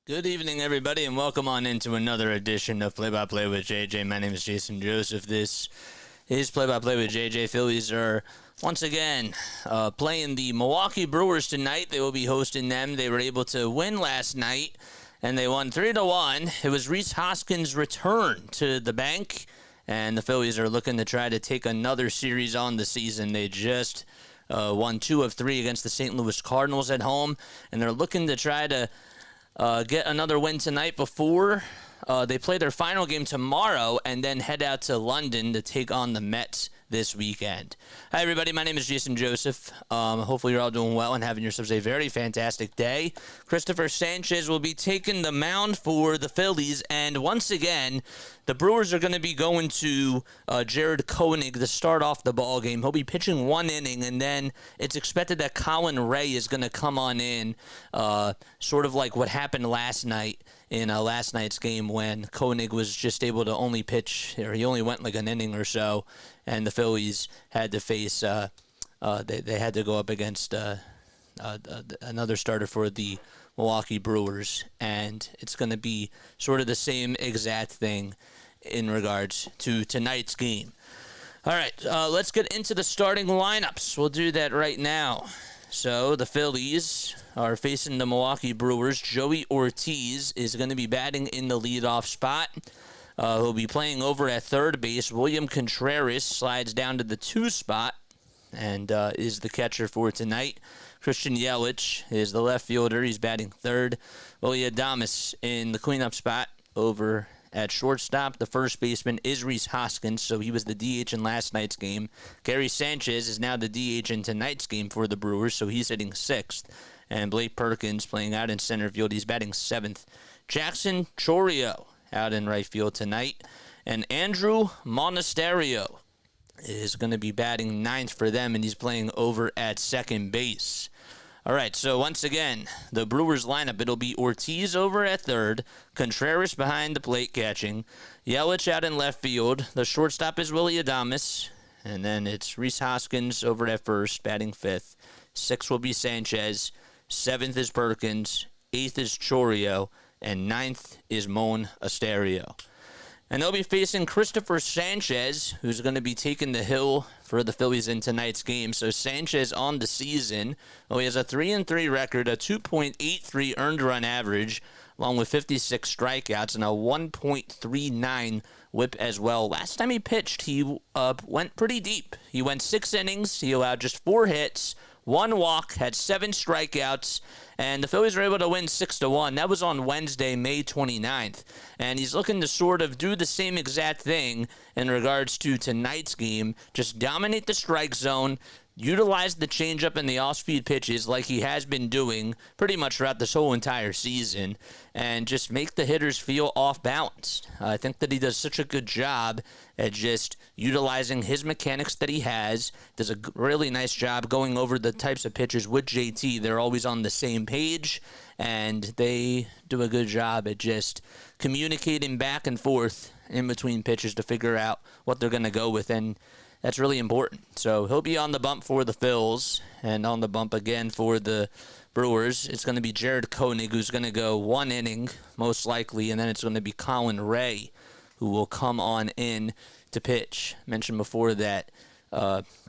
Good evening, everybody, and welcome on into another edition of Play-by-Play with JJ. My name is Jason Joseph. This is Play-by-Play with JJ. Phillies are once again playing the Milwaukee Brewers tonight. They will be hosting them. They were able to win last night, and they won 3-1. It was Rhys Hoskins' return to the bank, and the Phillies are looking to try to take another series on the season. They just won 2 of 3 against the St. Louis Cardinals at home, and they're looking to try to get another win tonight before they play their final game tomorrow and then head out to London to take on the Mets this weekend. Hi, everybody. My name is Jason Joseph. Hopefully you're all doing well and having yourselves a very fantastic day. Cristopher Sanchez will be taking the mound for the Phillies, and once again, the Brewers are going to be going to Jared Koenig to start off the ball game. He'll be pitching 1 inning, and then it's expected that Colin Ray is going to come on in, sort of like what happened last night in last night's game when Koenig was just able to only pitch, or he only went like an inning or so, and the Phillies had to face, they had to go up against another starter for the Milwaukee Brewers, and it's going to be sort of the same exact thing in regards to tonight's game. All right, let's get into the starting lineups. We'll do that right now. So the Phillies are facing the Milwaukee Brewers. Joey Ortiz is going to be batting in the leadoff spot. He'll be playing over at third base. William Contreras slides down to the 2 spot and is the catcher for tonight. Christian Yelich is the left fielder. He's batting third. Willie Adames in the cleanup spot over at shortstop. The first baseman is Rhys Hoskins, so he was the DH in last night's game. Gary Sanchez is now the DH in tonight's game for the Brewers, so he's hitting 6th. And Blake Perkins playing out in center field. He's batting 7th. Jackson Chourio out in right field tonight. And Andrew Monasterio is going to be batting 9th for them, and he's playing over at second base. All right, so once again, the Brewers lineup, it'll be Ortiz over at third, Contreras behind the plate catching, Yelich out in left field, the shortstop is Willie Adames, and then it's Rhys Hoskins over at first, batting 5th. 6th will be Sanchez, 7th is Perkins, 8th is Chourio, and 9th is Moan Asterio. And they'll be facing Cristopher Sanchez, who's going to be taking the hill for the Phillies in tonight's game. So Sanchez on the season, he has a 3-3 record, a 2.83 earned run average, along with 56 strikeouts and a 1.39 whip as well. Last time he pitched, he went pretty deep. He went 6 innings. He allowed just 4 hits, 1 walk, had 7 strikeouts, and the Phillies were able to win 6-1. That was on Wednesday, May 29th. And he's looking to sort of do the same exact thing in regards to tonight's game. Just dominate the strike zone, utilize the changeup and the off-speed pitches like he has been doing pretty much throughout this whole entire season, and just make the hitters feel off-balanced. I think that he does such a good job at just utilizing his mechanics that he has. Does a really nice job going over the types of pitchers with JT. They're always on the same page, and they do a good job at just communicating back and forth in between pitches to figure out what they're going to go with, and that's really important. So he'll be on the bump for the Phils, and on the bump again for the Brewers. It's going to be Jared Koenig, who's going to go 1 inning, most likely, and then it's going to be Colin Ray, who will come on in to pitch. Mentioned before that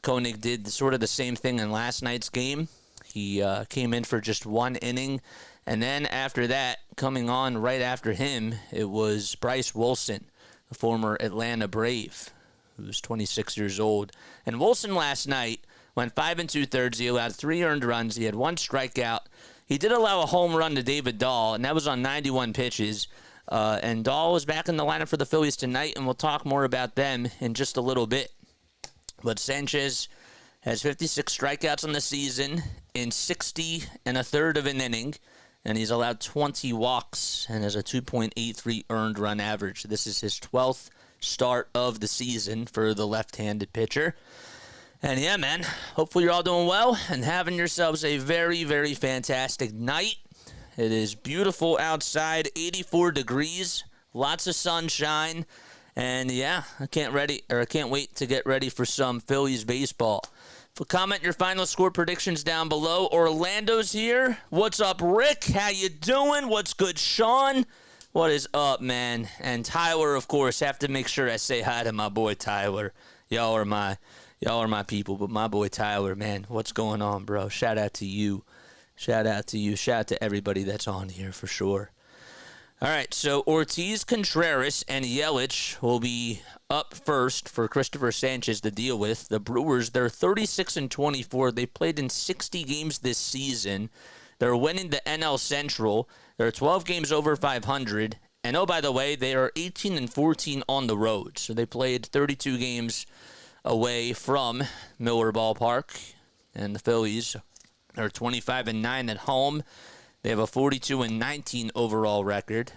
Koenig did sort of the same thing in last night's game. He came in for just 1 inning, and then after that, coming on right after him, it was Bryce Wilson, the former Atlanta Brave, who's 26 years old. And Wilson last night went 5 2/3. He allowed 3 earned runs. He had 1 strikeout. He did allow a home run to David Dahl, and that was on 91 pitches. And Dahl is back in the lineup for the Phillies tonight, and we'll talk more about them in just a little bit. But Sanchez has 56 strikeouts on the season in 60 1/3 of an inning, and he's allowed 20 walks and has a 2.83 earned run average. This is his 12th start of the season for the left-handed pitcher. And yeah, man, hopefully you're all doing well and having yourselves a very, very fantastic night. It is beautiful outside, 84 degrees, lots of sunshine, and yeah, I can't wait to get ready for some Phillies baseball. Comment your final score predictions down below. Orlando's here. What's up, Rick? How you doing? What's good, Sean? What is up, man? And Tyler, of course, have to make sure I say hi to my boy Tyler. Y'all are my people, but my boy Tyler, man, what's going on, bro? Shout out to you. Shout out to you. Shout out to everybody that's on here for sure. All right, so Ortiz, Contreras, and Yelich will be up first for Cristopher Sanchez to deal with. The Brewers, they're 36-24. They played in 60 games this season. They're winning the NL Central. They're 12 games over 500. And oh, by the way, they are 18-14 on the road. So they played 32 games away from Miller Ballpark. And the Phillies are 25-9 at home. They have a 42-19 overall record,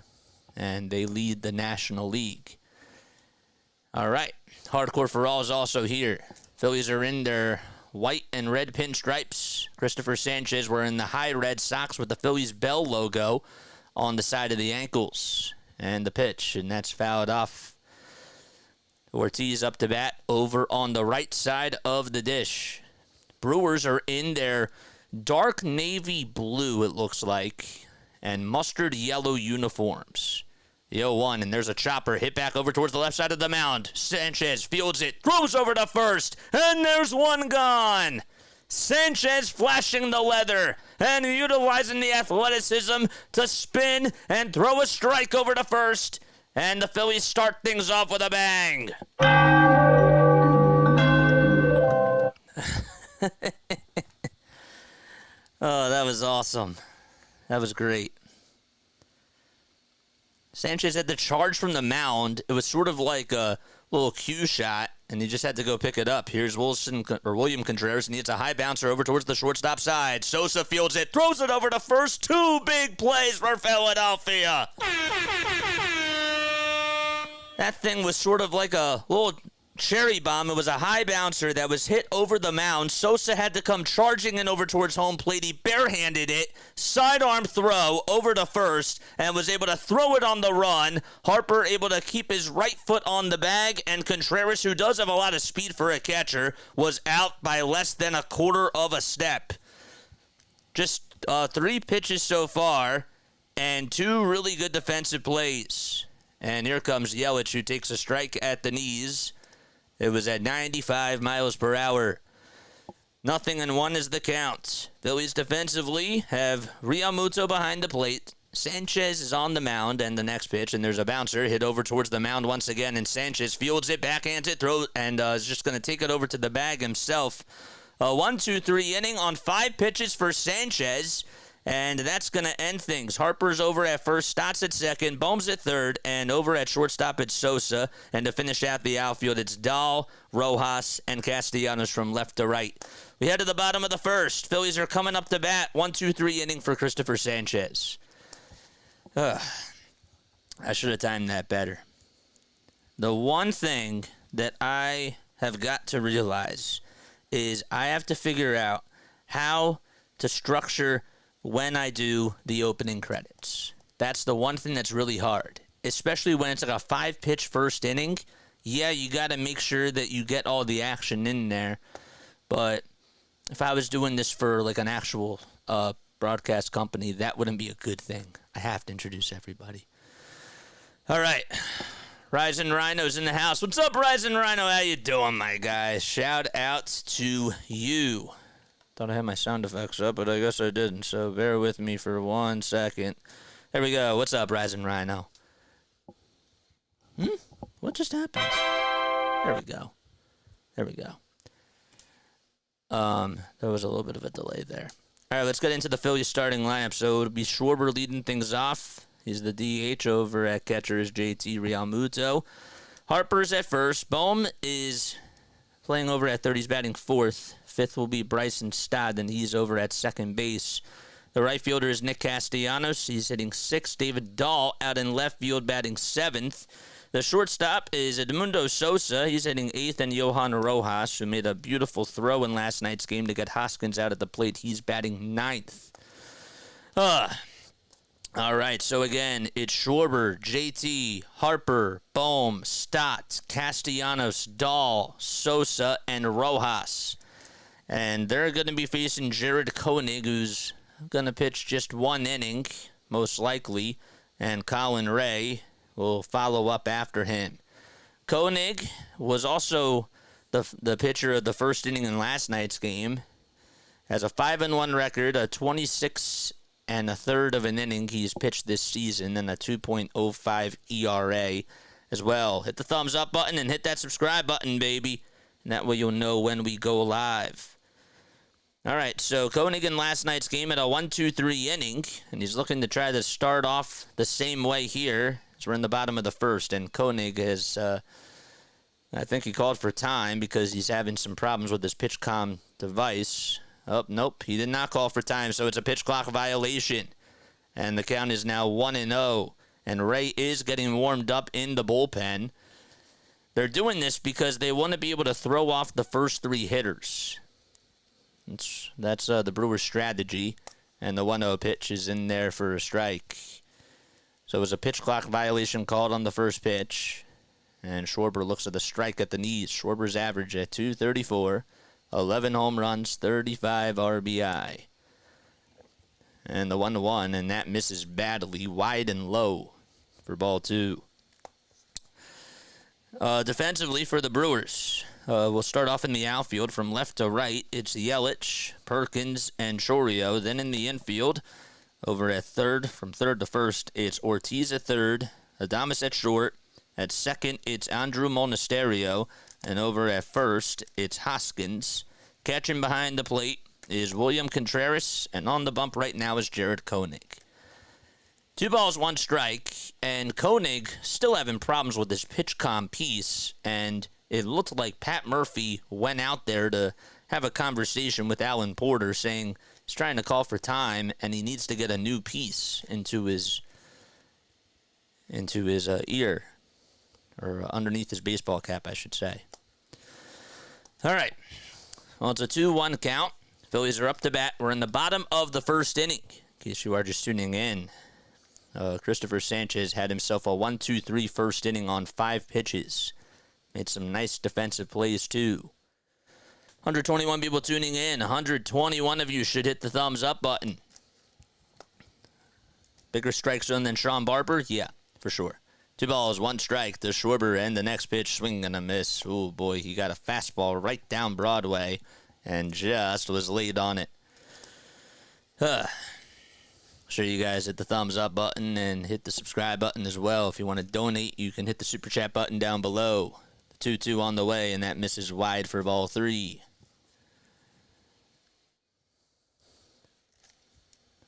and they lead the National League. All right, Hardcore for All is also here. Phillies are in their white and red pinstripes. Cristopher Sanchez wearing the high red socks with the Phillies Bell logo on the side of the ankles. And the pitch, and that's fouled off. Ortiz up to bat over on the right side of the dish. Brewers are in their dark navy blue, it looks like, and mustard yellow uniforms. The 0-1, and there's a chopper hit back over towards the left side of the mound. Sanchez fields it, throws over to first, and there's one gone. Sanchez flashing the leather and utilizing the athleticism to spin and throw a strike over to first, and the Phillies start things off with a bang. Oh, that was awesome. That was great. Sanchez had the charge from the mound. It was sort of like a little cue shot, and he just had to go pick it up. Here's William Contreras, and he hits a high bouncer over towards the shortstop side. Sosa fields it, throws it over to first. Two big plays for Philadelphia. That thing was sort of like a little cherry bomb. It was a high bouncer that was hit over the mound. Sosa had to come charging in over towards home plate. He barehanded it, sidearm throw over to first, and was able to throw it on the run. Harper able to keep his right foot on the bag, and Contreras, who does have a lot of speed for a catcher, was out by less than a quarter of a step. Just 3 pitches so far, and 2 really good defensive plays. And here comes Yelich, who takes a strike at the knees. It was at 95 miles per hour. 0-1 is the count. Phillies defensively have Realmuto behind the plate. Sanchez is on the mound, and the next pitch, and there's a bouncer hit over towards the mound once again, and Sanchez fields it, backhands it, throws, and is just going to take it over to the bag himself. 1-2-3 inning on 5 pitches for Sanchez. And that's going to end things. Harper's over at first, Stott's at second, Bohm's at third, and over at shortstop it's Sosa. And to finish out the outfield, it's Dahl, Rojas, and Castellanos from left to right. We head to the bottom of the first. Phillies are coming up to bat. 1-2-3 inning for Cristopher Sanchez. I should have timed that better. The one thing that I have got to realize is I have to figure out how to structure when I do the opening credits. That's the one thing that's really hard, especially when it's like a 5-pitch first inning. Yeah, you got to make sure that you get all the action in there. But if I was doing this for like an actual broadcast company, that wouldn't be a good thing. I have to introduce everybody. All right. Rising Rhino's in the house. What's up, Rising Rhino? How you doing, my guy? Shout out to you. Thought I had my sound effects up, but I guess I didn't, so bear with me for 1 second. There we go. What's up, Rising Rhino? What just happened? There we go. There we go. There was a little bit of a delay there. All right, let's get into the Phillies starting lineup. So it'll be Schwarber leading things off. He's the DH. Over at catcher is JT Realmuto. Harper's at first. Bohm is playing over at third. He's batting fourth. Fifth will be Bryson Stott, and he's over at second base. The right fielder is Nick Castellanos. He's hitting sixth. David Dahl out in left field batting seventh. The shortstop is Edmundo Sosa. He's hitting eighth, and Johan Rojas, who made a beautiful throw in last night's game to get Hoskins out at the plate. He's batting ninth. All right, so again, it's Schwarber, JT, Harper, Bohm, Stott, Castellanos, Dahl, Sosa, and Rojas. And they're going to be facing Jared Koenig, who's going to pitch just 1 inning, most likely, and Colin Ray will follow up after him. Koenig was also the pitcher of the first inning in last night's game. Has a 5-1 record, a 26 1/3 of an inning he's pitched this season, and a 2.05 ERA as well. Hit the thumbs up button and hit that subscribe button, baby. And that way you'll know when we go live. All right, so Koenig in last night's game at a 1-2-3 inning, and he's looking to try to start off the same way here as we're in the bottom of the first, and Koenig has, I think he called for time because he's having some problems with his pitch comm device. Oh, nope, he did not call for time, so it's a pitch clock violation, and the count is now 1-0, and Ray is getting warmed up in the bullpen. They're doing this because they want to be able to throw off the first 3 hitters. That's the Brewers' strategy, and the 1-0 pitch is in there for a strike. So it was a pitch clock violation called on the first pitch, and Schwarber looks at the strike at the knees. Schwarber's average at .234, 11 home runs, 35 RBI. And the 1-1, and that misses badly, wide and low for ball 2. Defensively for the Brewers, we'll start off in the outfield from left to right. It's Yelich, Perkins, and Chourio. Then in the infield, over at third, from third to first, it's Ortiz at third, Adames at short. At second, it's Andrew Monasterio. And over at first, it's Hoskins. Catching behind the plate is William Contreras. And on the bump right now is Jared Koenig. 2 balls, 1 strike, and Koenig still having problems with his pitch comm piece, and it looked like Pat Murphy went out there to have a conversation with Alan Porter saying he's trying to call for time and he needs to get a new piece into his ear, or underneath his baseball cap, I should say. All right, well, it's a 2-1 count. Phillies are up to bat. We're in the bottom of the first inning, in case you are just tuning in. Cristopher Sanchez had himself a 1-2-3 first inning on 5 pitches. Made some nice defensive plays, too. 121 people tuning in. 121 of you should hit the thumbs up button. Bigger strike zone than Sean Barber? Yeah, for sure. 2 balls, 1 strike to Schwarber, and the next pitch, swing and a miss. Oh, boy, he got a fastball right down Broadway and just was laid on it. Sure you guys hit the thumbs up button and hit the subscribe button as well. If you want to donate, you can hit the super chat button down below. The 2-2 on the way, and that misses wide for ball 3.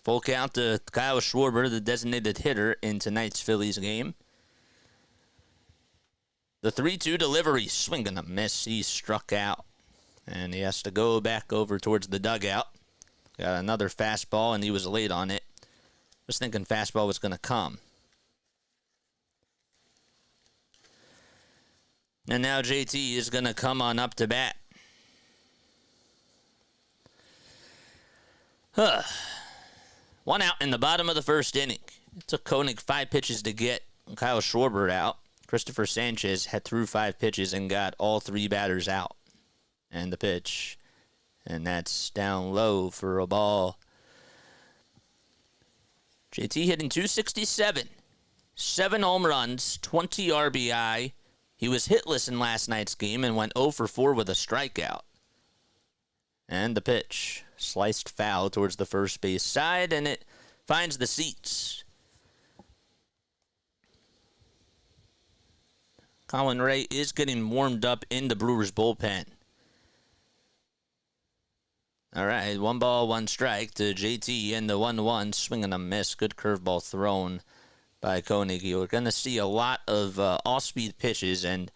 Full count to Kyle Schwarber, the designated hitter in tonight's Phillies game. The 3-2 delivery, swing and a miss. He struck out, and he has to go back over towards the dugout. Got another fastball, and he was late on it. Was thinking fastball was going to come. And now JT is going to come on up to bat. 1 out in the bottom of the first inning. It took Koenig 5 pitches to get Kyle Schwarber out. Cristopher Sanchez had threw 5 pitches and got all 3 batters out. And the pitch. And that's down low for a ball. JT hitting .267, 7 home runs, 20 RBI. He was hitless in last night's game and went 0 for 4 with a strikeout. And the pitch, sliced foul towards the first base side, and it finds the seats. Colin Ray is getting warmed up in the Brewers bullpen. All right, 1 ball, 1 strike to JT, and the 1-1, swing and a miss. Good curveball thrown by Koenig. You're going to see a lot of off-speed pitches, and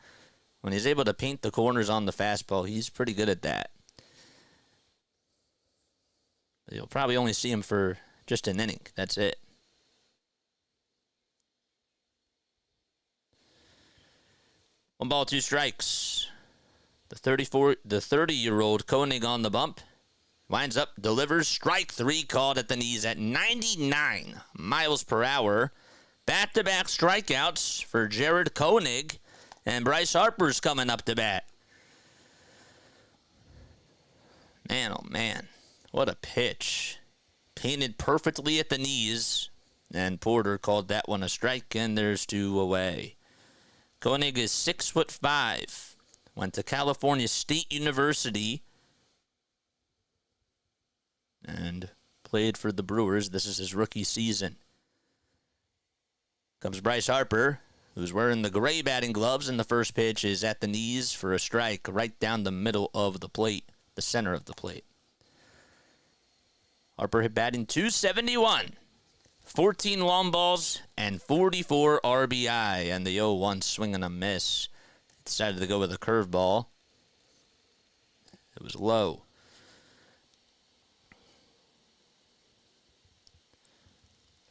when he's able to paint the corners on the fastball, he's pretty good at that. But you'll probably only see him for just an inning. That's it. One ball, 2 strikes. The 30-year-old Koenig on the bump. Winds up, delivers, strike 3 called at the knees at 99 miles per hour. Back-to-back strikeouts for Jared Koenig, and Bryce Harper's coming up to bat. Man, oh man, what a pitch. Painted perfectly at the knees, and Porter called that one a strike, and there's 2 away. Koenig is 6'5", went to California State University, and played for the Brewers. This is his rookie season. Comes Bryce Harper, who's wearing the gray batting gloves, and the first pitch is at the knees for a strike right down the middle of the plate, the center of the plate. Harper hit batting .271, 14 long balls, and 44 RBI, and the 0-1 swing and a miss. Decided to go with a curveball. It was low.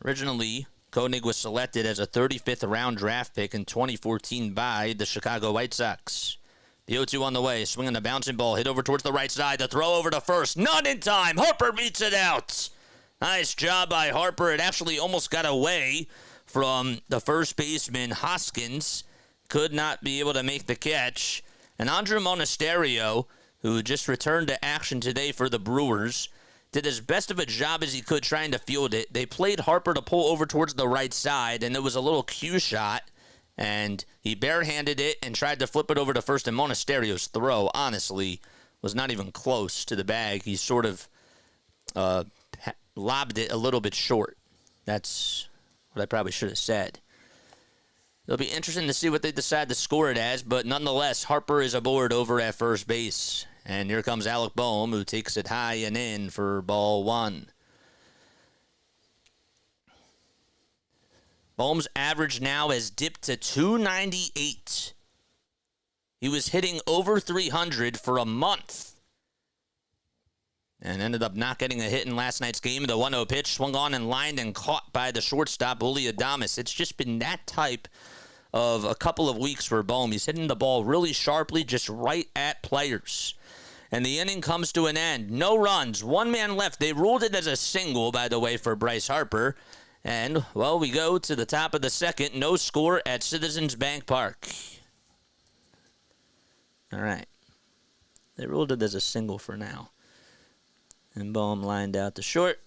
Originally, Koenig was selected as a 35th round draft pick in 2014 by the Chicago White Sox. The 0-2 on the way, swinging the bouncing ball, hit over towards the right side, the throw over to first, not in time, Harper beats it out. Nice job by Harper. It actually almost got away from the first baseman, Hoskins. Could not be able to make the catch. And Andrew Monasterio, who just returned to action today for the Brewers, did as best of a job as he could trying to field it. They played Harper to pull over towards the right side, and it was a little cue shot. And he barehanded it and tried to flip it over to first, and Monasterio's throw, honestly, was not even close to the bag. He sort of lobbed it a little bit short. That's what I probably should have said. It'll be interesting to see what they decide to score it as, but nonetheless, Harper is aboard over at first base. And here comes Alec Bohm, who takes it high and in for ball 1. Bohm's average now has dipped to .298. He was hitting over .300 for a month. And ended up not getting a hit in last night's game. The 1-0 pitch swung on and lined and caught by the shortstop, Willy Adames. It's just been that type of a couple of weeks for Bohm. He's hitting the ball really sharply, just right at players. And the inning comes to an end. No runs. 1 man left. They ruled it as a single, by the way, for Bryce Harper. And, well, we go to the top of the second. No score at Citizens Bank Park. All right. They ruled it as a single for now. And Bohm lined out to short.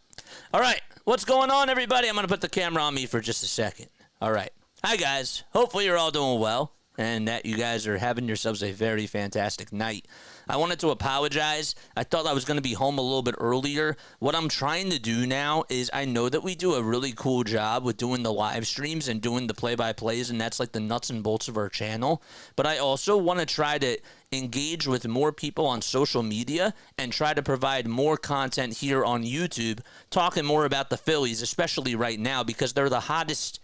All right. What's going on, everybody? I'm going to put the camera on me for just a second. All right. Hi, guys. Hopefully you're all doing well and that you guys are having yourselves a very fantastic night. I wanted to apologize. I thought I was going to be home a little bit earlier. What I'm trying to do now is I know that we do a really cool job with doing the live streams and doing the play-by-plays, and that's like the nuts and bolts of our channel. But I also want to try to engage with more people on social media and try to provide more content here on YouTube, talking more about the Phillies, especially right now, because they're the hottest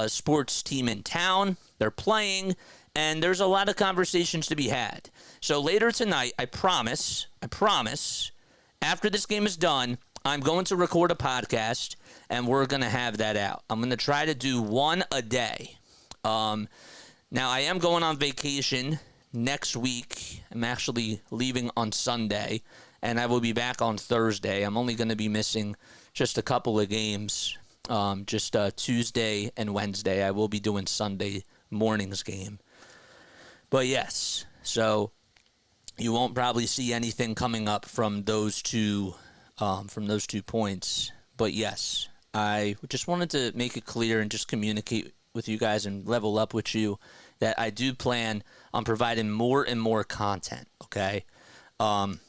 sports team in town. They're playing, and there's a lot of conversations to be had. So later tonight, I promise, after this game is done, I'm going to record a podcast, and we're going to have that out. I'm going to try to do one a day. Now, I am going on vacation next week. I'm actually leaving on Sunday, and I will be back on Thursday. I'm only going to be missing just a couple of games, just Tuesday and Wednesday. I will be doing Sunday morning's game. But yes, so you won't probably see anything coming up from those two points. But yes, I just wanted to make it clear and just communicate with you guys and level up with you that I do plan on providing more and more content, okay? And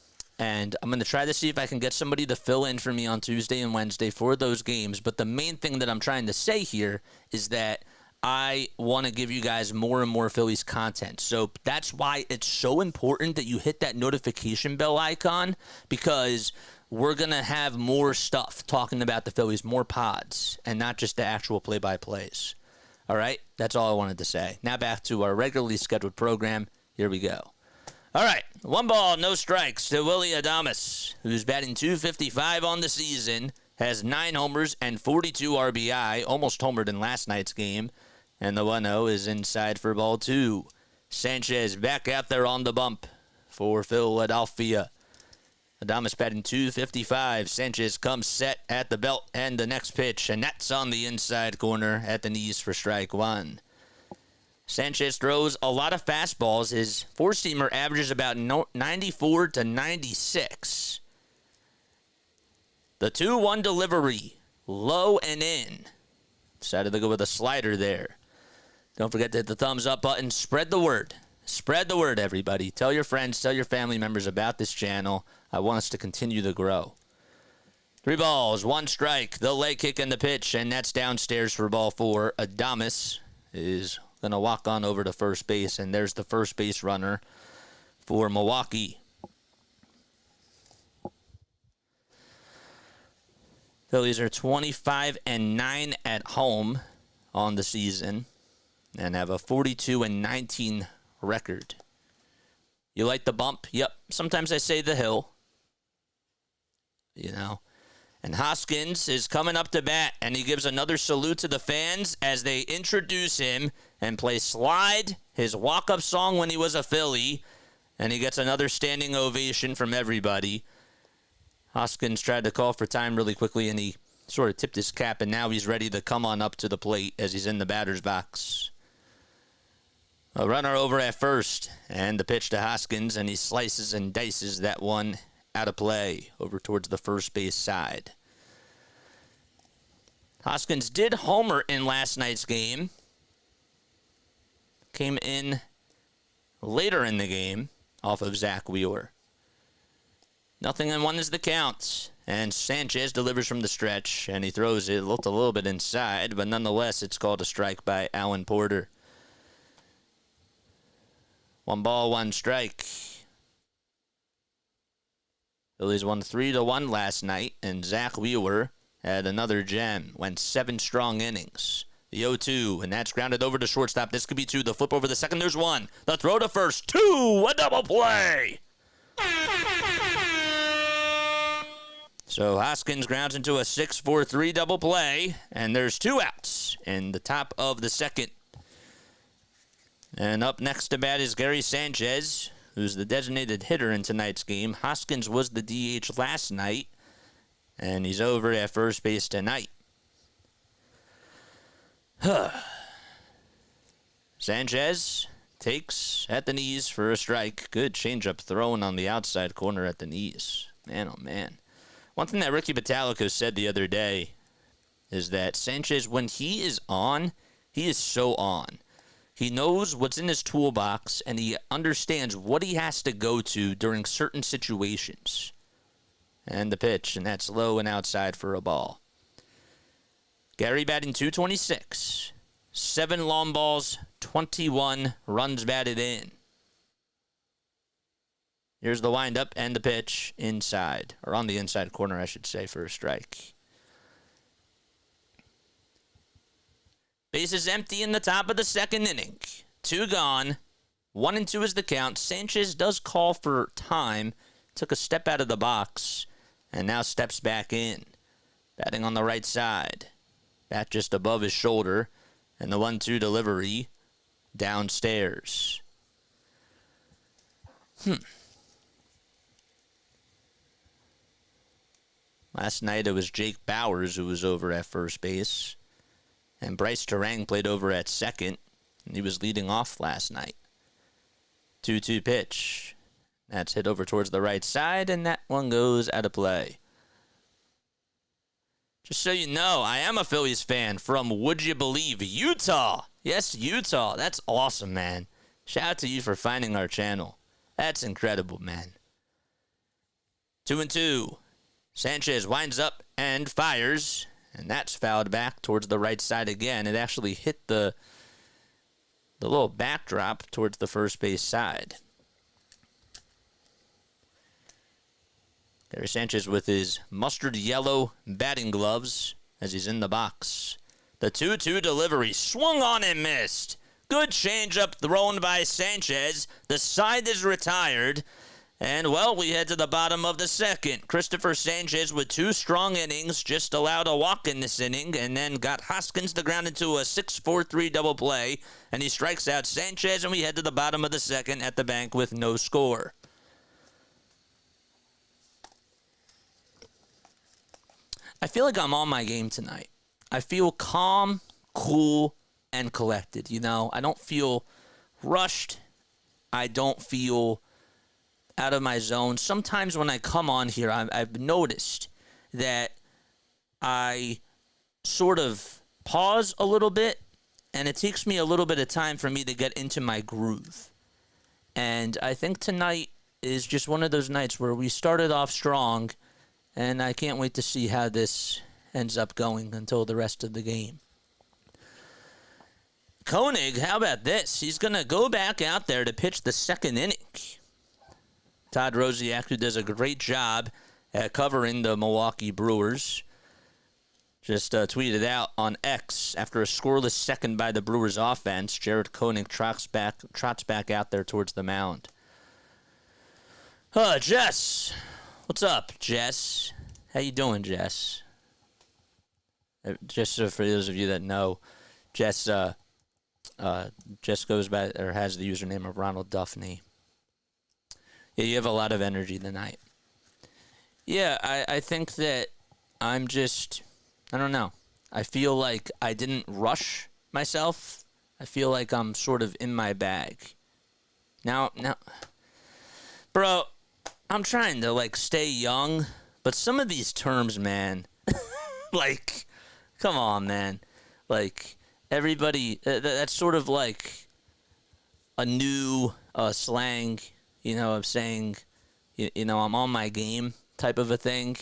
I'm going to try to see if I can get somebody to fill in for me on Tuesday and Wednesday for those games. But the main thing that I'm trying to say here is that I want to give you guys more and more Phillies content. So that's why it's so important that you hit that notification bell icon, because we're going to have more stuff talking about the Phillies, more pods, and not just the actual play-by-plays. All right? That's all I wanted to say. Now back to our regularly scheduled program. Here we go. All right. 1 ball, no strikes to Willy Adames, who's batting .255 on the season, has 9 homers and 42 RBI, almost homered in last night's game. And the 1-0 is inside for ball 2. Sanchez back out there on the bump for Philadelphia. Adames batting .255. Sanchez comes set at the belt and the next pitch, and that's on the inside corner at the knees for strike 1. Sanchez throws a lot of fastballs. His four-seamer averages about 94 to 96. The 2-1 delivery, low and in. Decided to go with a slider there. Don't forget to hit the thumbs up button. Spread the word. Spread the word, everybody. Tell your friends, tell your family members about this channel. I want us to continue to grow. 3 balls, 1 strike. The leg kick and the pitch, and that's downstairs for ball 4. Adames is going to walk on over to first base, and there's the first base runner for Milwaukee. Phillies are 25-9 at home on the season and have a 42-19 record. You like the bump? Yep. Sometimes I say the hill. You know. And Hoskins is coming up to bat, and he gives another salute to the fans as they introduce him and play Slide, his walk-up song when he was a Philly, and he gets another standing ovation from everybody. Hoskins tried to call for time really quickly, and he sort of tipped his cap, and now he's ready to come on up to the plate as he's in the batter's box. A runner over at first, and the pitch to Hoskins, and he slices and dices that one out of play over towards the first base side. Hoskins did homer in last night's game. Came in later in the game off of Zach Wheeler. 0-1 is the count. And Sanchez delivers from the stretch, and he throws it. It looked a little bit inside, but nonetheless, it's called a strike by Alan Porter. 1 ball, 1 strike. Phillies won 3-1 last night, and Zach Wheeler had another gem. Went 7 strong innings. The 0-2, and that's grounded over to shortstop. This could be 2. The flip over the second. There's 1. The throw to first. 2. A double play. So Hoskins grounds into a 6-4-3 double play, and there's 2 outs in the top of the second. And up next to bat is Gary Sanchez, who's the designated hitter in tonight's game. Hoskins was the DH last night, and he's over at first base tonight. Sanchez takes at the knees for a strike. Good changeup thrown on the outside corner at the knees. Man, oh man. One thing that Ricky Batalico said the other day is that Sanchez, when he is on, he is so on. He knows what's in his toolbox, and he understands what he has to go to during certain situations. And the pitch, and that's low and outside for a ball. Gary batting .226. 7 long balls, 21 runs batted in. Here's the windup and the pitch inside, or on the inside corner, I should say, for a strike. Base is empty in the top of the second inning. 2 gone. 1-2 is the count. Sanchez does call for time. Took a step out of the box, and now steps back in. Batting on the right side. Bat just above his shoulder, and the 1-2 delivery downstairs. Last night it was Jake Bowers who was over at first base. And Bryce Terang played over at second. And he was leading off last night. 2-2 pitch. That's hit over towards the right side, and that one goes out of play. Just so you know, I am a Phillies fan from, would you believe, Utah. Yes, Utah. That's awesome, man. Shout out to you for finding our channel. That's incredible, man. 2-2. Sanchez winds up and fires, and that's fouled back towards the right side again. It actually hit the little backdrop towards the first base side. Gary Sanchez with his mustard yellow batting gloves as he's in the box. The 2-2 delivery swung on and missed. Good changeup thrown by Sanchez. The side is retired. And, well, we head to the bottom of the second. Cristopher Sanchez with 2 strong innings, just allowed a walk in this inning, and then got Hoskins to ground into a 6-4-3 double play, and he strikes out Sanchez, and we head to the bottom of the second at the bank with no score. I feel like I'm on my game tonight. I feel calm, cool, and collected. You know, I don't feel rushed. I don't feel out of my zone. Sometimes when I come on here, I've noticed that I sort of pause a little bit, and it takes me a little bit of time for me to get into my groove. And I think tonight is just one of those nights where we started off strong, and I can't wait to see how this ends up going until the rest of the game. Koenig, how about this? He's going to go back out there to pitch the second inning. Todd Rosiak, who does a great job at covering the Milwaukee Brewers, just tweeted out on X, after a scoreless second by the Brewers offense, Jared Koenig trots back out there towards the mound. Jess. What's up, Jess? How you doing, Jess? Just for those of you that know, Jess goes by, or has the username of Ronald Duffney. Yeah, you have a lot of energy tonight. Yeah, I think that I'm just, I don't know. I feel like I didn't rush myself. I feel like I'm sort of in my bag. Now, bro, I'm trying to, like, stay young, but some of these terms, man, like, come on, man. Like, everybody, that's sort of like a new slang, you know, of saying, you know, I'm on my game type of a thing.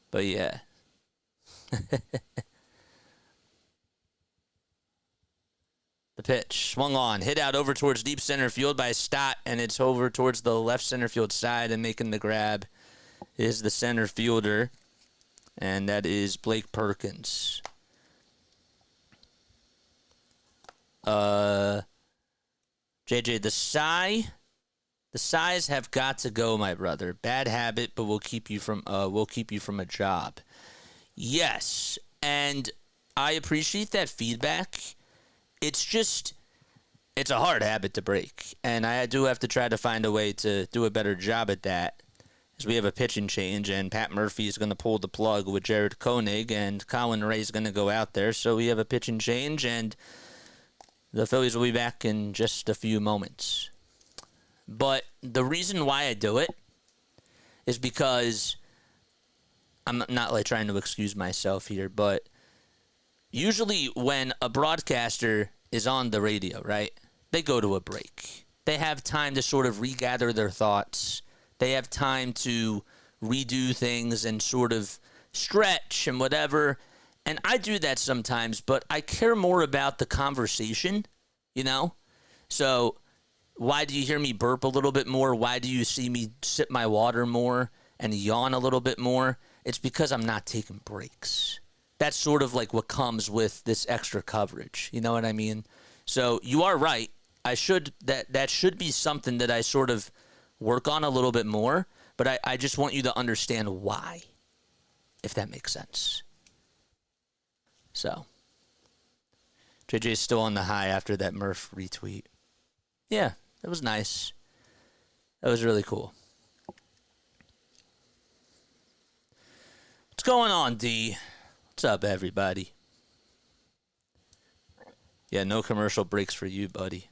But, yeah. The pitch swung on, hit out over towards deep center field by Stott, and it's over towards the left center field side, and making the grab is the center fielder, and that is Blake Perkins. JJ, the size have got to go, my brother. Bad habit, but we'll keep you from a job. Yes, and I appreciate that feedback. It's just, it's a hard habit to break, and I do have to try to find a way to do a better job at that, as we have a pitching change, and Pat Murphy is going to pull the plug with Jared Koenig, and Colin Ray is going to go out there, so we have a pitching change, and the Phillies will be back in just a few moments. But the reason why I do it is because I'm not like trying to excuse myself here, but usually when a broadcaster is on the radio, right, they go to a break. They have time to sort of regather their thoughts. They have time to redo things and sort of stretch and whatever. And I do that sometimes, but I care more about the conversation, you know? So why do you hear me burp a little bit more? Why do you see me sip my water more and yawn a little bit more? It's because I'm not taking breaks. That's sort of like what comes with this extra coverage. You know what I mean? So you are right. That should be something that I sort of work on a little bit more, but I just want you to understand why, if that makes sense. So JJ's still on the high after that Murph retweet. Yeah, that was nice. That was really cool. What's going on, D? What's up, everybody? Yeah, no commercial breaks for you, buddy.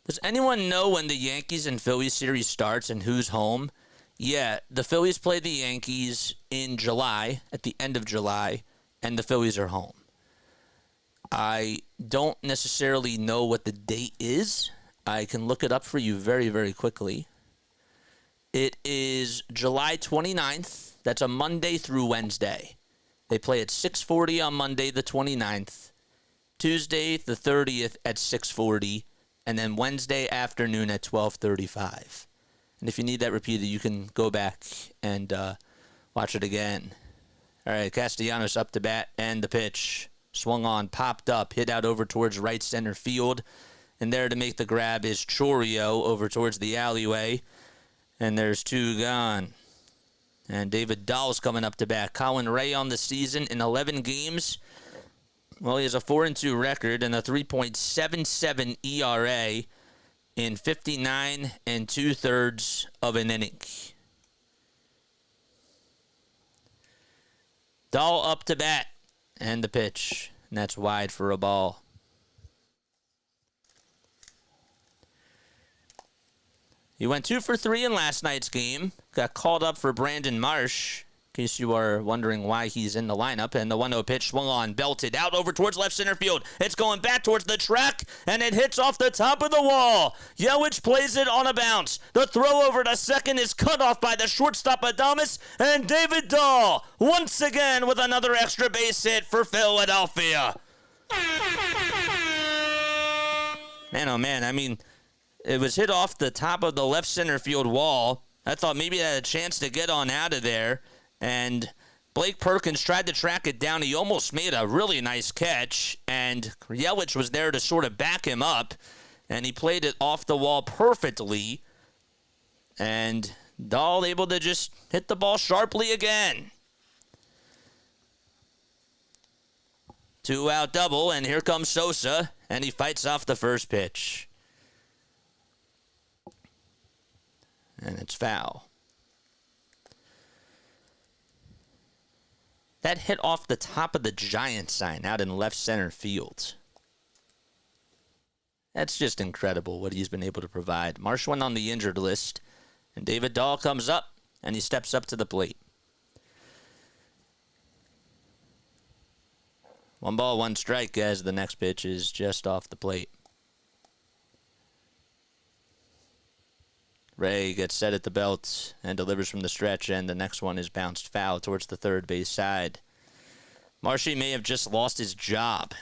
Does anyone know when the Yankees and Phillies series starts and who's home? Yeah, the Phillies play the Yankees in July, at the end of July, and the Phillies are home. I don't necessarily know what the date is. I can look it up for you very, very quickly. It is July 29th. That's a Monday through Wednesday. They play at 6:40 on Monday the 29th, Tuesday the 30th at 6:40, and then Wednesday afternoon at 12:35. And if you need that repeated, you can go back and watch it again. All right, Castellanos up to bat, and the pitch. Swung on, popped up, hit out over towards right center field. And there to make the grab is Chourio over towards the alleyway. And there's two gone. And David Dahl's coming up to bat. Colin Ray on the season in 11 games. Well, he has a 4-2 record and a 3.77 ERA in 59 2/3 of an inning. Dahl up to bat. And the pitch. and that's wide for a ball. He went 2 for 3 in last night's game. Got called up for Brandon Marsh, in case you are wondering why he's in the lineup. And the 1-0 pitch swung on, belted out over towards left center field. It's going back towards the track, and it hits off the top of the wall. Yelich plays it on a bounce. The throw over to second is cut off by the shortstop Adames, and David Dahl once again with another extra base hit for Philadelphia. Man, oh man, I mean, it was hit off the top of the left center field wall. I thought maybe it had a chance to get on out of there. And Blake Perkins tried to track it down. He almost made a really nice catch. And Yelich was there to sort of back him up. And he played it off the wall perfectly. And Dahl able to just hit the ball sharply again. 2-out double, and here comes Sosa. And he fights off the first pitch. And it's foul. That hit off the top of the Giant sign out in left center field. That's just incredible what he's been able to provide. Marsh went on the injured list, and David Dahl comes up, and he steps up to the plate. 1 ball, 1 strike as the next pitch is just off the plate. Ray gets set at the belt and delivers from the stretch, and the next one is bounced foul towards the third base side. Marshy may have just lost his job.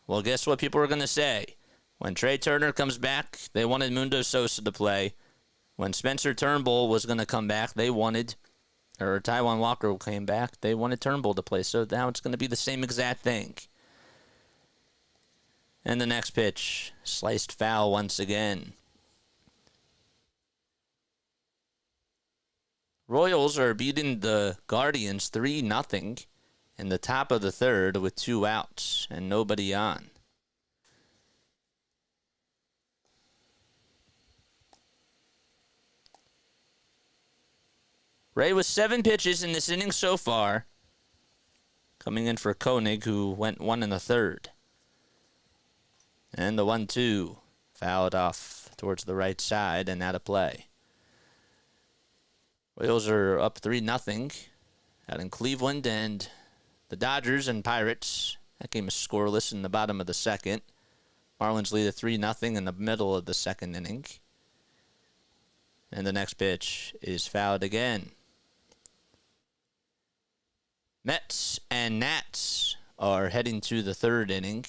Well, guess what people are going to say? When Trey Turner comes back, they wanted Mundo Sosa to play. When Spencer Turnbull was going to come back, or Taijuan Walker came back, they wanted Turnbull to play. So now it's going to be the same exact thing. And the next pitch, sliced foul once again. Royals are beating the Guardians 3-0 in the top of the third with 2 outs and nobody on. Ray with 7 pitches in this inning so far, coming in for Koenig, who went 1 1/3. And the 1-2 fouled off towards the right side and out of play. Royals are up 3-0 out in Cleveland, and the Dodgers and Pirates, that game is scoreless in the bottom of the second. Marlins lead at 3-0 in the middle of the second inning. And the next pitch is fouled again. Mets and Nats are heading to the third inning,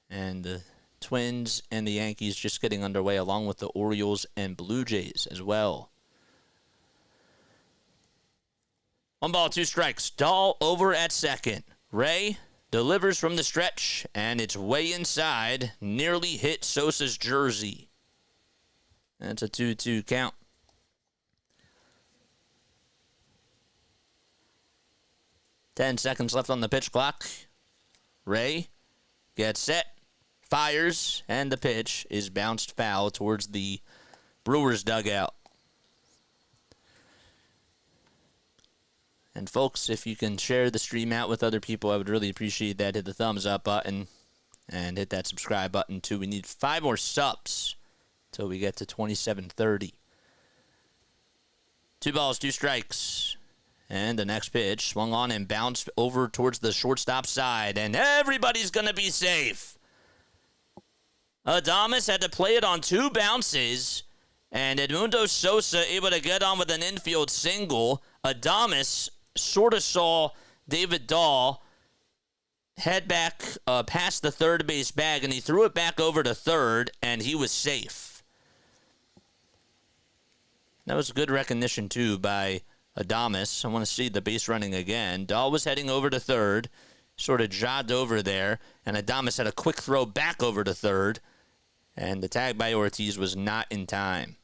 and the Twins and the Yankees just getting underway, along with the Orioles and Blue Jays as well. 1 ball, 2 strikes. Dahl over at second. Ray delivers from the stretch, and it's way inside. Nearly hit Sosa's jersey. That's a 2-2 count. Ten seconds left on the pitch clock. Ray gets set, fires, and the pitch is bounced foul towards the Brewers dugout. And folks, if you can share the stream out with other people, I would really appreciate that. Hit the thumbs up button and hit that subscribe button too. We need 5 more subs till we get to 2730. 2 balls, 2 strikes. And the next pitch swung on and bounced over towards the shortstop side, and everybody's going to be safe. Adames had to play it on 2 bounces, and Edmundo Sosa able to get on with an infield single. Adames sort of saw David Dahl head back past the third base bag, and he threw it back over to third, and he was safe. That was good recognition, too, by Adames. I want to see the base running again. Dahl was heading over to third, sort of jogged over there, and Adames had a quick throw back over to third, and the tag by Ortiz was not in time.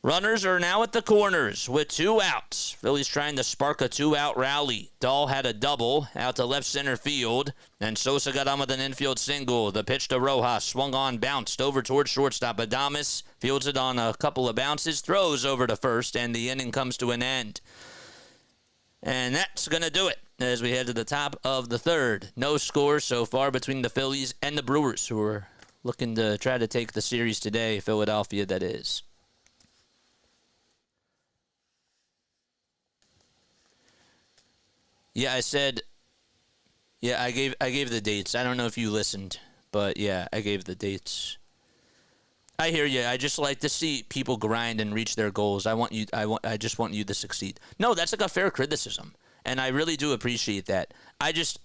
Runners are now at the corners with 2 outs. Phillies trying to spark a 2-out rally. Dahl had a double out to left center field, and Sosa got on with an infield single. The pitch to Rojas swung on, bounced over towards shortstop. Adames fields it on a couple of bounces, throws over to first, and the inning comes to an end. And that's going to do it. as we head to the top of the third. No score so far between the Phillies and the Brewers, who are looking to try to take the series today. Philadelphia, that is. Yeah, I said. Yeah, I gave the dates. I don't know if you listened, but yeah, I gave the dates. I hear you. I just like to see people grind and reach their goals. I just want you to succeed. No, that's like a fair criticism, and I really do appreciate that. I just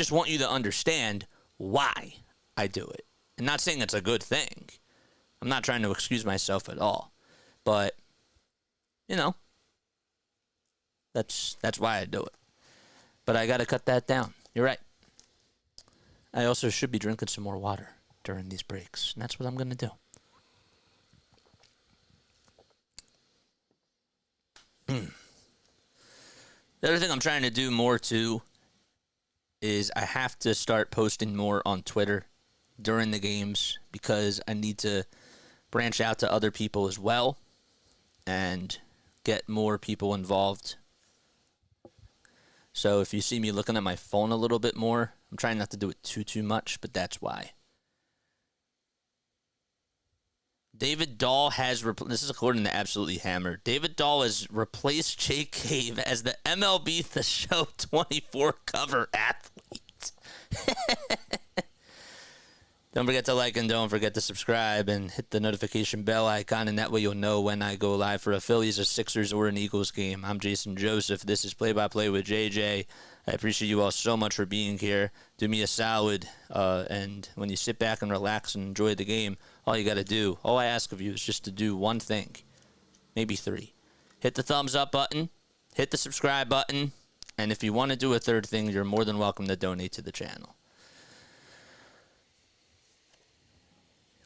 want you to understand why I do it. I'm not saying it's a good thing. I'm not trying to excuse myself at all, but you know, that's why I do it. But I got to cut that down. You're right. I also should be drinking some more water during these breaks, and that's what I'm going to do. The other thing I'm trying to do more, too, is I have to start posting more on Twitter during the games because I need to branch out to other people as well and get more people involved. So if you see me looking at my phone a little bit more, I'm trying not to do it too much, but that's why. David Dahl has, this is according to Absolutely Hammer, David Dahl has replaced Jake Cave as the MLB The Show 24 cover athlete. Don't forget to like and don't forget to subscribe and hit the notification bell icon, and that way you'll know when I go live for a Phillies, a Sixers, or an Eagles game. I'm Jason Joseph. This is Play-by-Play with JJ. I appreciate you all so much for being here. Do me a solid, and when you sit back and relax and enjoy the game, all you got to do, all I ask of you is just to do one thing, maybe three. Hit the thumbs up button, hit the subscribe button, and if you want to do a third thing, you're more than welcome to donate to the channel.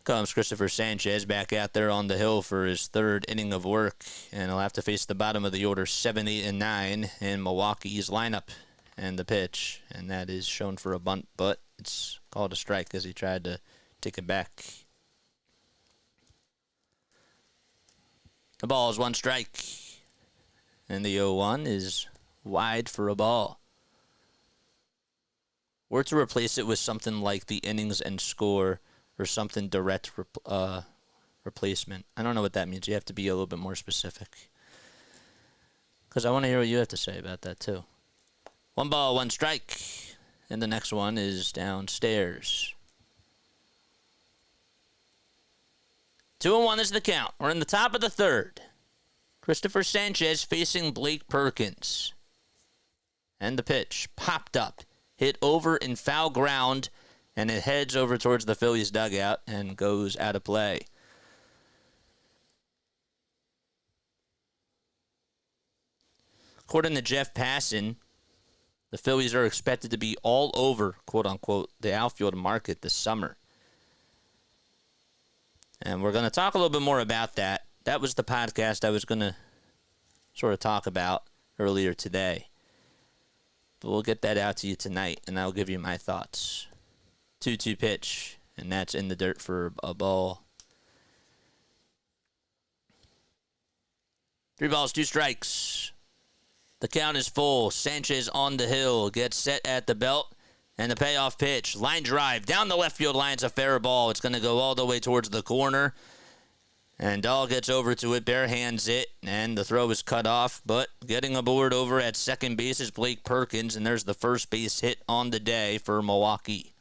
Comes Cristopher Sanchez back out there on the hill for his third inning of work, and he'll have to face the bottom of the order 7, 8, and 9 in Milwaukee's lineup and the pitch, and that is shown for a bunt, but it's called a strike as he tried to take it back. The ball is one strike, and the 0-1 is wide for a ball. Or to replace it with something like the innings and score, or something direct replacement. I don't know what that means. You have to be a little bit more specific. Because I want to hear what you have to say about that, too. 1 ball, 1 strike. And the next one is downstairs. 2-1 is the count. We're in the top of the third. Cristopher Sanchez facing Blake Perkins. And the pitch popped up. Hit over in foul ground. And it heads over towards the Phillies dugout and goes out of play. According to Jeff Passan, the Phillies are expected to be all over, quote-unquote, the outfield market this summer. And we're going to talk a little bit more about that. That was the podcast I was going to sort of talk about earlier today. But we'll get that out to you tonight, and I'll give you my thoughts. 2-2 pitch, and that's in the dirt for a ball. 3 balls, 2 strikes. The count is full. Sanchez on the hill, gets set at the belt, and the payoff pitch. Line drive down the left field line. It's a fair ball. It's going to go all the way towards the corner. And Dahl gets over to it, bare hands it, and the throw is cut off. But getting aboard over at second base is Blake Perkins, and there's the first base hit on the day for Milwaukee.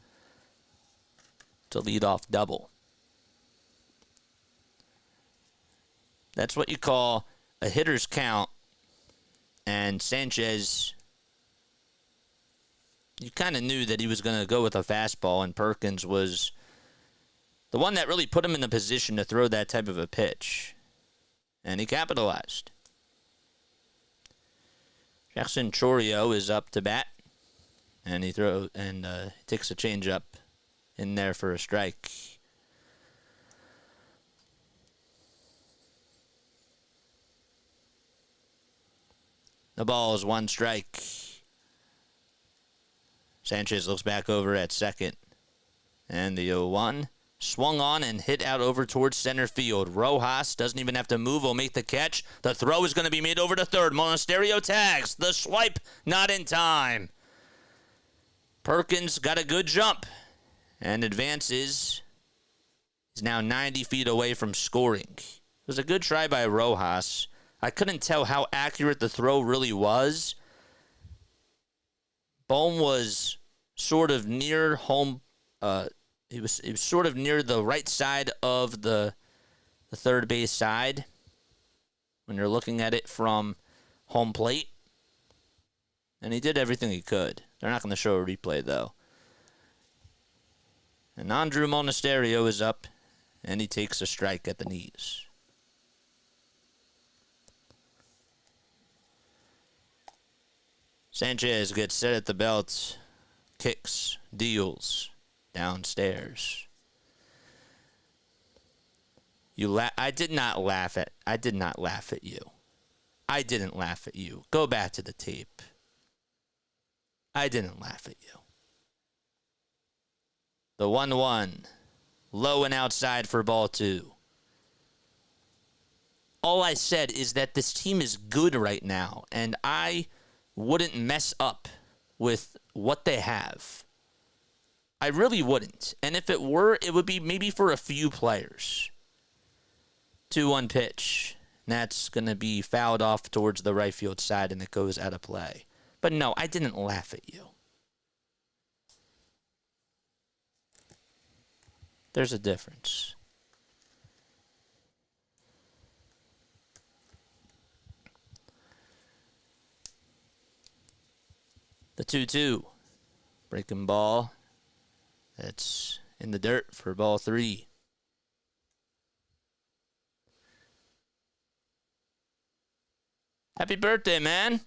To lead off double. That's what you call a hitter's count. And Sanchez, you kind of knew that he was going to go with a fastball, and Perkins was the one that really put him in the position to throw that type of a pitch. And he capitalized. Jackson Chourio is up to bat, and he takes a changeup in there for a strike. The ball is 1 strike. Sanchez looks back over at second. And the 0-1 swung on and hit out over towards center field. Rojas doesn't even have to move. Will make the catch. The throw is going to be made over to third. Monasterio tags. The swipe not in time. Perkins got a good jump and advances. He's now 90 feet away from scoring. It was a good try by Rojas. I couldn't tell how accurate the throw really was. Bohm was sort of near home. He was sort of near the right side of the third base side when you're looking at it from home plate. And he did everything he could. They're not going to show a replay, though. And Andrew Monasterio is up, and he takes a strike at the knees. Sanchez gets set at the belt, kicks, deals, downstairs. I did not laugh at you. I didn't laugh at you. Go back to the tape. I didn't laugh at you. The 1-1. Low and outside for ball 2. All I said is that this team is good right now, and I wouldn't mess up with what they have. I really wouldn't. And if it were, it would be maybe for a few players. 2-1 pitch. That's going to be fouled off towards the right field side, and it goes out of play. But no, I didn't laugh at you. There's a difference. The 2-2. Breaking ball. That's in the dirt for ball 3. Happy birthday, man.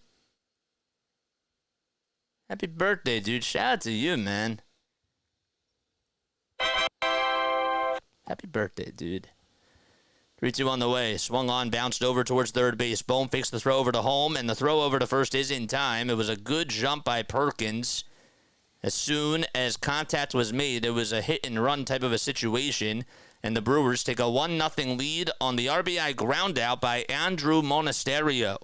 Happy birthday, dude. Shout out to you, man. Happy birthday, dude. 3-2 on the way. Swung on, bounced over towards third base. Bohm fakes the throw over to home, and the throw over to first is in time. It was a good jump by Perkins. As soon as contact was made, it was a hit-and-run type of a situation, and the Brewers take a 1-0 lead on the RBI groundout by Andrew Monasterio.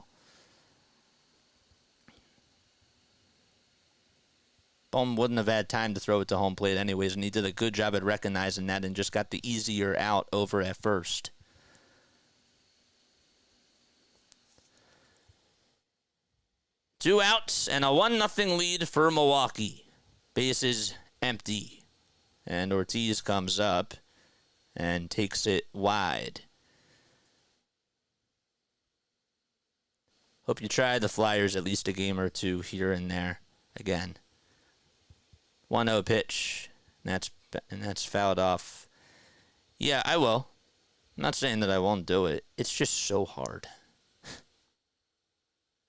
Bohm wouldn't have had time to throw it to home plate anyways, and he did a good job at recognizing that and just got the easier out over at first. Two outs and a 1-0 lead for Milwaukee. Bases empty. And Ortiz comes up and takes it wide. Hope you try the Flyers at least a game or two here and there again. 1-0 pitch, and that's fouled off. Yeah, I will. I'm not saying that I won't do it. It's just so hard.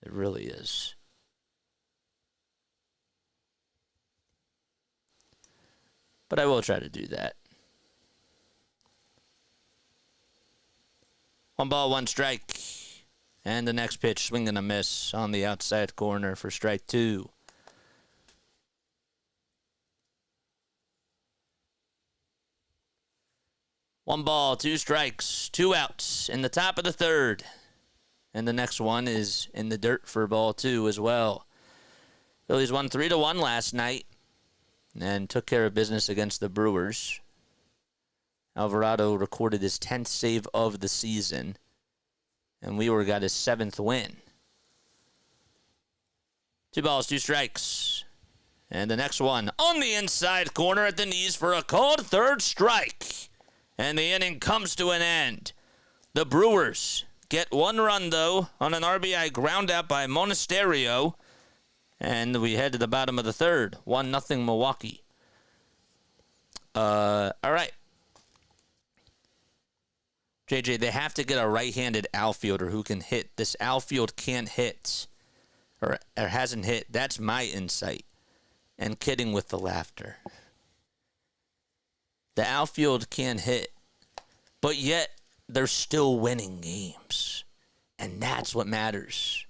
It really is. But I will try to do that. 1 ball, 1 strike. And the next pitch, swing and a miss on the outside corner for strike 2. One ball, 2 strikes, 2 outs in the top of the third. And the next one is in the dirt for ball 2 as well. Phillies won 3-1 last night and took care of business against the Brewers. Alvarado recorded his 10th save of the season, and Weaver got his 7th win. 2 balls, 2 strikes. And the next one on the inside corner at the knees for a called third strike. And the inning comes to an end. The Brewers get 1 run, though, on an RBI ground out by Monasterio. And we head to the bottom of the third. 1-0 Milwaukee. All right. JJ, they have to get a right-handed outfielder who can hit. This outfield can't hit or hasn't hit. That's my insight. And kidding with the laughter. The outfield can't hit, but yet they're still winning games. And that's what matters.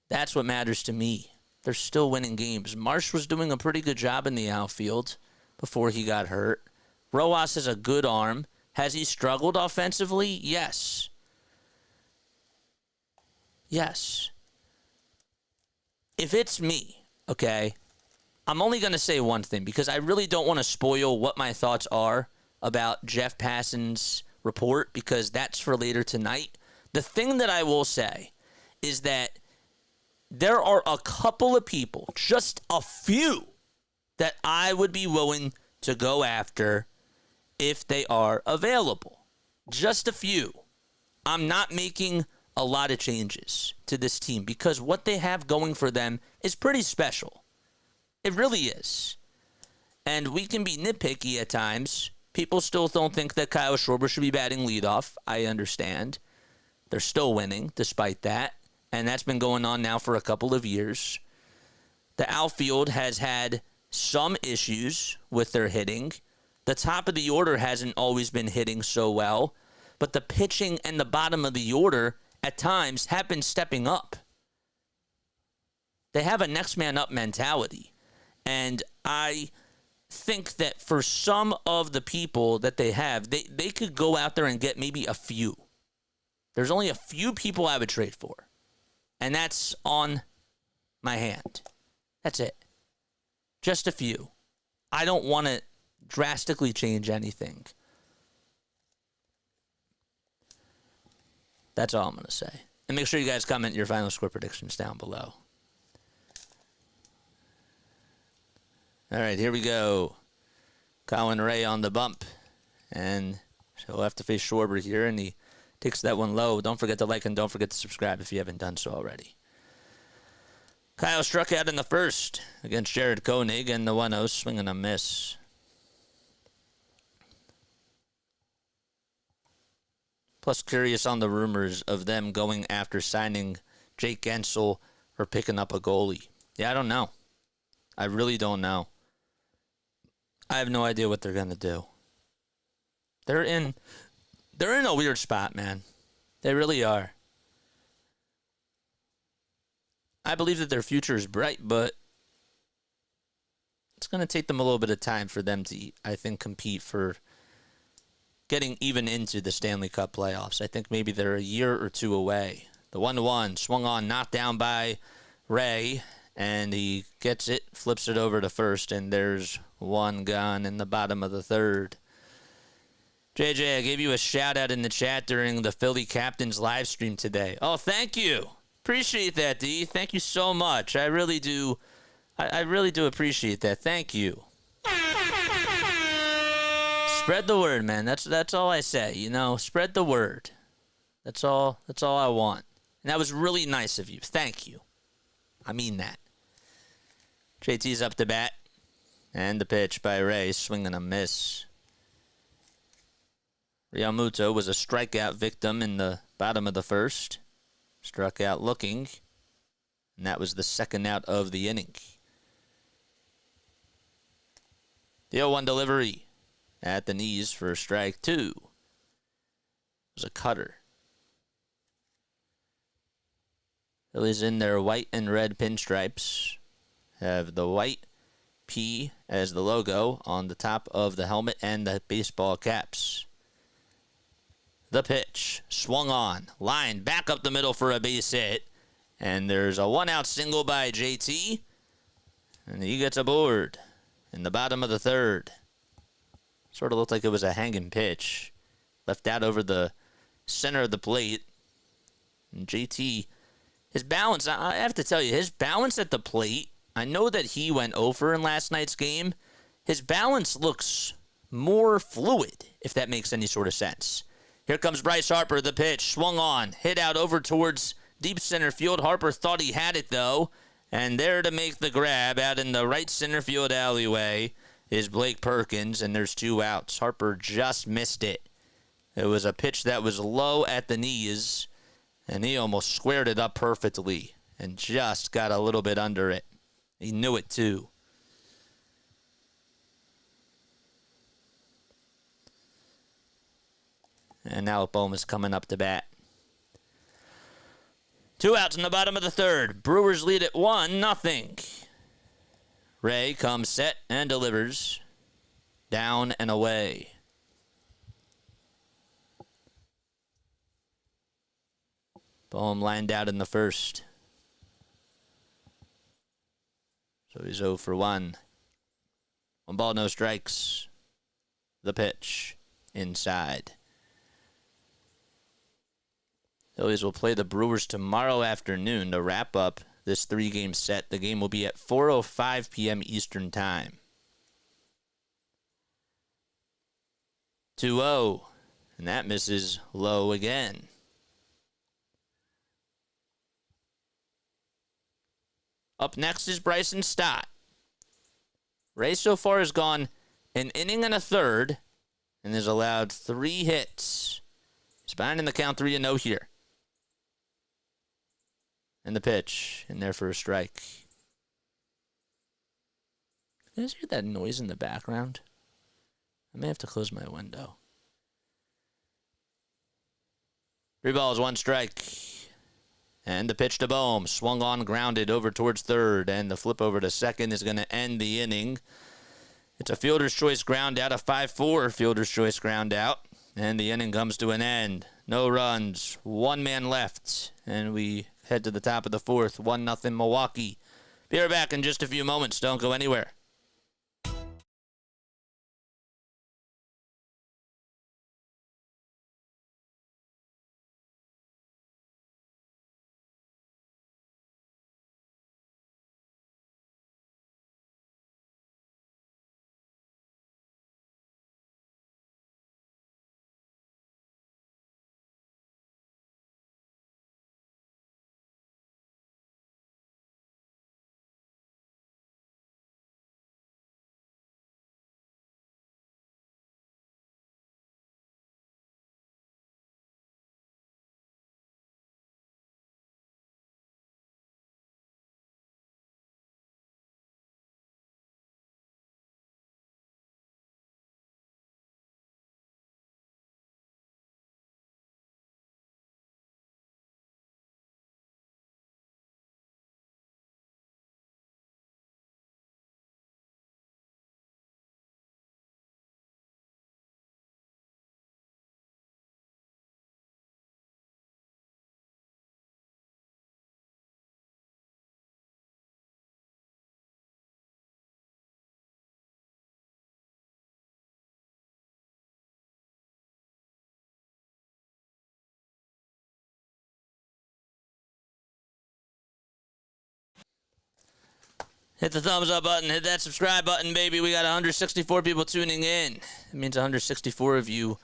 That's what matters to me. They're still winning games. Marsh was doing a pretty good job in the outfield before he got hurt. Rojas has a good arm. Has he struggled offensively? Yes. Yes. If it's me, okay, I'm only going to say one thing because I really don't want to spoil what my thoughts are about Jeff Passan's report because that's for later tonight. The thing that I will say is that there are a couple of people, just a few, that I would be willing to go after if they are available. Just a few. I'm not making a lot of changes to this team because what they have going for them is pretty special. It really is. And we can be nitpicky at times. People still don't think that Kyle Schwarber should be batting leadoff. I understand. They're still winning despite that. And that's been going on now for a couple of years. The outfield has had some issues with their hitting. The top of the order hasn't always been hitting so well. But the pitching and the bottom of the order at times have been stepping up. They have a next man up mentality. And I think that for some of the people that they have, they could go out there and get maybe a few. There's only a few people I would trade for. And that's on my hand. That's it. Just a few. I don't want to drastically change anything. That's all I'm going to say. And make sure you guys comment your final score predictions down below. All right, here we go. Colin Ray on the bump. And he'll have to face Schwarber here, and he takes that one low. Don't forget to like and don't forget to subscribe if you haven't done so already. Kyle struck out in the first against Jared Koenig, and the 1-0 swing and a miss. Plus, curious on the rumors of them going after signing Jake Gensel or picking up a goalie. Yeah, I don't know. I really don't know. I have no idea what they're going to do. They're in a weird spot, man. They really are. I believe that their future is bright, but it's going to take them a little bit of time for them to, I think, compete for getting even into the Stanley Cup playoffs. I think maybe they're a year or two away. The 1-1 swung on, knocked down by Ray, and he gets it, flips it over to first, and there's one gone in the bottom of the third. JJ, I gave you a shout out in the chat during the Philly Captains live stream today. Oh, thank you. Appreciate that, D. Thank you so much. I really do. I really do appreciate that. Thank you. Spread the word, man. That's all I say. You know, spread the word. That's all I want. And that was really nice of you. Thank you. I mean that. JT's up to bat. And the pitch by Ray, swing and a miss. Realmuto was a strikeout victim in the bottom of the first. Struck out looking. And that was the second out of the inning. The 0-1 delivery at the knees for strike two. It was a cutter. Phillies in their white and red pinstripes have the white P as the logo on the top of the helmet and the baseball caps. The pitch swung on, lined back up the middle for a base hit, and there's a one-out single by JT, and he gets aboard in the bottom of the third. Sort of looked like it was a hanging pitch, left out over the center of the plate. And JT, his balance, I have to tell you, his balance at the plate, I know that he went over in last night's game. His balance looks more fluid, if that makes any sort of sense. Here comes Bryce Harper, the pitch, swung on, hit out over towards deep center field. Harper thought he had it, though, and there to make the grab out in the right center field alleyway is Blake Perkins, and there's two outs. Harper just missed it. It was a pitch that was low at the knees, and he almost squared it up perfectly and just got a little bit under it. He knew it, too. And now bohm is coming up to bat. Two outs in the bottom of the third. Brewers lead at 1-0. Ray comes set and delivers. Down and away. Bohm lined out in the first. So he's 0 for 1. 1 ball, no strikes. The pitch inside. Phillies will play the Brewers tomorrow afternoon to wrap up this 3-game set. The game will be at 4:05 p.m. Eastern Time. 2-0. And that misses low again. Up next is Bryson Stott. Ray so far has gone an inning and a third and has allowed 3 hits. He's behind in the count 3-0 here. And the pitch in there for a strike. You guys hear that noise in the background? I may have to close my window. 3 balls, 1 strike. And the pitch to Bohm. Swung on, grounded over towards third. And the flip over to second is going to end the inning. It's a fielder's choice ground out, a 5-4 fielder's choice ground out. And the inning comes to an end. No runs, 1 man left. And we head to the top of the 4th, 1-0 Milwaukee. Be right back in just a few moments. Don't go anywhere. Hit the thumbs up button. Hit that subscribe button, baby. We got 164 people tuning in. It means 164 of you,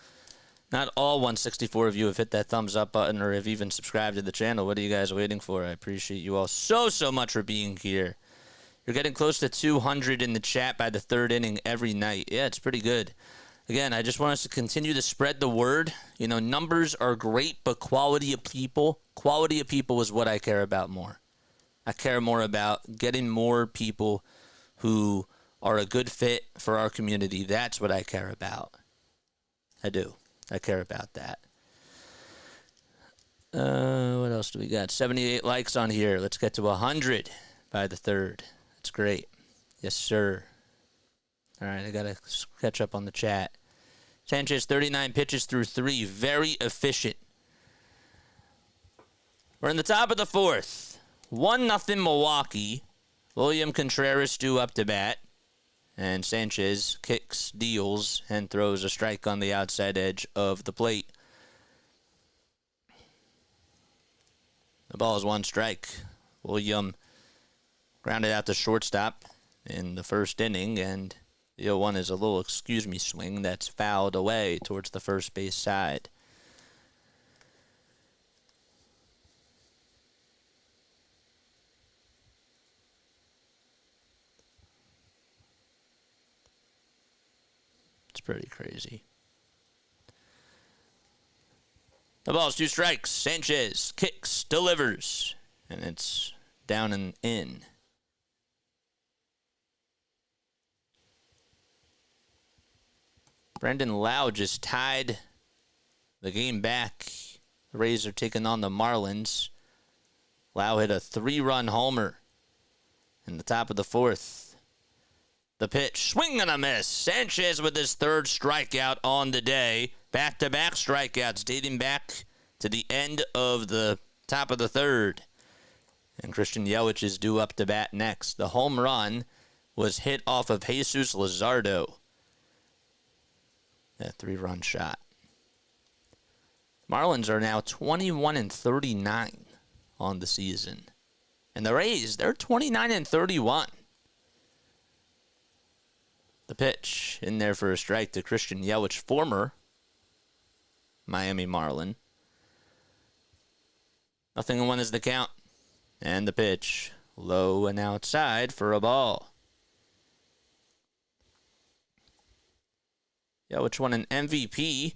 not all 164 of you, have hit that thumbs up button or have even subscribed to the channel. What are you guys waiting for? I appreciate you all so much for being here. You're getting close to 200 in the chat by the 3rd inning every night. Yeah, it's pretty good. Again, I just want us to continue to spread the word. You know, numbers are great, but quality of people is what I care about more. I care more about getting more people who are a good fit for our community. That's what I care about. I do. I care about that. What else do we got? 78 likes on here. Let's get to 100 by the 3rd. That's great. Yes, sir. All right, I got to catch up on the chat. Sanchez, 39 pitches through 3. Very efficient. We're in the top of the 4th. 1-0 Milwaukee. William Contreras due up to bat. And Sanchez kicks, deals, and throws a strike on the outside edge of the plate. The ball is 1 strike. William grounded out to shortstop in the 1st inning, and the 0-1 is a little excuse-me swing that's fouled away towards the first base side. It's pretty crazy. The ball's 2 strikes. Sanchez kicks, delivers, and it's down and in. Brendan Lau just tied the game back. The Rays are taking on the Marlins. Lau hit a 3-run homer in the top of the 4th. The pitch, swing and a miss. Sanchez with his 3rd strikeout on the day. Back-to-back strikeouts dating back to the end of the top of the 3rd. And Christian Yelich is due up to bat next. The home run was hit off of Jesus Luzardo. That 3-run shot. Marlins are now 21-39 on the season. And the Rays, they're 29-31. The pitch in there for a strike to Christian Yelich, former Miami Marlin. 0-1 is the count. And the pitch, low and outside for a ball. Yelich won an MVP.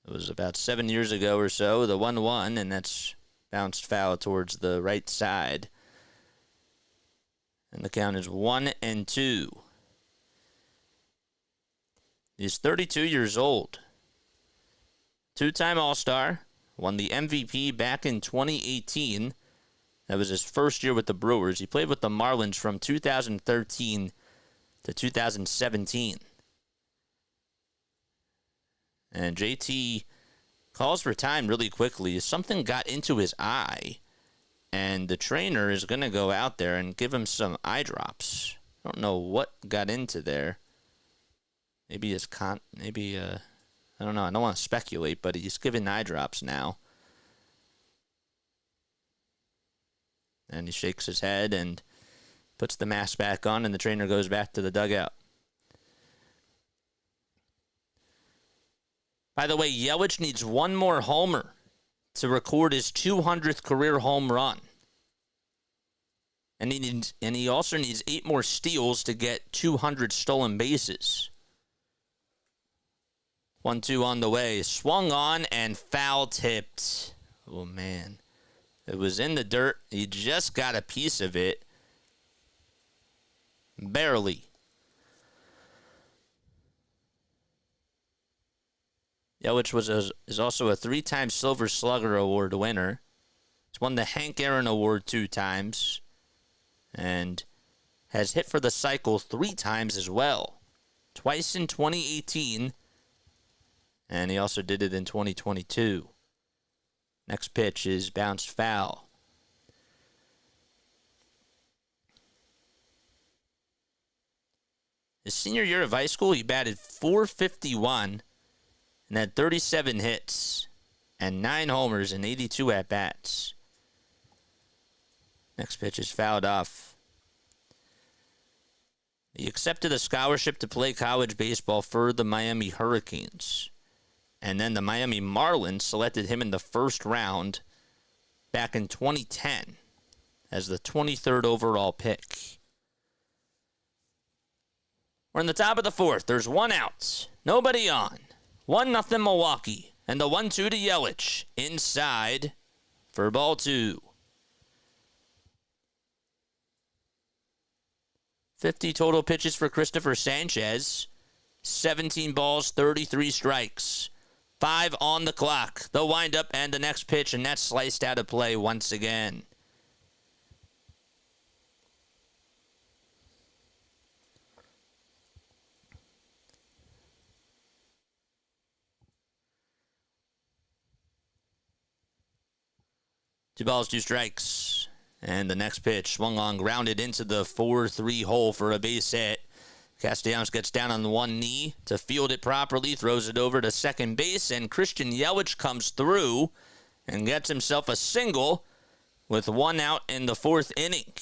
It was about 7 years ago or so, the 1-1, and that's bounced foul towards the right side. And the count is 1-2. He's 32 years old. Two-time All-Star. Won the MVP back in 2018. That was his first year with the Brewers. He played with the Marlins from 2013 to 2017. And JT calls for time really quickly. Something got into his eye. And the trainer is going to go out there and give him some eye drops. I don't know what got into there. Maybe I don't know. I don't want to speculate, but he's giving eye drops now. And he shakes his head and puts the mask back on, and the trainer goes back to the dugout. By the way, Yelich needs one more homer to record his 200th career home run. And he also needs 8 more steals to get 200 stolen bases. 1-2 on the way. Swung on and foul tipped. Oh, man. It was in the dirt. He just got a piece of it. Barely. Yelich is also a 3-time Silver Slugger Award winner. He's won the Hank Aaron Award 2 times. And has hit for the cycle 3 times as well. Twice in 2018. And he also did it in 2022. Next pitch is bounced foul. His senior year of high school, he batted .451 and had 37 hits and 9 homers and 82 at-bats. Next pitch is fouled off. He accepted a scholarship to play college baseball for the Miami Hurricanes. And then the Miami Marlins selected him in the first round back in 2010 as the 23rd overall pick. We're in the top of the 4th. There's 1 out. Nobody on. 1-0 Milwaukee. And the 1-2 to Yelich. Inside for ball 2. 50 total pitches for Cristopher Sanchez. 17 balls, 33 strikes. 5 on the clock. The windup and the next pitch, and that's sliced out of play once again. Two balls, 2 strikes. And the next pitch swung on, grounded into the 4-3 hole for a base hit. Castellanos gets down on one knee to field it properly, throws it over to second base, and Christian Yelich comes through and gets himself a single with 1 out in the 4th inning.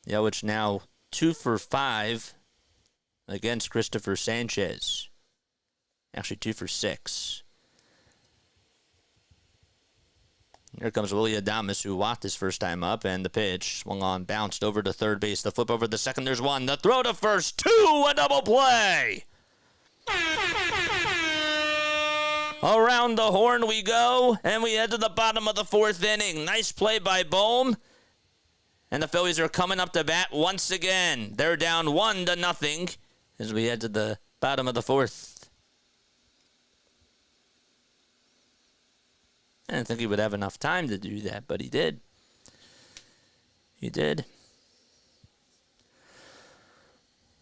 Yelich now 2 for 5 against Cristopher Sanchez. Actually 2 for 6. Here comes Willie Adames, who walked his first time up, and the pitch swung on, bounced over to third base. The flip over to second, there's 1. The throw to first, 2, a double play. Around the horn we go, and we head to the bottom of the 4th inning. Nice play by Bohm. And the Phillies are coming up to bat once again. They're down 1-0 as we head to the bottom of the 4th. I didn't think he would have enough time to do that, but he did. He did.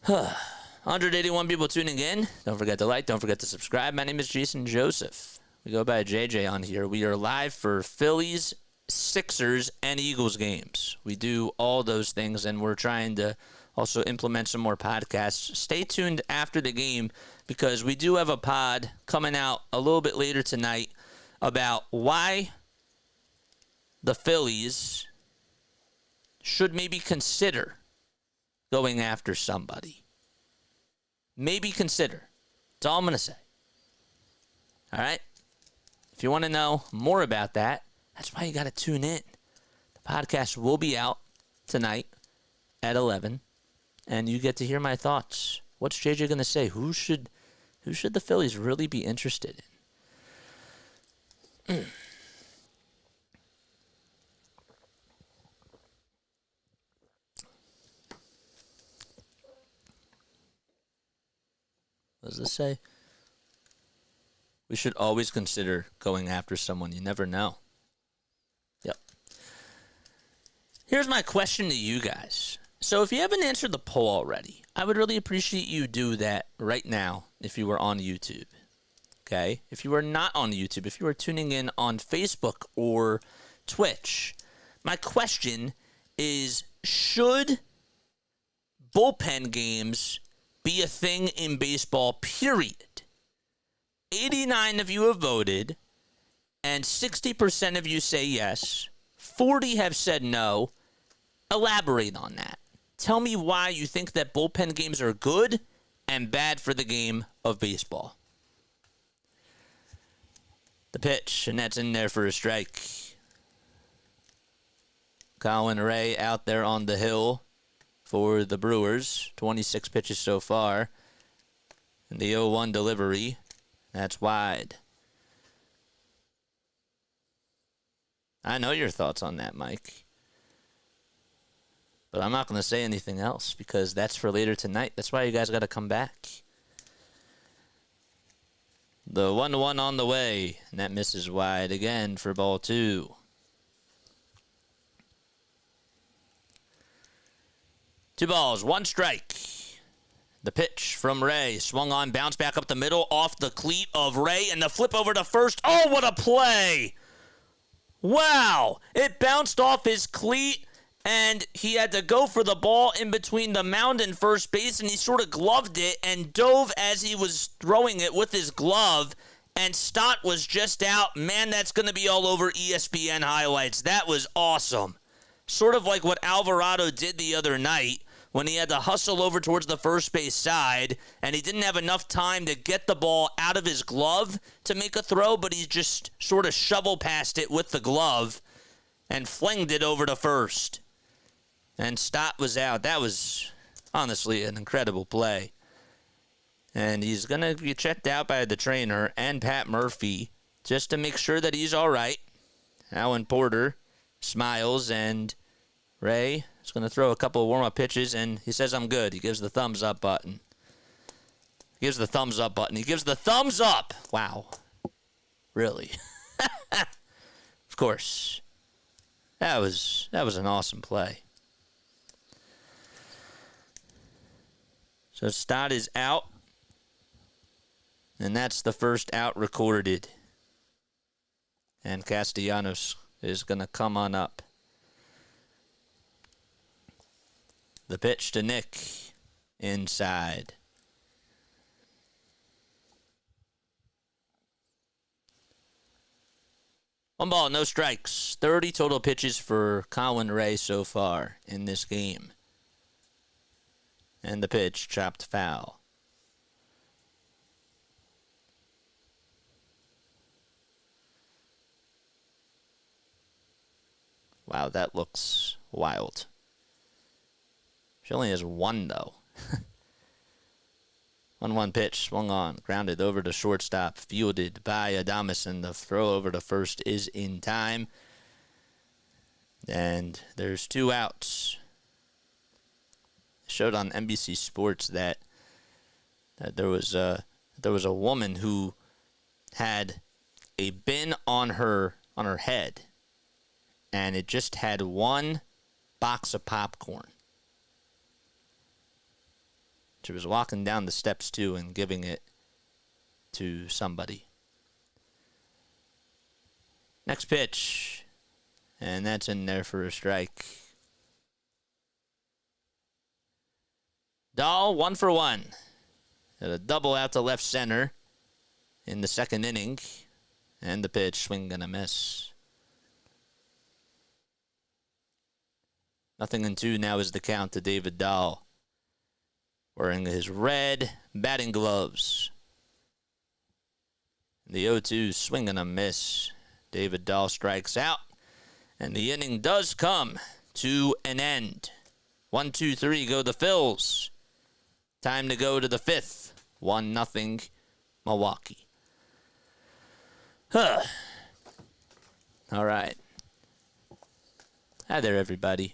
181 people tuning in. Don't forget to like. Don't forget to subscribe. My name is Jason Joseph. We go by JJ on here. We are live for Phillies, Sixers, and Eagles games. We do all those things, and we're trying to also implement some more podcasts. Stay tuned after the game because we do have a pod coming out a little bit later tonight about why the Phillies should maybe consider going after somebody. Maybe consider. That's all I'm going to say. All right? If you want to know more about that, that's why you got to tune in. The podcast will be out tonight at 11, and you get to hear my thoughts. What's JJ going to say? Who should the Phillies really be interested in? What does this say? We should always consider going after someone. You never know. Yep. Here's my question to you guys. So if you haven't answered the poll already, I would really appreciate you do that right now if you were on YouTube. Okay? If you are not on YouTube, if you are tuning in on Facebook or Twitch, my question is, should bullpen games be a thing in baseball, period? 89 of you have voted, and 60% of you say yes. 40 have said no. Elaborate on that. Tell me why you think that bullpen games are good and bad for the game of baseball. The pitch, and that's in there for a strike. Colin Ray out there on the hill for the Brewers. 26 pitches so far. And the 0-1 delivery. That's wide. I know your thoughts on that, Mike. But I'm not going to say anything else because that's for later tonight. That's why you guys got to come back. The 1-1 on the way. And that misses wide again for ball 2. Two balls, one strike. The pitch from Ray. Swung on, bounced back up the middle, off the cleat of Ray, and the flip over to first. Oh, what a play! Wow! It bounced off his cleat, and he had to go for the ball in between the mound and first base, and he sort of gloved it and dove as he was throwing it with his glove, and Stott was just out. Man, that's going to be all over ESPN highlights. That was awesome. Sort of like what Alvarado did the other night, when he had to hustle over towards the first base side, and he didn't have enough time to get the ball out of his glove to make a throw, but he just sort of shovel passed it with the glove and flinged it over to first. And Stott was out. That was honestly an incredible play. And he's going to be checked out by the trainer and Pat Murphy just to make sure that he's all right. Alan Porter smiles, and Ray is going to throw a couple of warm-up pitches, and he says, I'm good. He gives the thumbs up button. He gives the thumbs up button. He gives the thumbs up. Wow. Really? Of course. That was an awesome play. So Stott is out, and that's the first out recorded. And Castellanos is going to come on up. The pitch to Nick inside. One ball, no strikes. 30 total pitches for Colin Ray so far in this game. And the pitch chopped foul. Wow, that looks wild. She only has one, though. 1-1 pitch, swung on, grounded over to shortstop, fielded by Adames, and the throw over to first is in time. And there's 2 outs. It showed on NBC Sports that there was a woman who had a bin on her head, and it just had one box of popcorn. She was walking down the steps, too, and giving it to somebody. Next pitch. And that's in there for a strike. Dahl, 1 for 1. Had a double out to left center in the second inning. And the pitch, swing and a miss. 0-2 now is the count to David Dahl. Wearing his red batting gloves. The 0-2, swing and a miss. David Dahl strikes out. And the inning does come to an end. 1, 2, 3, go the Phils. Time to go to the 5th. 1-0 Milwaukee. All right. Hi there, everybody.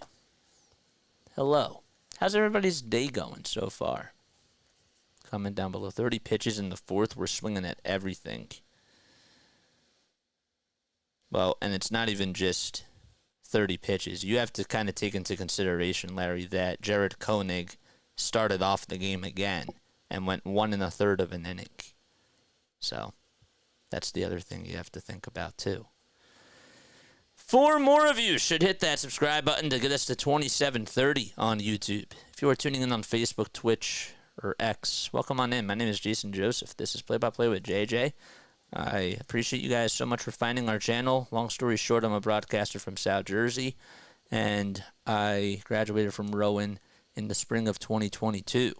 Hello. How's everybody's day going so far? Comment down below. 30 pitches in the 4th. We're swinging at everything. Well, and it's not even just 30 pitches. You have to kind of take into consideration, Larry, that Jared Koenig started off the game again and went 1 1/3 of an inning. So that's the other thing you have to think about, too. 4 more of you should hit that subscribe button to get us to 2730 on YouTube. If you are tuning in on Facebook, Twitch, or X, welcome on in. My name is Jason Joseph. This is Play by Play with JJ. I appreciate you guys so much for finding our channel. Long story short, I'm a broadcaster from South Jersey, and I graduated from Rowan in the spring of 2022.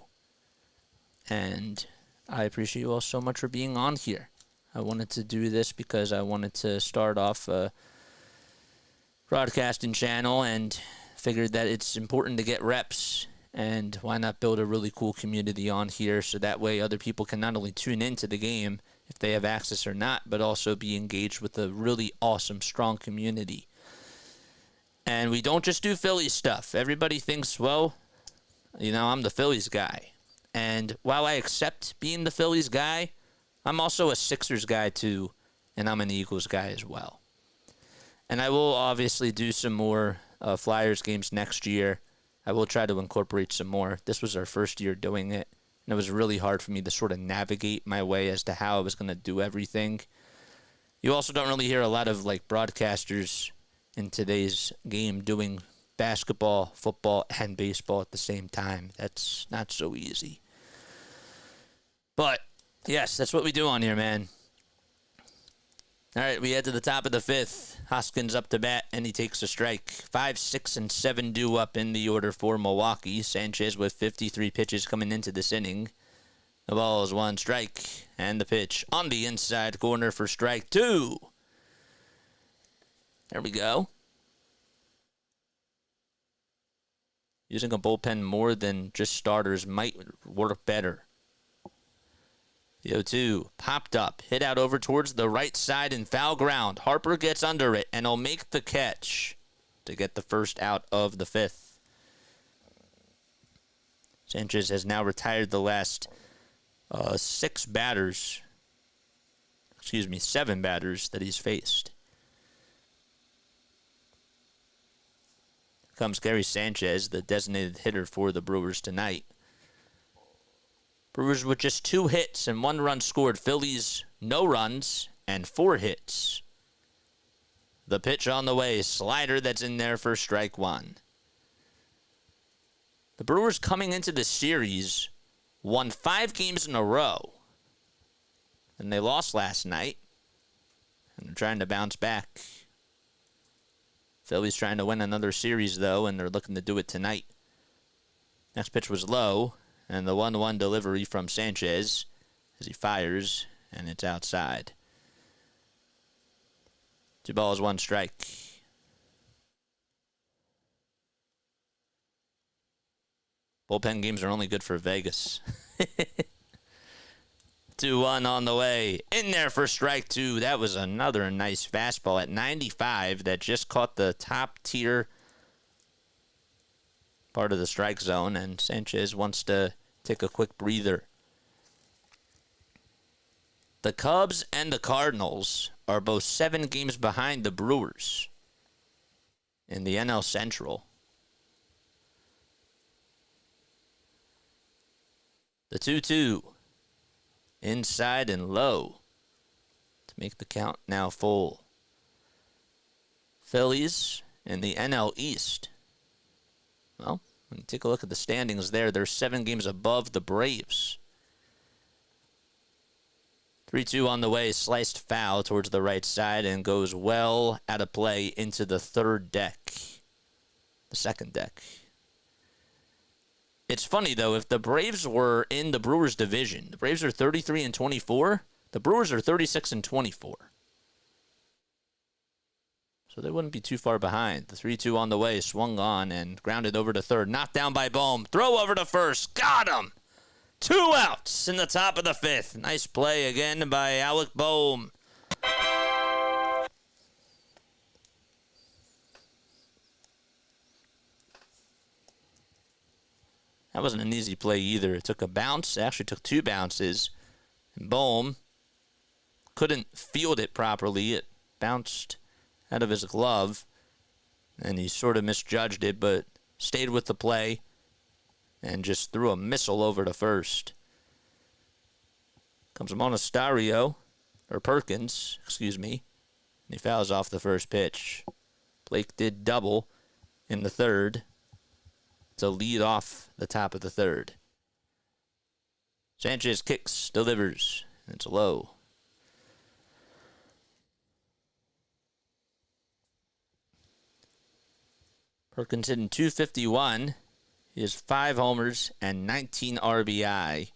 And I appreciate you all so much for being on here. I wanted to do this because I wanted to start off a broadcasting channel and figured that it's important to get reps, and why not build a really cool community on here so that way other people can not only tune into the game if they have access or not, but also be engaged with a really awesome, strong community. And we don't just do Phillies stuff. Everybody thinks, well, you know, I'm the Phillies guy. And while I accept being the Phillies guy, I'm also a Sixers guy too, and I'm an Eagles guy as well. And I will obviously do some more Flyers games next year. I will try to incorporate some more. This was our first year doing it, and it was really hard for me to sort of navigate my way as to how I was going to do everything. You also don't really hear a lot of like broadcasters in today's game doing basketball, football, and baseball at the same time. That's not so easy. But, yes, that's what we do on here, man. All right, we head to the top of the 5th. Hoskins up to bat, and he takes a strike. 5, 6, and 7 due up in the order for Milwaukee. Sanchez with 53 pitches coming into this inning. The ball is 1 strike, and the pitch on the inside corner for strike 2. There we go. Using a bullpen more than just starters might work better. The 0-2 popped up, hit out over towards the right side in foul ground. Harper gets under it, and he'll make the catch to get the first out of the 5th. Sanchez has now retired the last 7 batters that he's faced. Comes Gary Sanchez, the designated hitter for the Brewers tonight. Brewers with just 2 hits and 1 run scored. Phillies, no runs and 4 hits. The pitch on the way, slider that's in there for strike 1. The Brewers coming into the series won 5 games in a row. And they lost last night. And they're trying to bounce back. Phillies trying to win another series, though, and they're looking to do it tonight. Next pitch was low, and the 1-1 delivery from Sanchez as he fires, and it's outside. 2 balls, 1 strike. Bullpen games are only good for Vegas. 2-1 on the way. In there for strike 2. That was another nice fastball at 95 that just caught the top tier part of the strike zone, and Sanchez wants to take a quick breather. The Cubs and the Cardinals are both 7 games behind the Brewers in the NL Central. The 2-2. Inside and low to make the count now full. Phillies in the NL East. Well, when you take a look at the standings there, they're 7 games above the Braves. 3-2 on the way, sliced foul towards the right side and goes well out of play into the third deck. The second deck. It's funny, though, if the Braves were in the Brewers division, the Braves are 33-24, the Brewers are 36-24. So they wouldn't be too far behind. The 3-2 on the way, swung on and grounded over to third. Knocked down by Bohm. Throw over to first. Got him! 2 outs in the top of the 5th. Nice play again by Alec Bohm. That wasn't an easy play either. It took a bounce. It actually took 2 bounces. And Bohm couldn't field it properly. It bounced out of his glove. And he sort of misjudged it, but stayed with the play and just threw a missile over to first. Comes Perkins, and he fouls off the first pitch. Blake did double in the third to lead off the top of the third. Sanchez kicks, delivers, and it's low. Perkins hitting .251. He has 5 homers and 19 RBI.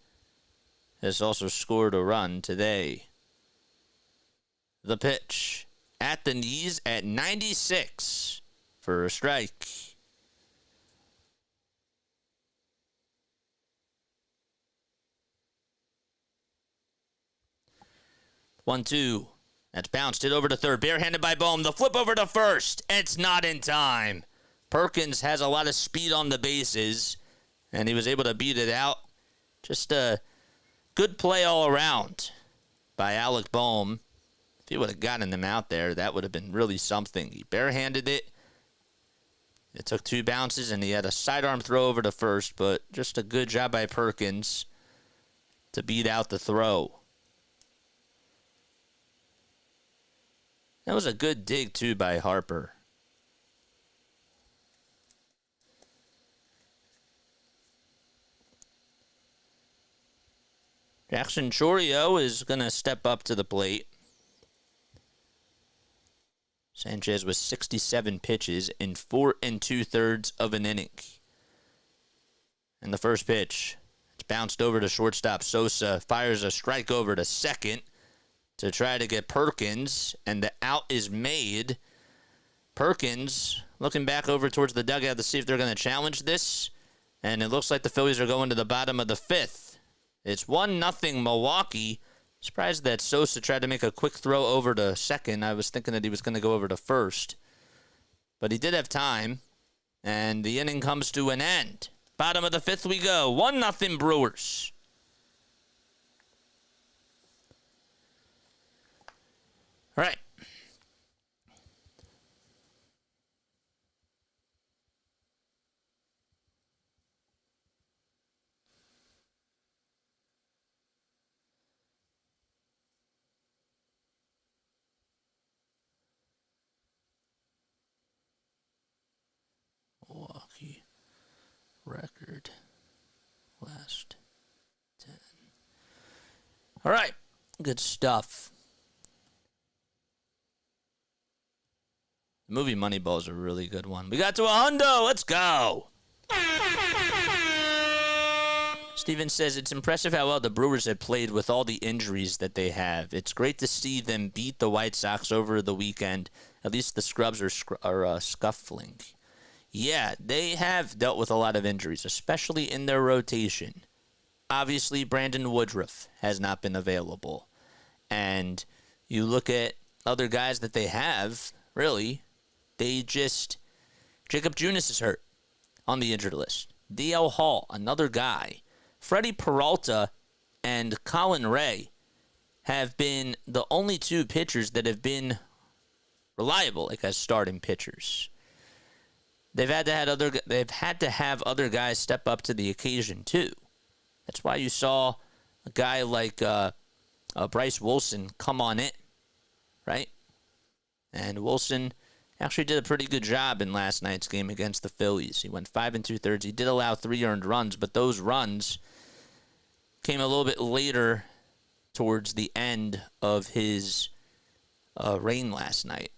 Has also scored a run today. The pitch at the knees at 96 for a strike. One, two. That's bounced it over to third. Barehanded by Bohm. The flip over to first. It's not in time. Perkins has a lot of speed on the bases, and he was able to beat it out. Just a good play all around by Alec Bohm. If he would have gotten them out there, that would have been really something. He barehanded it. It took 2 bounces, and he had a sidearm throw over to first, but just a good job by Perkins to beat out the throw. That was a good dig, too, by Harper. Jackson Chourio is going to step up to the plate. Sanchez with 67 pitches in 4 2/3 of an inning. And the first pitch, it's bounced over to shortstop. Sosa fires a strike over to second to try to get Perkins, and the out is made. Perkins looking back over towards the dugout to see if they're going to challenge this, and it looks like the Phillies are going to the bottom of the 5th. It's 1-0 Milwaukee. Surprised that Sosa tried to make a quick throw over to second. I was thinking that he was going to go over to first. But he did have time, and the inning comes to an end. Bottom of the 5th we go. 1-0 Brewers. All right. Milwaukee record last 10. All right. Good stuff. The movie Moneyball is a really good one. We got to a hundo. Let's go. Steven says it's impressive how well the Brewers have played with all the injuries that they have. It's great to see them beat the White Sox over the weekend. At least the scrubs are scuffling. Yeah, they have dealt with a lot of injuries, especially in their rotation. Obviously, Brandon Woodruff has not been available. And you look at other guys that they have, really, Jacob Junis is hurt on the injured list. D.L. Hall, another guy. Freddie Peralta and Colin Ray have been the only 2 pitchers that have been reliable, like as starting pitchers. They've had to have other guys step up to the occasion too. That's why you saw a guy like Bryce Wilson come on in, right? And Wilson actually did a pretty good job in last night's game against the Phillies. He went 5 2/3. He did allow 3 earned runs, but those runs came a little bit later towards the end of his reign last night.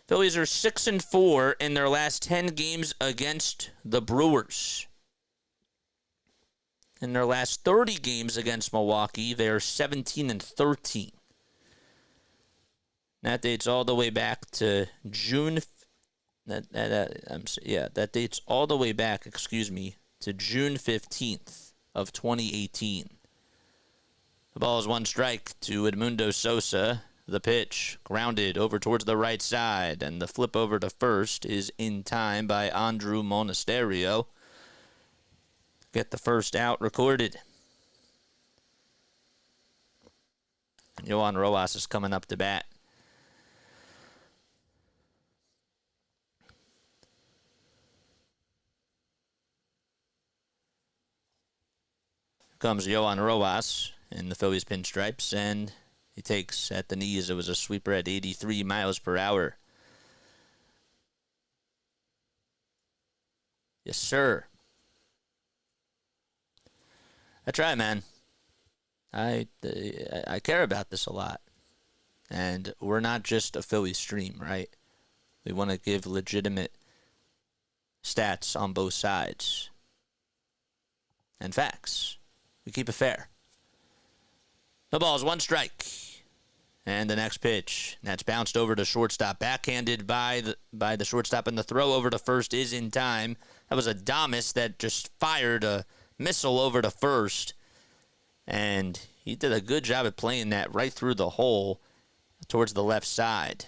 Phillies are 6-4 in their last 10 games against the Brewers. In their last 30 games against Milwaukee, they are 17-13. That dates all the way back to June. That dates all the way back, to June 15th of 2018. The ball is 1 strike to Edmundo Sosa. The pitch grounded over towards the right side, and the flip over to first is in time by Andrew Monasterio. Get the first out recorded. And Yohan Rojas is coming up to bat. Comes Yohan Rojas in the Phillies pinstripes, and he takes at the knees. It was a sweeper at 83 miles per hour. Yes, sir. I try, man. I care about this a lot. And we're not just a Philly stream, right? We want to give legitimate stats on both sides. And facts. We keep it fair. The ball is 1 strike. And the next pitch. That's bounced over to shortstop. Backhanded by the shortstop, and the throw over to first is in time. That was Adames that just fired a missile over to first. And he did a good job at playing that right through the hole towards the left side.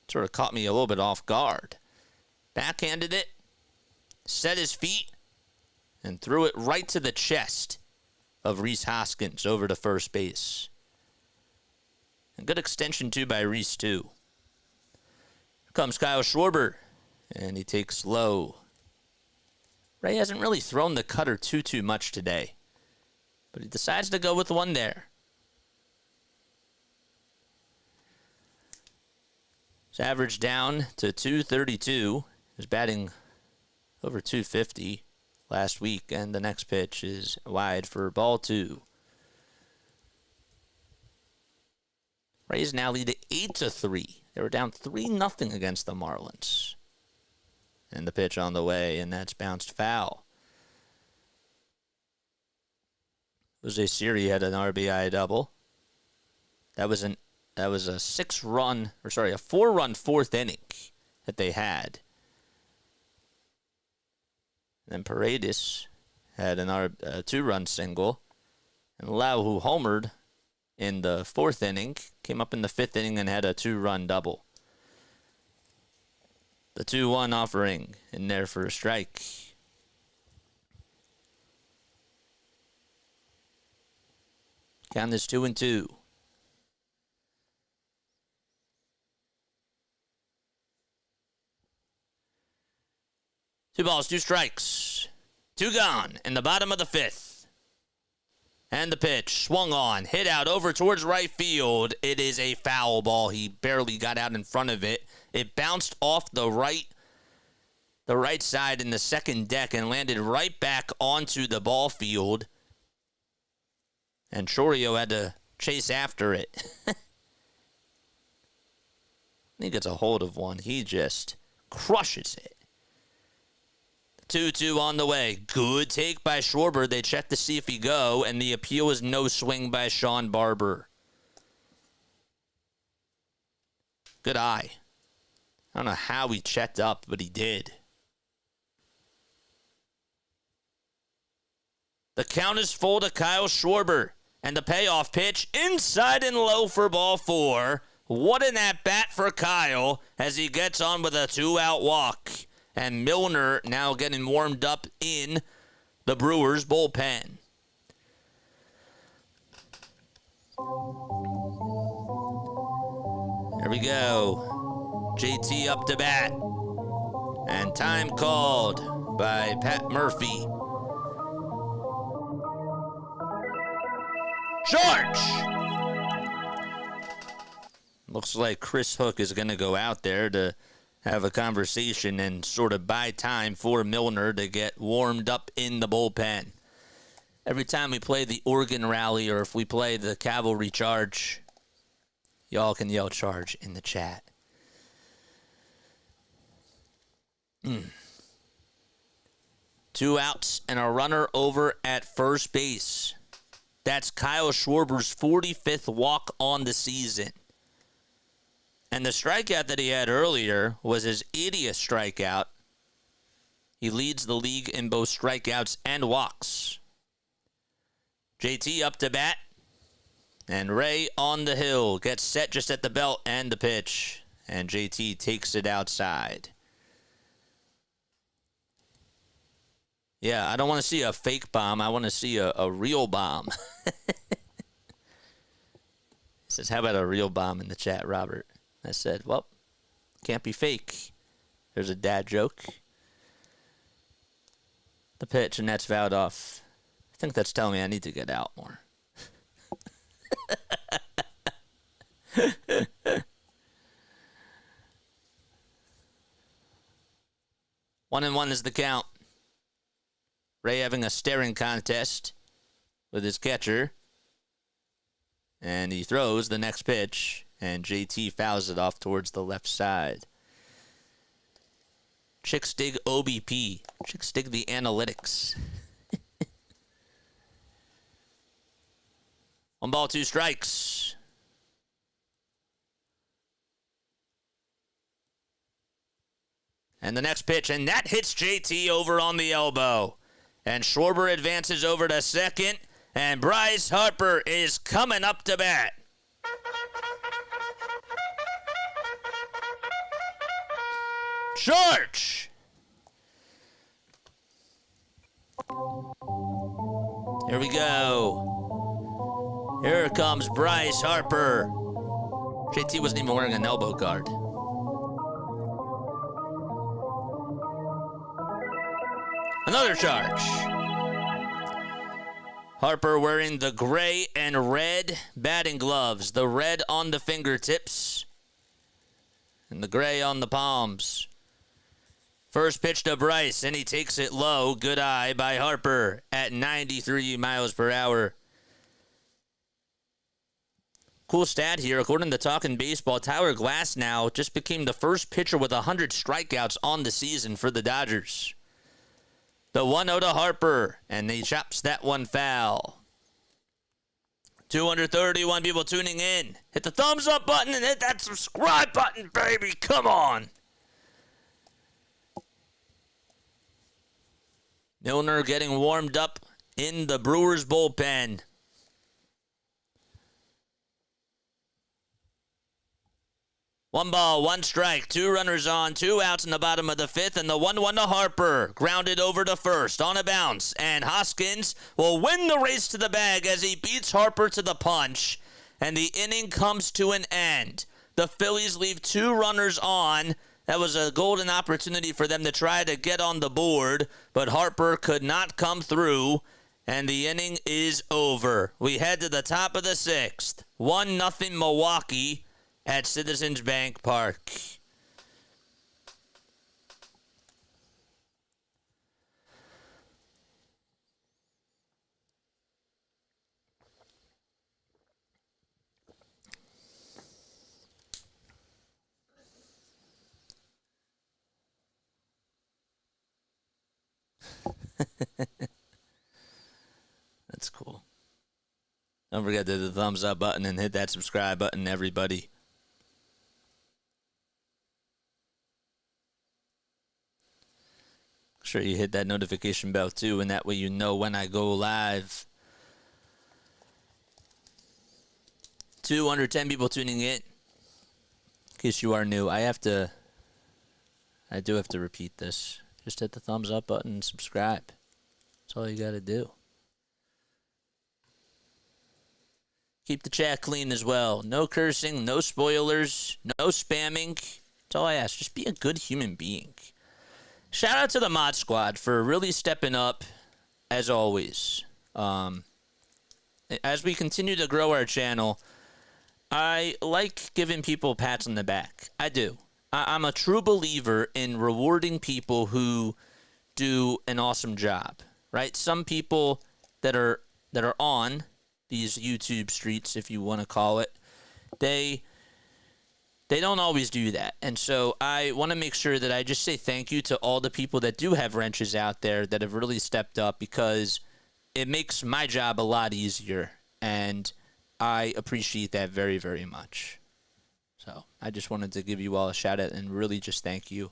Sort of caught me a little bit off guard. Backhanded it, set his feet, and threw it right to the chest of Rhys Hoskins over to first base. A good extension, too, by Rhys, too. Here comes Kyle Schwarber, and he takes low. Ray hasn't really thrown the cutter too much today, but he decides to go with one there. His average down to 232. He's batting over 250 last week, and the next pitch is wide for ball 2. Rays now lead 8-3. They were down 3-0 against the Marlins. And the pitch on the way, and that's bounced foul. Jose Siri had an RBI double. That was a 4-run fourth inning that they had. And then Paredes had a 2-run single, and Lau, who homered in the 4th inning, came up in the 5th inning and had a 2-run double. The 2-1 offering in there for a strike. Count is 2-2. 2 balls, 2 strikes. 2 gone in the bottom of the 5th. And the pitch swung on, hit out over towards right field. It is a foul ball. He barely got out in front of it. It bounced off the right side in the second deck and landed right back onto the ball field. And Chorio had to chase after it. He gets a hold of one. He just crushes it. 2-2 on the way. Good take by Schwarber. They check to see if he go, and the appeal is no swing by Sean Barber. Good eye. I don't know how he checked up, but he did. The count is full to Kyle Schwarber, and the payoff pitch inside and low for ball 4. What an at-bat for Kyle as he gets on with a 2-out walk. And Milner now getting warmed up in the Brewers bullpen. There we go. JT up to bat. And time called. by Pat Murphy. Charge! Looks like Chris Hook is going to go out there to have a conversation and sort of buy time for Milner to get warmed up in the bullpen. Every time we play the Oregon Rally or if we play the Cavalry Charge, y'all can yell charge in the chat. 2 outs and a runner over at first base. That's Kyle Schwarber's 45th walk on the season. And the strikeout that he had earlier was his 80th strikeout. He leads the league in both strikeouts and walks. JT up to bat. And Ray on the hill gets set just at the belt and the pitch. And JT takes it outside. Yeah, I don't want to see a fake bomb. I want to see a real bomb. He says, how about a real bomb in the chat, Robert? I said, well, can't be fake. There's a dad joke. The pitch, and that's fouled off. I think that's telling me I need to get out more. 1-1 is the count. Ray having a staring contest with his catcher. And he throws the next pitch, and JT fouls it off towards the left side. Chickstig OBP. Chickstig the analytics. 1 ball, 2 strikes. And the next pitch, and that hits JT over on the elbow. And Schwarber advances over to second, and Bryce Harper is coming up to bat. Charge! Here we go. Here comes Bryce Harper. JT wasn't even wearing an elbow guard. Another charge. Harper wearing the gray and red batting gloves. The red on the fingertips and the gray on the palms. First pitch to Bryce, and he takes it low. Good eye by Harper at 93 miles per hour. Cool stat here. According to Talkin' Baseball, Tyler Glasnow just became the first pitcher with 100 strikeouts on the season for the Dodgers. The 1-0 to Harper, and he chops that one foul. 231 people tuning in. Hit the thumbs up button and hit that subscribe button, baby. Come on. Milner getting warmed up in the Brewers bullpen. One ball, 1 strike, 2 runners on, 2 outs in the bottom of the 5th, and the 1-1 to Harper. Grounded over to first on a bounce, and Hoskins will win the race to the bag as he beats Harper to the punch, and the inning comes to an end. The Phillies leave 2 runners on. That was a golden opportunity for them to try to get on the board, but Harper could not come through, and the inning is over. We head to the top of the 6th. 1-0 Milwaukee at Citizens Bank Park. That's cool. Don't forget to hit the thumbs up button and hit that subscribe button, everybody. Make sure you hit that notification bell too, and that way you know when I go live. 210 people tuning in. In case you are new, I do have to repeat this. Just hit the thumbs up button and subscribe. That's all you got to do. Keep the chat clean as well. No cursing, no spoilers, no spamming. That's all I ask. Just be a good human being. shout out to the mod squad for really stepping up, as always. As we continue to grow our channel, I like giving people pats on the back. I do. I'm a true believer in rewarding people who do an awesome job, right? Some people that are on these YouTube streets, if you want to call it, they don't always do that. And so I want to make sure that I just say thank you to all the people that do have wrenches out there that have really stepped up, because it makes my job a lot easier, and I appreciate that very, very much. So I just wanted to give you all a shout out and really just thank you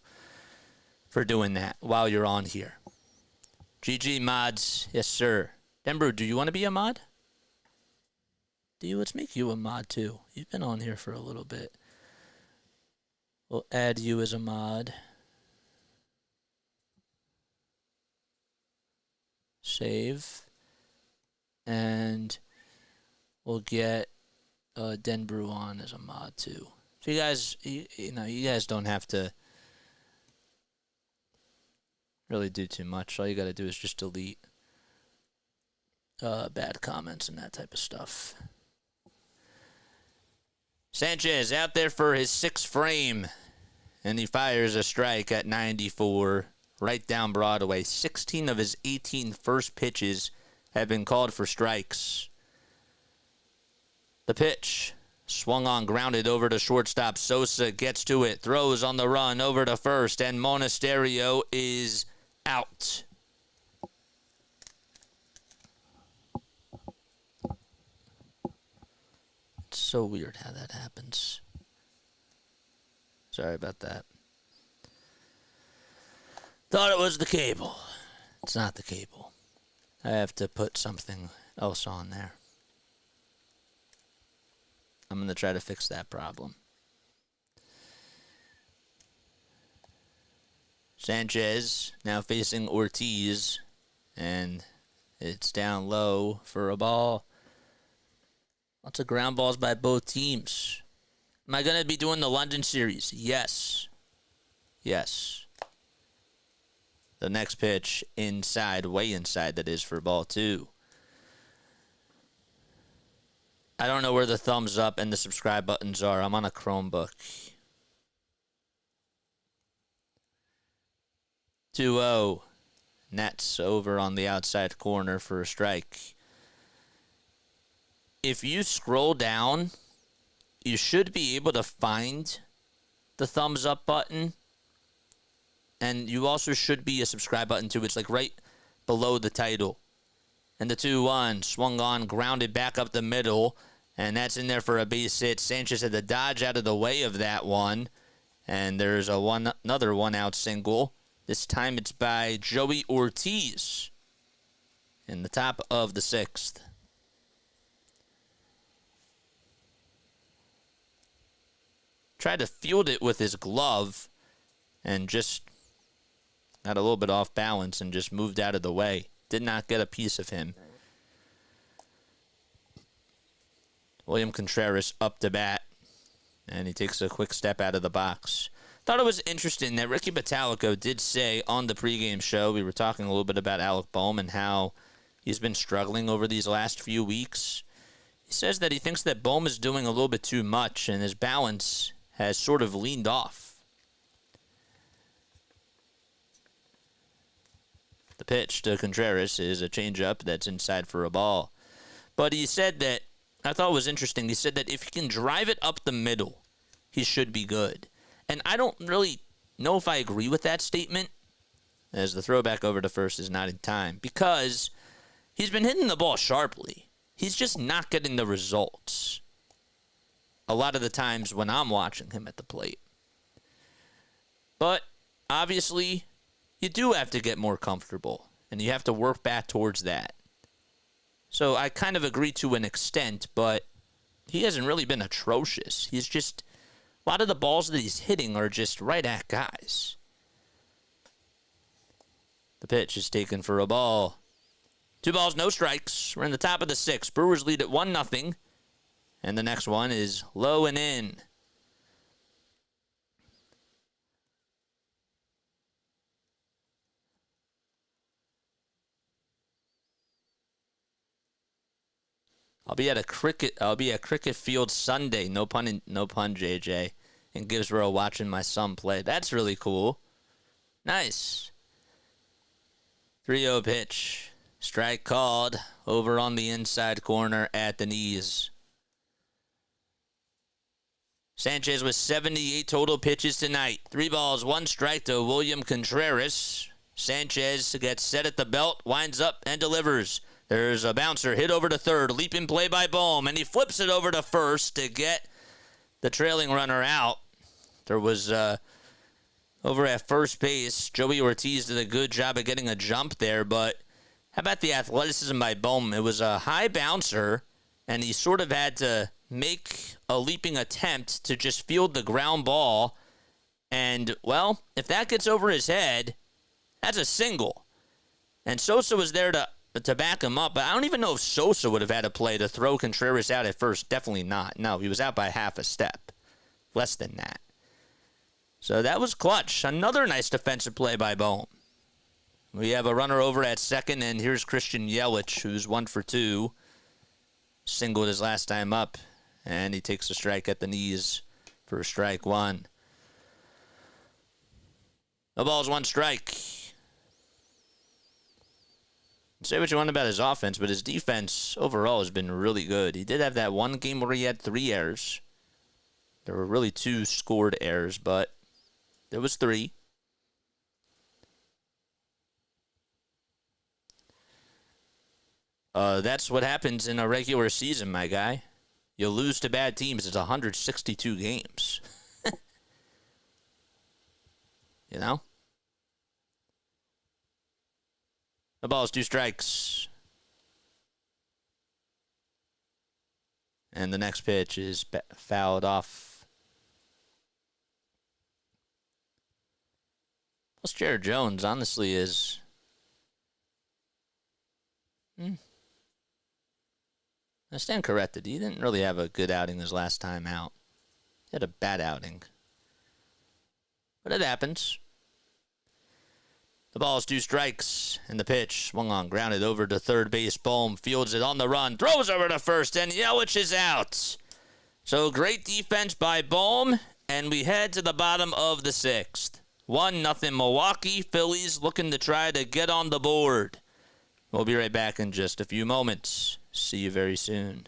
for doing that while you're on here. GG mods, yes sir. Denbro, do you want to be a mod? Let's make you a mod too. You've been on here for a little bit. We'll add you as a mod. Save. And we'll get Denbrew on as a mod too. So you guys, you guys don't have to really do too much. All you got to do is just delete bad comments and that type of stuff. Sanchez out there for his 6th frame, and he fires a strike at 94 right down Broadway. 16 of his 18 first pitches have been called for strikes. The pitch swung on, grounded over to shortstop. Sosa gets to it, throws on the run over to first, and Monasterio is out. It's so weird how that happens. Sorry about that. Thought it was the cable. It's not the cable. I have to put something else on there. I'm going to try to fix that problem. Sanchez now facing Ortiz, and it's down low for a ball. Lots of ground balls by both teams. Am I going to be doing the London series? Yes. Yes. The next pitch inside, way inside, that is, for ball 2. I don't know where the thumbs up and the subscribe buttons are. I'm on a Chromebook. 2-0. Nets over on the outside corner for a strike. If you scroll down, you should be able to find the thumbs up button. And you also should be a subscribe button too. It's like right below the title. And the 2-1 swung on, grounded back up the middle. And that's in there for a base hit. Sanchez had to dodge out of the way of that one. And there's another one-out single. This time it's by Joey Ortiz in the top of the 6th. Tried to field it with his glove and just got a little bit off balance and just moved out of the way. Did not get a piece of him. William Contreras up to bat, and he takes a quick step out of the box. Thought it was interesting that Ricky Bottalico did say on the pregame show, we were talking a little bit about Alec Bohm and how he's been struggling over these last few weeks. He says that he thinks that Bohm is doing a little bit too much and his balance has sort of leaned off. The pitch to Contreras is a changeup that's inside for a ball. But he said that, I thought it was interesting, he said that if he can drive it up the middle, he should be good. And I don't really know if I agree with that statement, as the throwback over to first is not in time, because he's been hitting the ball sharply. He's just not getting the results a lot of the times when I'm watching him at the plate. But obviously, you do have to get more comfortable, and you have to work back towards that. So I kind of agree to an extent, but he hasn't really been atrocious. He's just, a lot of the balls that he's hitting are just right at guys. The pitch is taken for a ball. 2 balls, no strikes. We're in the top of the 6th. Brewers lead at 1-0. And the next one is low and in. I'll be at Cricket Field Sunday. No pun, JJ. In Gibbsboro, watching my son play. That's really cool. Nice. 3-0 pitch. Strike called over on the inside corner at the knees. Sanchez with 78 total pitches tonight. 3 balls, 1 strike to William Contreras. Sanchez gets set at the belt, winds up and delivers. There's a bouncer hit over to third, leaping play by Bohm, and he flips it over to first to get the trailing runner out. There was over at first base, Joey Ortiz did a good job of getting a jump there, but how about the athleticism by Bohm? It was a high bouncer, and he sort of had to make a leaping attempt to just field the ground ball. And, well, if that gets over his head, that's a single. And Sosa was there to back him up, but I don't even know if Sosa would have had a play to throw Contreras out at first. Definitely not. No, he was out by half a step. Less than that. So that was clutch. Another nice defensive play by Bohm. We have a runner over at second, and here's Christian Yelich, who's 1 for 2. Singled his last time up, and he takes a strike at the knees for strike 1. No balls, 1 strike. Say what you want about his offense, but his defense overall has been really good. He did have that one game where he had 3 errors. There were really 2 scored errors, but there was 3. That's what happens in a regular season, my guy. You lose to bad teams. It's 162 games. You know? The ball's 2 strikes. And the next pitch is fouled off. Plus, Jared Jones, honestly, is... I stand corrected. He didn't really have a good outing his last time out. He had a bad outing. But it happens. The ball is 2 strikes, and the pitch swung on, grounded over to third base. Bohm fields it on the run, throws over to first, and Yelich is out. So great defense by Bohm, and we head to the bottom of the 6th. 1-0 Milwaukee. Phillies looking to try to get on the board. We'll be right back in just a few moments. See you very soon.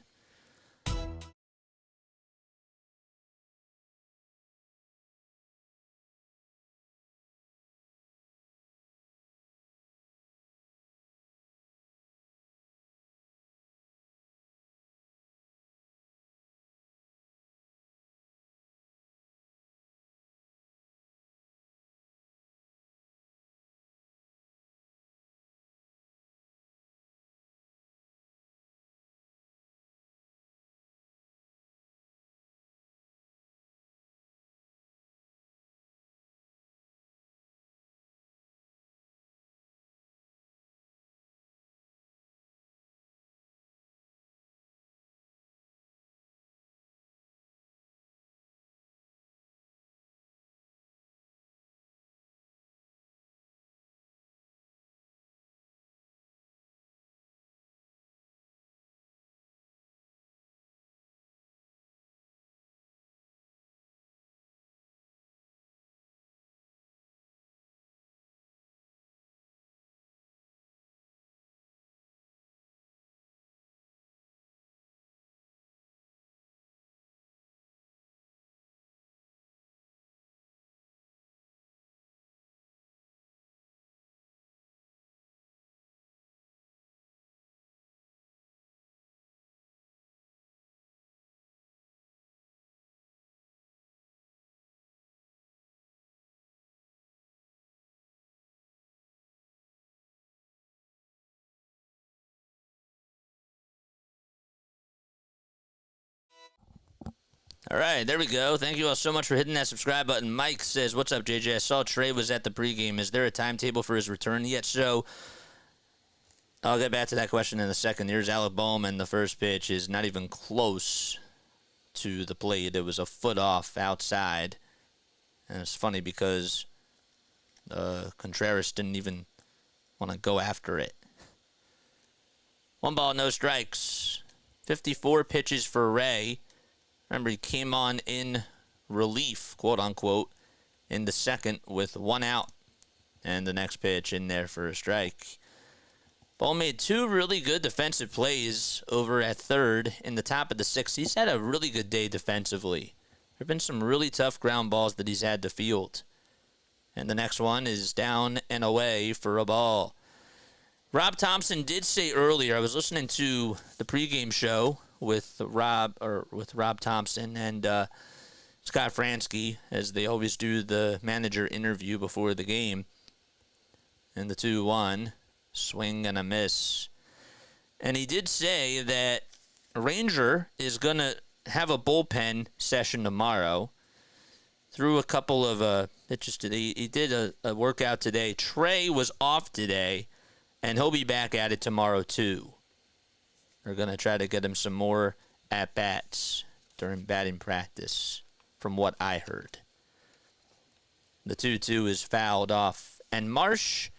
All right, there we go. Thank you all so much for hitting that subscribe button. Mike says, what's up, JJ? I saw Trey was at the pregame. Is there a timetable for his return yet? So I'll get back to that question in a second. Here's Alec Bohm, and the first pitch is not even close to the plate. It was a foot off outside. And it's funny because Contreras didn't even want to go after it. 1 ball, no strikes. 54 pitches for Ray. Remember, he came on in relief, quote unquote, in the second with 1 out. And the next pitch in there for a strike. Bohm made 2 really good defensive plays over at third in the top of the 6th. He's had a really good day defensively. There have been some really tough ground balls that he's had to field. And the next one is down and away for a ball. Rob Thompson did say earlier, I was listening to the pregame show with Rob Thompson and Scott Fransky, as they always do the manager interview before the game. And the 2-1, swing and a miss. And he did say that Ranger is going to have a bullpen session tomorrow. Threw a couple of pitches today. He did a workout today. Trey was off today, and he'll be back at it tomorrow too. They're going to try to get him some more at-bats during batting practice, from what I heard. The 2-2 is fouled off. And Marsh,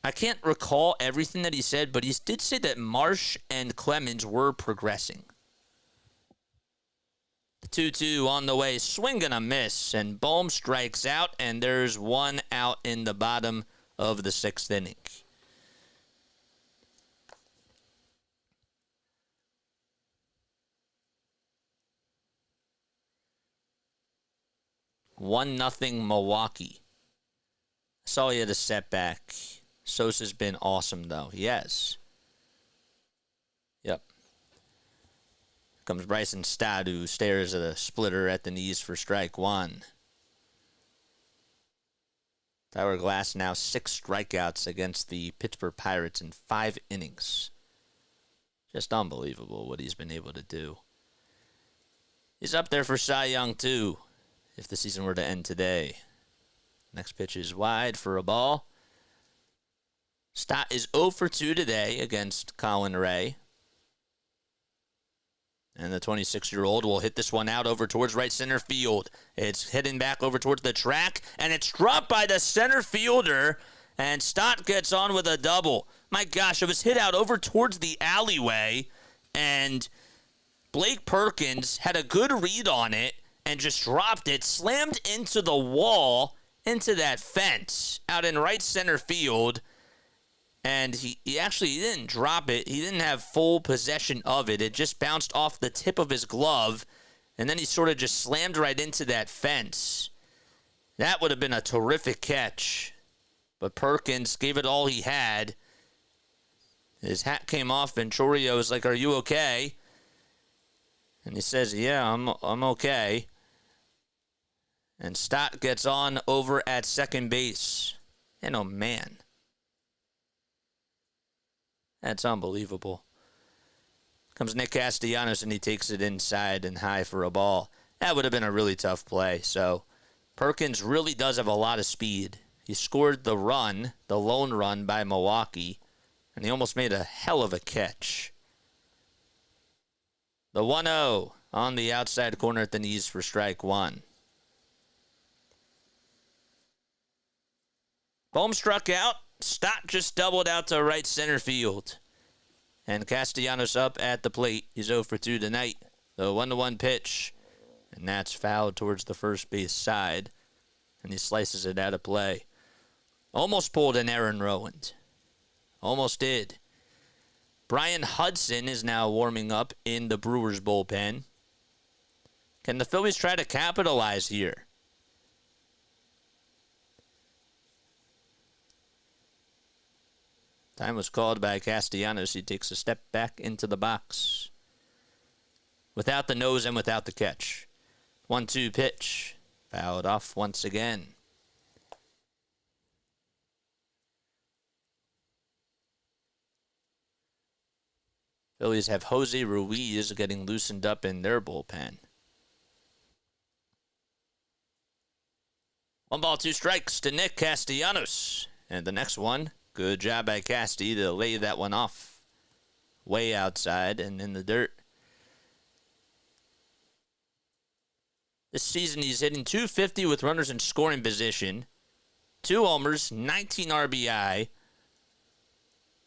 I can't recall everything that he said, but he did say that Marsh and Clemens were progressing. The 2-2 on the way, swing and a miss, and Bohm strikes out, and there's 1 out in the bottom of the 6th inning. One nothing Milwaukee. Saw he had a setback. Sosa's been awesome, though. Yes. Yep. Comes Bryson Stott, who stares at a splitter at the knees for strike 1. Tyler Glass now 6 strikeouts against the Pittsburgh Pirates in 5 innings. Just unbelievable what he's been able to do. He's up there for Cy Young, too, if the season were to end today. Next pitch is wide for a ball. Stott is 0 for 2 today against Colin Ray. And the 26-year-old will hit this one out over towards right center field. It's hitting back over towards the track, and it's dropped by the center fielder, and Stott gets on with a double. My gosh, it was hit out over towards the alleyway, and Blake Perkins had a good read on it and just dropped it, slammed into the wall, into that fence out in right center field. And he actually didn't drop it. He didn't have full possession of it. It just bounced off the tip of his glove, and then he sort of just slammed right into that fence. That would have been a terrific catch. But Perkins gave it all he had. His hat came off, and Chorio was like, "Are you okay?" And he says, "Yeah, I'm okay." And Stott gets on over at second base. And oh, man. That's unbelievable. Comes Nick Castellanos, and he takes it inside and high for a ball. That would have been a really tough play. So Perkins really does have a lot of speed. He scored the run, the lone run by Milwaukee, and he almost made a hell of a catch. The 1-0 on the outside corner at the knees for strike 1. Bohm struck out. Stott just doubled out to right center field. And Castellanos up at the plate. He's 0 for 2 tonight. The 1-1 pitch. And that's fouled towards the first base side. And he slices it out of play. Almost pulled an Aaron Rowand. Almost did. Brian Hudson is now warming up in the Brewers bullpen. Can the Phillies try to capitalize here? Time was called by Castellanos. He takes a step back into the box. Without the nose and without the catch. 1-2 pitch. Fouled off once again. Phillies have Jose Ruiz getting loosened up in their bullpen. 1 ball, 2 strikes to Nick Castellanos. And the next one, good job by Casty to lay that one off. Way outside and in the dirt. This season he's hitting .250 with runners in scoring position. 2 homers, 19 RBI.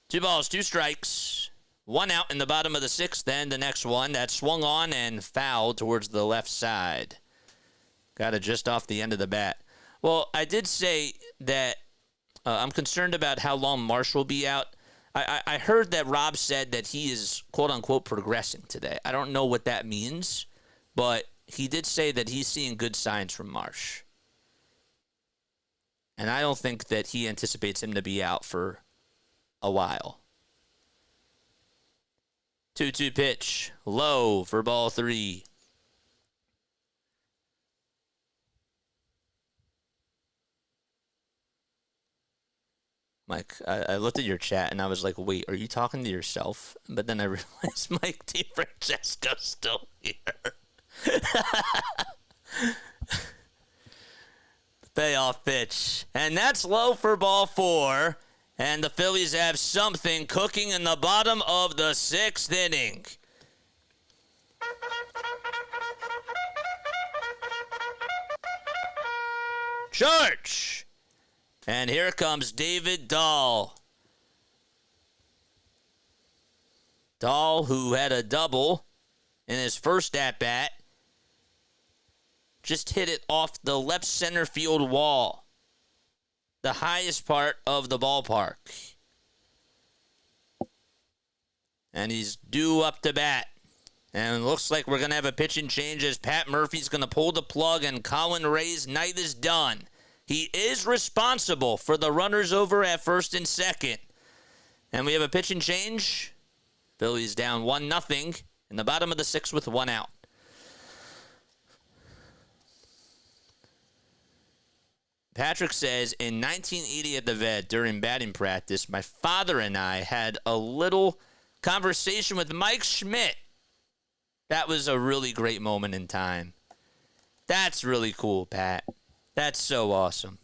2 balls, 2 strikes. One out in the bottom of the sixth. Then the next one that swung on and fouled towards the left side. Got it just off the end of the bat. Well, I did say that I'm concerned about how long Marsh will be out. I heard that Rob said that he is, quote-unquote, progressing today. I don't know what that means, but he did say that he's seeing good signs from Marsh. And I don't think that he anticipates him to be out for a while. 2-2 pitch. Low for ball 3. Mike, I looked at your chat and I was like, wait, are you talking to yourself? But then I realized Mike DiFrancesco's still here. Payoff pitch. And that's low for ball 4. And the Phillies have something cooking in the bottom of the 6th inning. Church! And here comes David Dahl. Dahl, who had a double in his first at-bat, just hit it off the left center field wall, the highest part of the ballpark. And he's due up to bat. And it looks like we're going to have a pitching change as Pat Murphy's going to pull the plug and Colin Ray's night is done. He is responsible for the runners over at first and second. And we have a pitching change. Phillies down 1-0 in the bottom of the 6th with 1 out. Patrick says, in 1980 at the vet during batting practice, my father and I had a little conversation with Mike Schmidt. That was a really great moment in time. That's really cool, Pat. That's so awesome.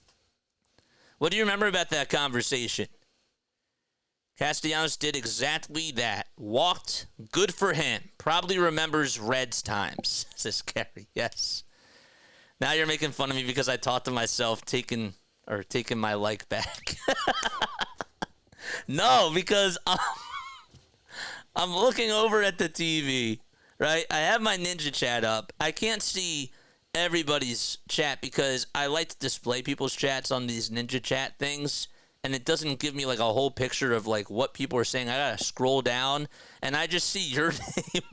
What do you remember about that conversation? Castellanos did exactly that. Walked. Good for him. Probably remembers Reds times, says Gary. Yes. Now you're making fun of me because I talked to myself taking my like back. No, because I'm looking over at the TV, right? I have my Ninja chat up. I can't see everybody's chat because I like to display people's chats on these Ninja chat things, and it doesn't give me like a whole picture of like what people are saying. I gotta scroll down, and I just see your name,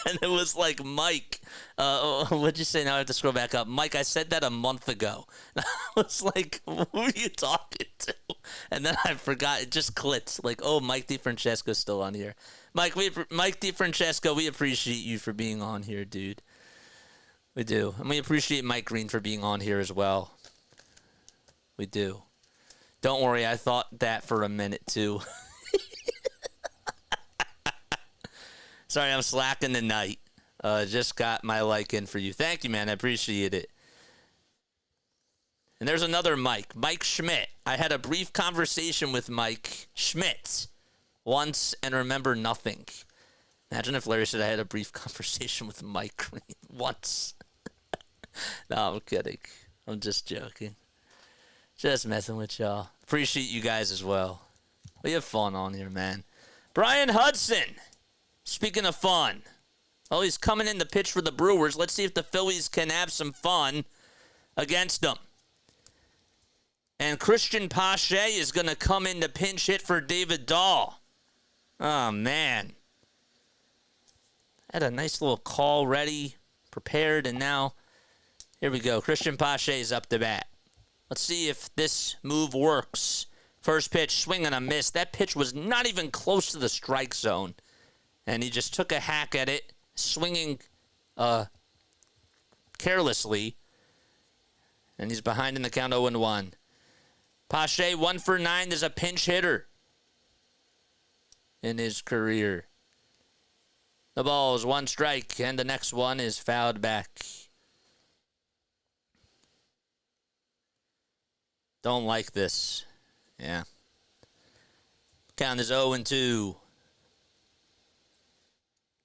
and it was like Mike. What'd you say? Now I have to scroll back up. Mike, I said that a month ago. I was like, who are you talking to? And then I forgot. It just clicked. Like, oh, Mike DiFrancesco's still on here. Mike DiFrancesco, we appreciate you for being on here, dude. We do. And we appreciate Mike Green for being on here as well. We do. Don't worry, I thought that for a minute, too. Sorry, I'm slacking tonight. Just got my like in for you. Thank you, man. I appreciate it. And there's another Mike. Mike Schmidt. I had a brief conversation with Mike Schmidt once and remember nothing. Imagine if Larry said I had a brief conversation with Mike Green once. No, I'm kidding. I'm just joking. Just messing with y'all. Appreciate you guys as well. We have fun on here, man. Brian Hudson. Speaking of fun. Oh, he's coming in to pitch for the Brewers. Let's see if the Phillies can have some fun against them. And Christian Pache is going to come in to pinch hit for David Dahl. Oh, man. I had a nice little call ready, prepared, and now here we go. Christian Pache is up to bat. Let's see if this move works. First pitch, swing and a miss. That pitch was not even close to the strike zone. And he just took a hack at it, swinging carelessly. And he's behind in the count 0-1. Pache, 1 for 9, is a pinch hitter in his career. The ball is 1 strike, and the next one is fouled back. Don't like this. Yeah. Count is 0-2.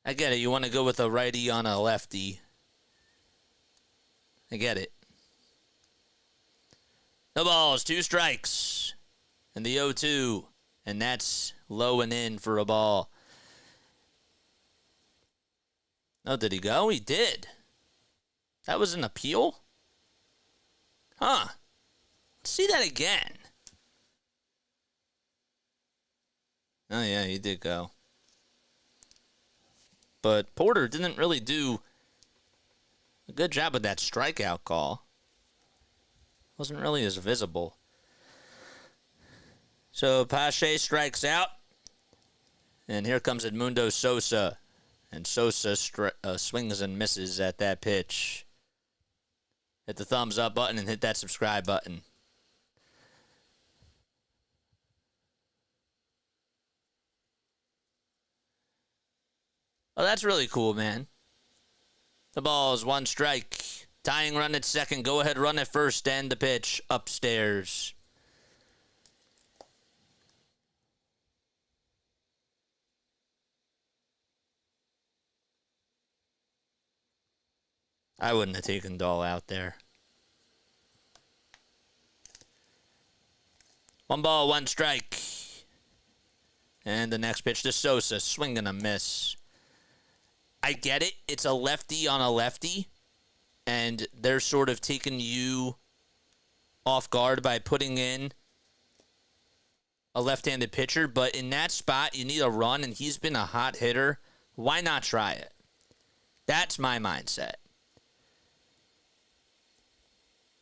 I get it. You want to go with a righty on a lefty. I get it. The ball is 2 strikes. And the 0-2. And that's low and in for a ball. Oh, did he go? He did. That was an appeal? Huh. Let's see that again. Oh, yeah, he did go. But Porter didn't really do a good job with that strikeout call. Wasn't really as visible. So Pache strikes out. And here comes Edmundo Sosa. And Sosa swings and misses at that pitch. Hit the thumbs up button and hit that subscribe button. Oh, that's really cool, man. The ball is 1 strike. Tying run at second. Go ahead, run at first. End the pitch upstairs. I wouldn't have taken Dahl out there. 1 ball, 1 strike. And the next pitch to Sosa. Swing and a miss. I get it. It's a lefty on a lefty. And they're sort of taking you off guard by putting in a left-handed pitcher. But in that spot, you need a run, and he's been a hot hitter. Why not try it? That's my mindset.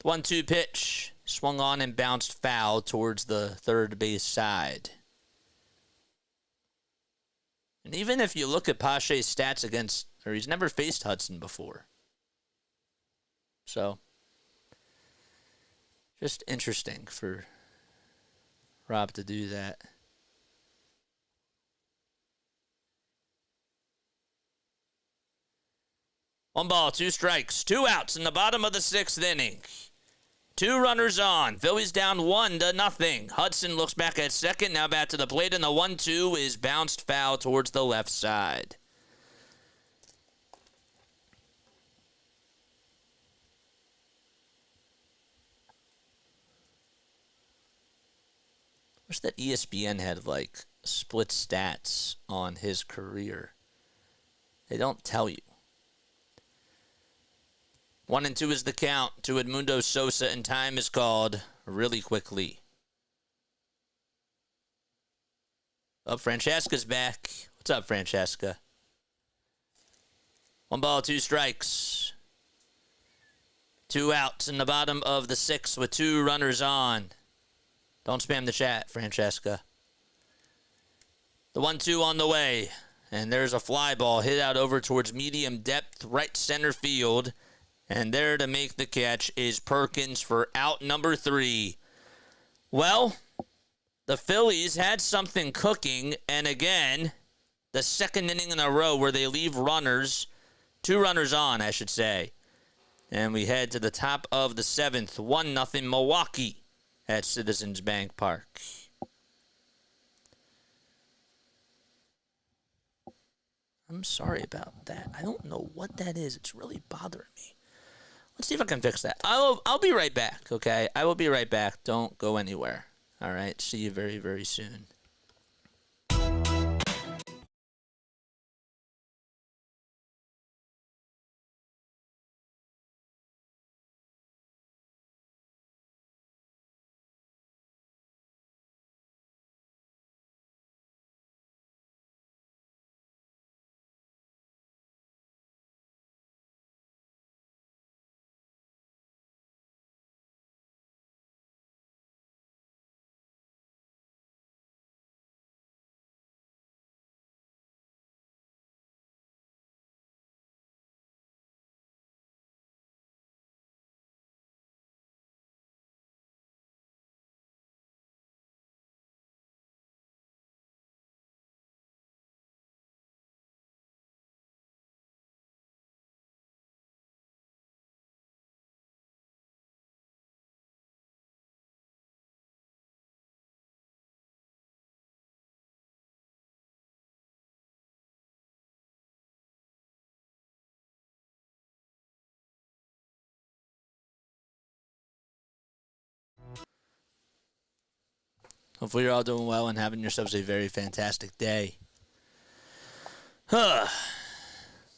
1-2 pitch. Swung on and bounced foul towards the third base side. And even if you look at Pache's stats against, or he's never faced Hudson before. So, just interesting for Rob to do that. One ball, 2 strikes, 2 outs in the bottom of the 6th inning. 2 runners on. Phillies down 1-0. Hudson looks back at second. Now back to the plate, and the 1-2 is bounced foul towards the left side. Wish that ESPN had, like, split stats on his career. They don't tell you. 1-2 is the count to Edmundo Sosa, and time is called really quickly. Oh, Francesca's back. What's up, Francesca? 1 ball, 2 strikes. 2 outs in the bottom of the 6th with 2 runners on. Don't spam the chat, Francesca. The 1-2 on the way. And there's a fly ball hit out over towards medium depth, right center field. And there to make the catch is Perkins for out number 3. Well, the Phillies had something cooking. And again, the 2nd inning in a row where they leave runners, 2 runners on, I should say. And we head to the top of the 7th, 1-0 Milwaukee at Citizens Bank Park. I'm sorry about that. I don't know what that is. It's really bothering me. Let's see if I can fix that. I'll be right back, okay? I will be right back. Don't go anywhere. All right? See you very, very soon. Hopefully you're all doing well and having yourselves a very fantastic day.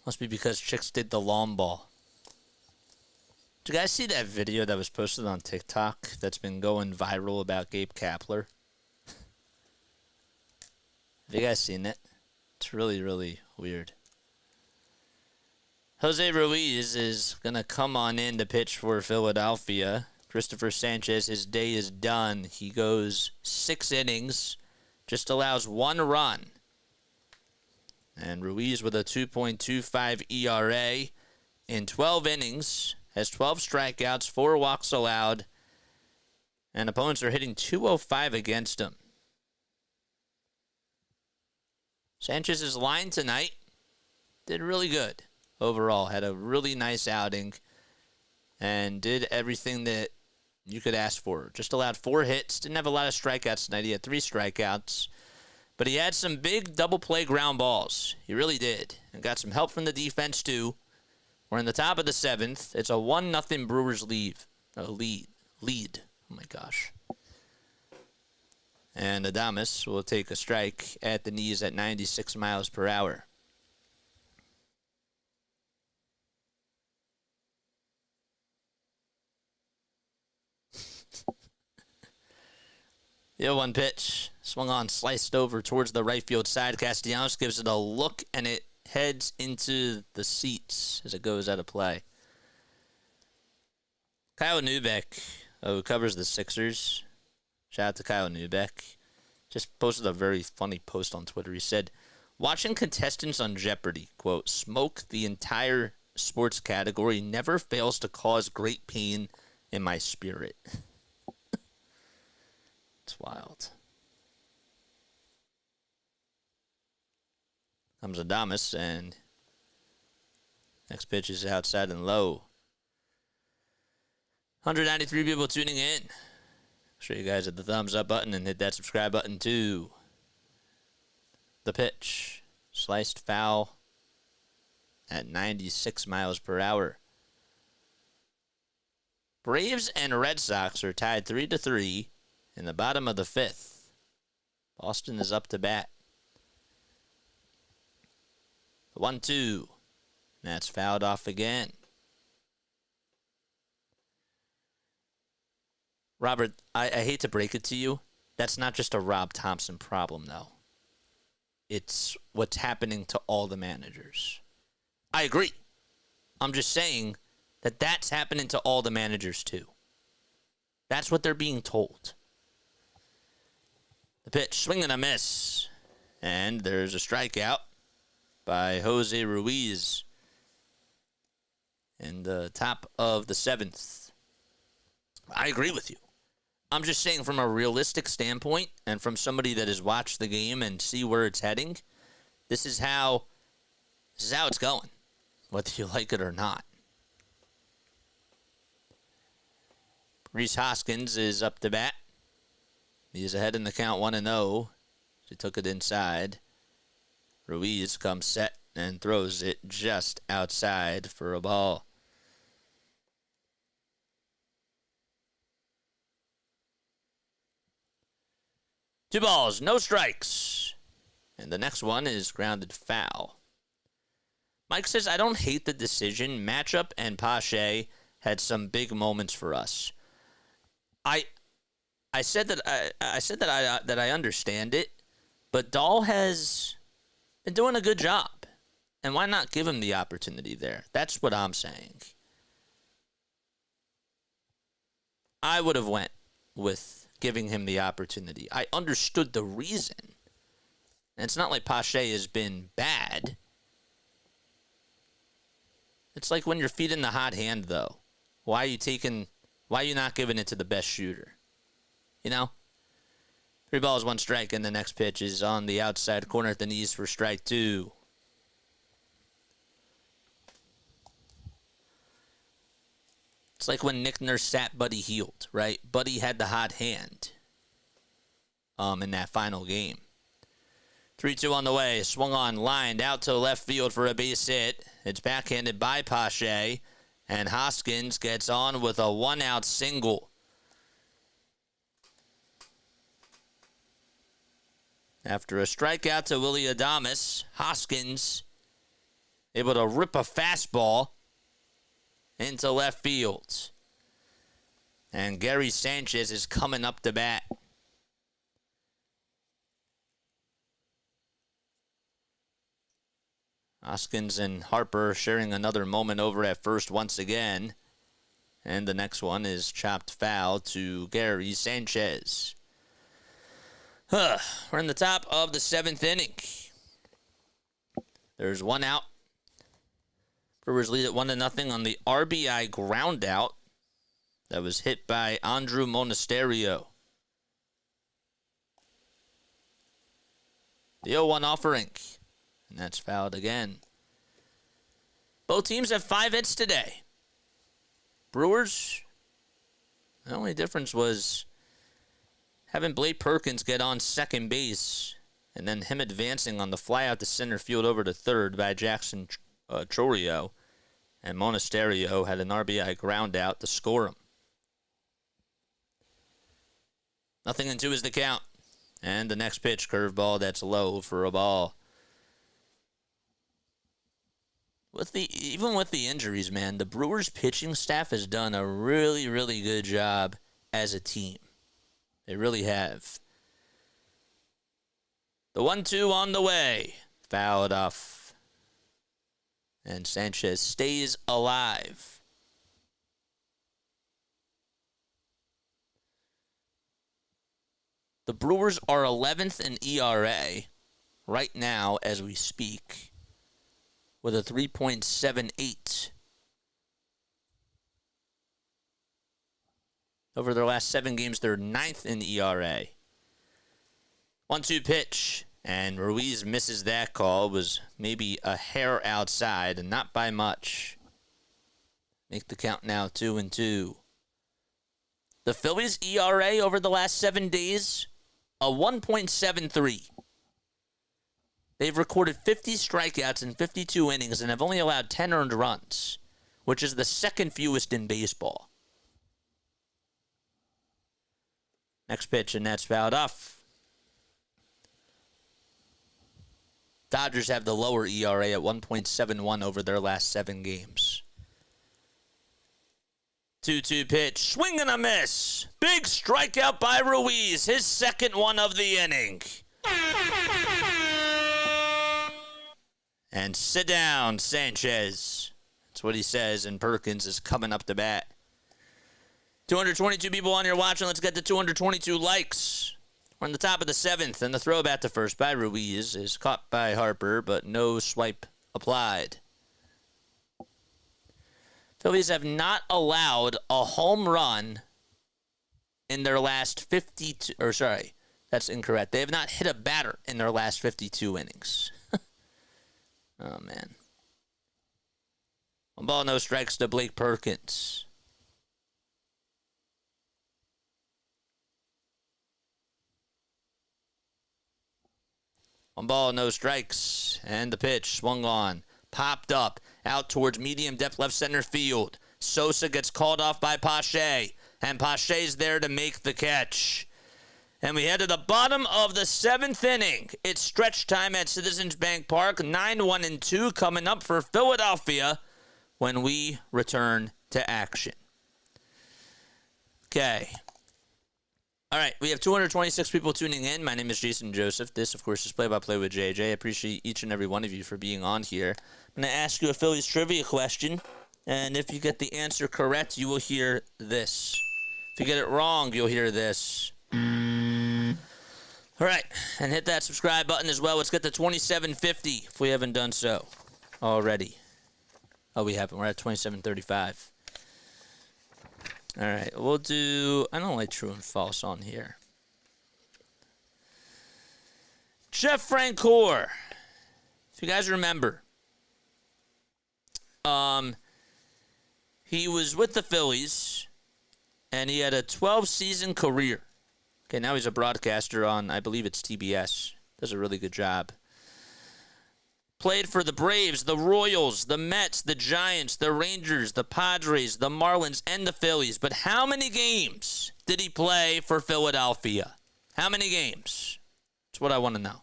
Must be because chicks did the long ball. Did you guys see that video that was posted on TikTok that's been going viral about Gabe Kapler? Have you guys seen it? It's really, really weird. Jose Ruiz is going to come on in to pitch for Philadelphia. Cristopher Sanchez, his day is done. He goes 6 innings, just allows 1 run. And Ruiz with a 2.25 ERA in 12 innings, has 12 strikeouts, 4 walks allowed, and opponents are hitting .205 against him. Sanchez's line tonight did really good overall. Had a really nice outing and did everything that you could ask for. Just allowed 4 hits. Didn't have a lot of strikeouts tonight. He had 3 strikeouts. But he had some big double play ground balls. He really did. And got some help from the defense, too. We're in the top of the 7th. It's a 1-0 Brewers lead. Oh, my gosh. And Adames will take a strike at the knees at 96 miles per hour. The 0-1 pitch. Swung on, sliced over towards the right field side. Castellanos gives it a look, and it heads into the seats as it goes out of play. Kyle Neubeck, who covers the Sixers. Shout out to Kyle Neubeck. Just posted a very funny post on Twitter. He said, watching contestants on Jeopardy, quote, smoke the entire sports category never fails to cause great pain in my spirit. It's wild. Comes Adames, and next pitch is outside and low. 193 people tuning in. Make sure you guys hit the thumbs up button and hit that subscribe button too. The pitch. Sliced foul at 96 miles per hour. Braves and Red Sox are tied 3-3 in the bottom of the 5th. Boston is up to bat. The 1-2. That's fouled off again. Robert, I hate to break it to you. That's not just a Rob Thompson problem, though. It's what's happening to all the managers. I agree. I'm just saying that that's happening to all the managers, too. That's what they're being told. The pitch, swing and a miss. And there's a strikeout by Jose Ruiz in the top of the 7th. I agree with you. I'm just saying from a realistic standpoint and from somebody that has watched the game and see where it's heading, this is how it's going, whether you like it or not. Rhys Hoskins is up to bat. He's ahead in the count 1-0. She took it inside. Ruiz comes set and throws it just outside for a ball. Two balls, no strikes. And the next one is grounded foul. Mike says, I don't hate the decision. Matchup and Pache had some big moments for us. I said that I understand it, but Dahl has been doing a good job. And why not give him the opportunity there? That's what I'm saying. I would have went with giving him the opportunity. I understood the reason. And it's not like Pache has been bad. It's like when you're feeding the hot hand, though. Why are you not giving it to the best shooter? You know? 3 balls, 1 strike, and the next pitch is on the outside corner at the knees for strike 2. It's like when Nick Nurse sat Buddy Hield, right? Buddy had the hot hand in that final game. 3-2 on the way. Swung on, lined out to left field for a base hit. It's backhanded by Pache, and Hoskins gets on with a 1-out single. After a strikeout to Willy Adames, Hoskins able to rip a fastball into left field. And Gary Sanchez is coming up to bat. Hoskins and Harper sharing another moment over at first once again. And the next one is chopped foul to Gary Sanchez. We're in the top of the 7th inning. There's one out. Brewers lead at 1-0 on the RBI ground out that was hit by Andrew Monasterio. The 0-1 offering. And that's fouled again. Both teams have 5 hits today. Brewers, the only difference was having Blake Perkins get on second base and then him advancing on the fly out to center field over to third by Jackson Chorio. And Monasterio had an RBI ground out to score him. 0-2 is the count. And the next pitch, curveball, that's low for a ball. Even with the injuries, man, the Brewers pitching staff has done a really, really good job as a team. They really have. The 1-2 on the way. Fouled off. And Sanchez stays alive. The Brewers are 11th in ERA right now as we speak, with a 3.78. Over their last 7 games, they're 9th in ERA. 1-2 pitch, and Ruiz misses that call. It was maybe a hair outside, and not by much. Make the count now 2-2. The Phillies' ERA over the last 7 days, a 1.73. They've recorded 50 strikeouts in 52 innings and have only allowed 10 earned runs, which is the second fewest in baseball. Next pitch, and that's fouled off. Dodgers have the lower ERA at 1.71 over their last 7 games. 2-2 pitch, swing and a miss. Big strikeout by Ruiz, his second one of the inning. And sit down, Sanchez. That's what he says, and Perkins is coming up to bat. 222 people on here watching. Let's get to 222 likes. We're on the top of the 7th, and the throw back to first by Ruiz is caught by Harper, but no swipe applied. Phillies have not allowed a home run in their last 52, or sorry, that's incorrect. They have not hit a batter in their last 52 innings. Oh, man. 1 ball, no strikes to Blake Perkins. One ball, no strikes. And the pitch swung on. Popped up. Out towards medium depth left center field. Sosa gets called off by Pache. And Pache's there to make the catch. And we head to the bottom of the 7th inning. It's stretch time at Citizens Bank Park. 9-1-2 coming up for Philadelphia when we return to action. Okay. All right, we have 226 people tuning in. My name is Jason Joseph. This, of course, is Play-by-Play with JJ. I appreciate each and every one of you for being on here. I'm going to ask you a Phillies trivia question, and if you get the answer correct, you will hear this. If you get it wrong, you'll hear this. All right, and hit that subscribe button as well. Let's get to 2750 if we haven't done so already. Oh, we haven't. We're at 2735. All right, we'll do... I don't like true and false on here. Jeff Francoeur. If you guys remember, he was with the Phillies, and he had a 12-season career. Okay, now he's a broadcaster on, I believe it's TBS. Does a really good job. Played for the Braves, the Royals, the Mets, the Giants, the Rangers, the Padres, the Marlins, and the Phillies. But how many games did he play for Philadelphia? How many games? That's what I want to know.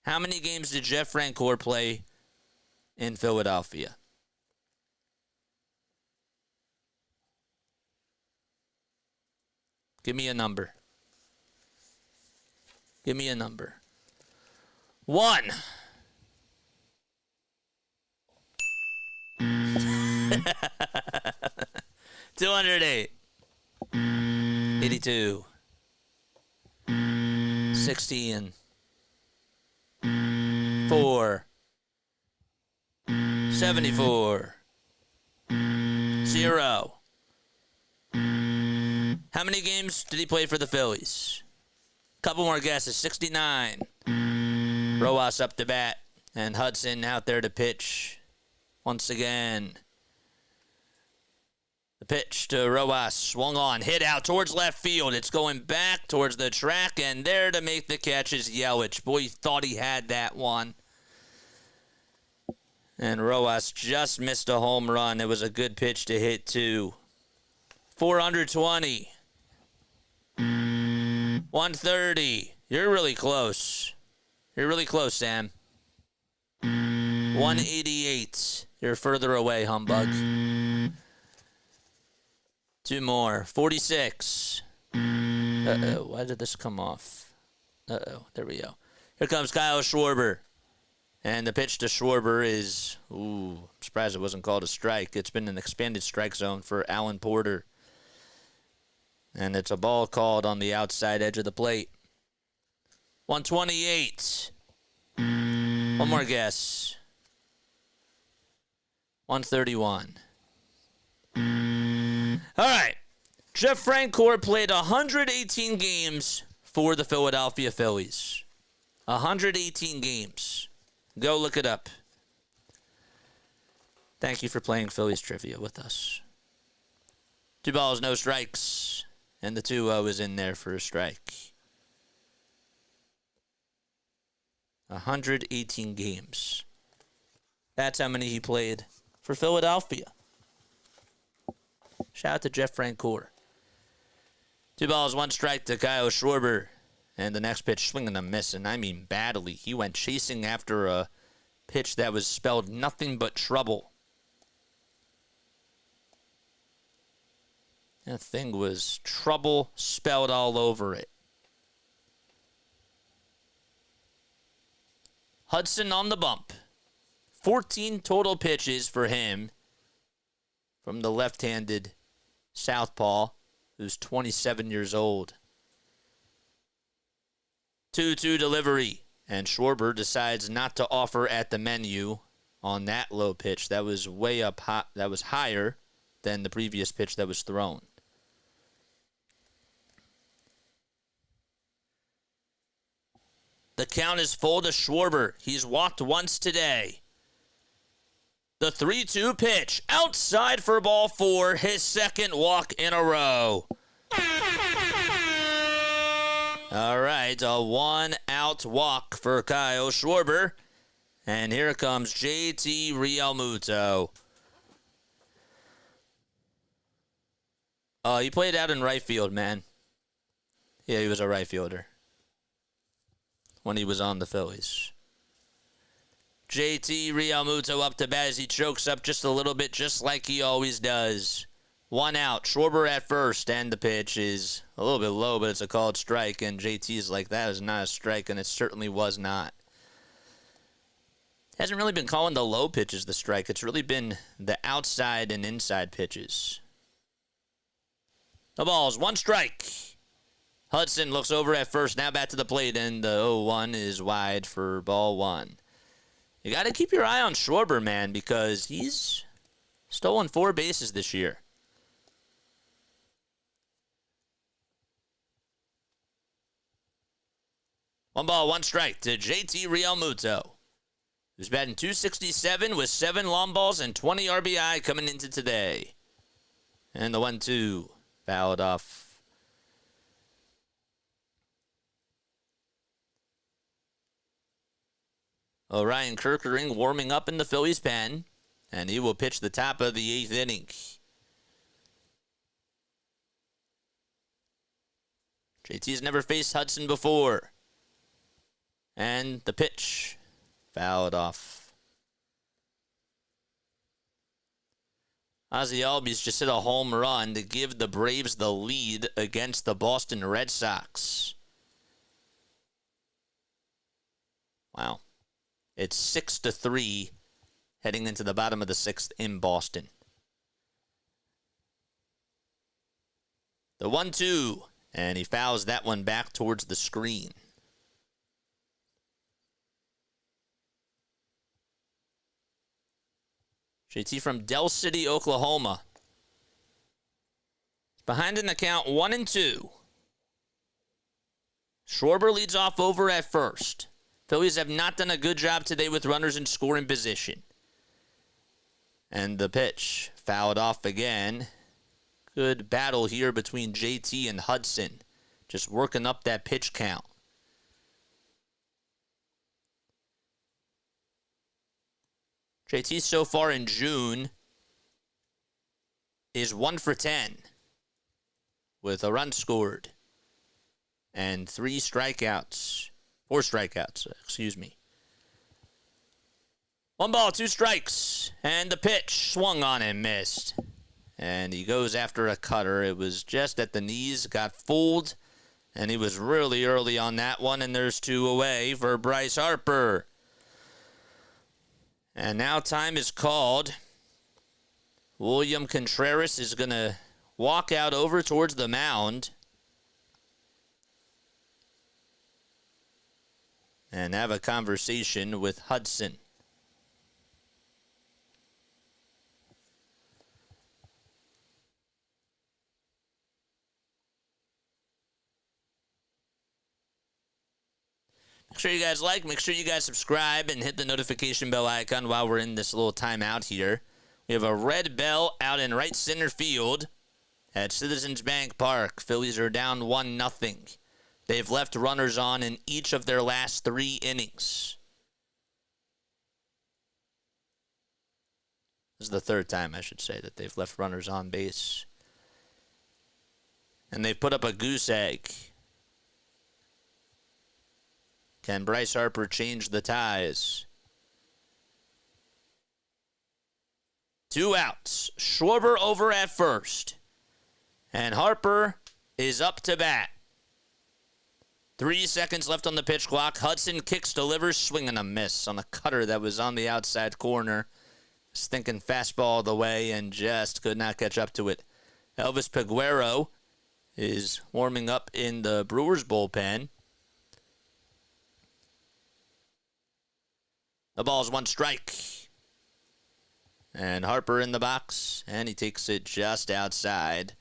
How many games did Jeff Francoeur play in Philadelphia. Give me a number. Give me a number. 1. 208. 82. 16. 4. 74. 0. How many games did he play for the Phillies? Couple more guesses. 69. Rojas up to bat. And Hudson out there to pitch. Once again. The pitch to Rojas. Swung on. Hit out towards left field. It's going back towards the track. And there to make the catch is Yelich. Boy, he thought he had that one. And Rojas just missed a home run. It was a good pitch to hit, too. 420. 130. You're really close. You're really close, Sam. 188. You're further away, humbug. 2 more. 46. Uh-oh. Why did this come off? Uh-oh. There we go. Here comes Kyle Schwarber. And the pitch to Schwarber is, I'm surprised it wasn't called a strike. It's been an expanded strike zone for Alan Porter. And it's a ball called on the outside edge of the plate. 128. One more guess. 131. All right. Jeff Francoeur played 118 games for the Philadelphia Phillies. 118 games. Go look it up. Thank you for playing Phillies trivia with us. 2 balls, no strikes. And the 2-0 is in there for a strike. 118 games. That's how many he played for Philadelphia. Shout out to Jeff Francoeur. 2 balls, 1 strike to Kyle Schwarber. And the next pitch, swinging and missing. I mean, badly. He went chasing after a pitch that was spelled nothing but trouble. That thing was trouble spelled all over it. Hudson on the bump. 14 total pitches for him from the left-handed southpaw, who's 27 years old. 2-2 delivery, and Schwarber decides not to offer at the menu on that low pitch. That was way up high. That was higher than the previous pitch that was thrown. The count is full to Schwarber. He's walked once today. The 3-2 pitch outside for ball 4, his second walk in a row. All right, a 1-out walk for Kyle Schwarber. And here comes JT Realmuto. He played out in right field, man. Yeah, he was a right fielder when he was on the Phillies. JT Realmuto up to bat as he chokes up just a little bit, just like he always does. 1 out. Schwarber at first, and the pitch is a little bit low, but it's a called strike, and JT's like, that is not a strike, and it certainly was not. Hasn't really been calling the low pitches the strike. It's really been the outside and inside pitches. No balls. 1 strike. Hudson looks over at first, now back to the plate, and the 0-1 is wide for ball 1. You got to keep your eye on Schwarber, man, because he's stolen 4 bases this year. One ball, 1 strike to JT Realmuto, who's batting .267 with 7 long balls and 20 RBI coming into today. And the 1-2 fouled off. Ryan Kerkering warming up in the Phillies pen, and he will pitch the top of the 8th inning. JT's never faced Hudson before. And the pitch fouled off. Ozzie Albies just hit a home run to give the Braves the lead against the Boston Red Sox. Wow. It's 6-3 heading into the bottom of the 6th in Boston. The 1-2, and he fouls that one back towards the screen. JT from Del City, Oklahoma. Behind in the count 1-2. Schwarber leads off over at first. Phillies have not done a good job today with runners in scoring position. And the pitch fouled off again. Good battle here between JT and Hudson. Just working up that pitch count. JT so far in June is 1 for 10 with a run scored and 4 strikeouts, excuse me. 1 ball, 2 strikes, and the pitch swung on and missed. And he goes after a cutter. It was just at the knees, got fooled, and he was really early on that one, and there's 2 away for Bryce Harper. And now time is called. William Contreras is going to walk out over towards the mound and have a conversation with Hudson. Make sure you guys like, make sure you guys subscribe, and hit the notification bell icon while we're in this little timeout here. We have a red bell out in right center field at Citizens Bank Park. Phillies are down 1-0. They've left runners on in each of their last 3 innings. This is the 3rd time, I should say, that they've left runners on base. And they've put up a goose egg. Can Bryce Harper change the ties? 2 outs. Schwarber over at first. And Harper is up to bat. 3 seconds left on the pitch clock. Hudson kicks, delivers, swing and a miss on a cutter that was on the outside corner. Was thinking fastball all the way and just could not catch up to it. Elvis Peguero is warming up in the Brewers bullpen. The ball's 1 strike. And Harper in the box, and he takes it just outside.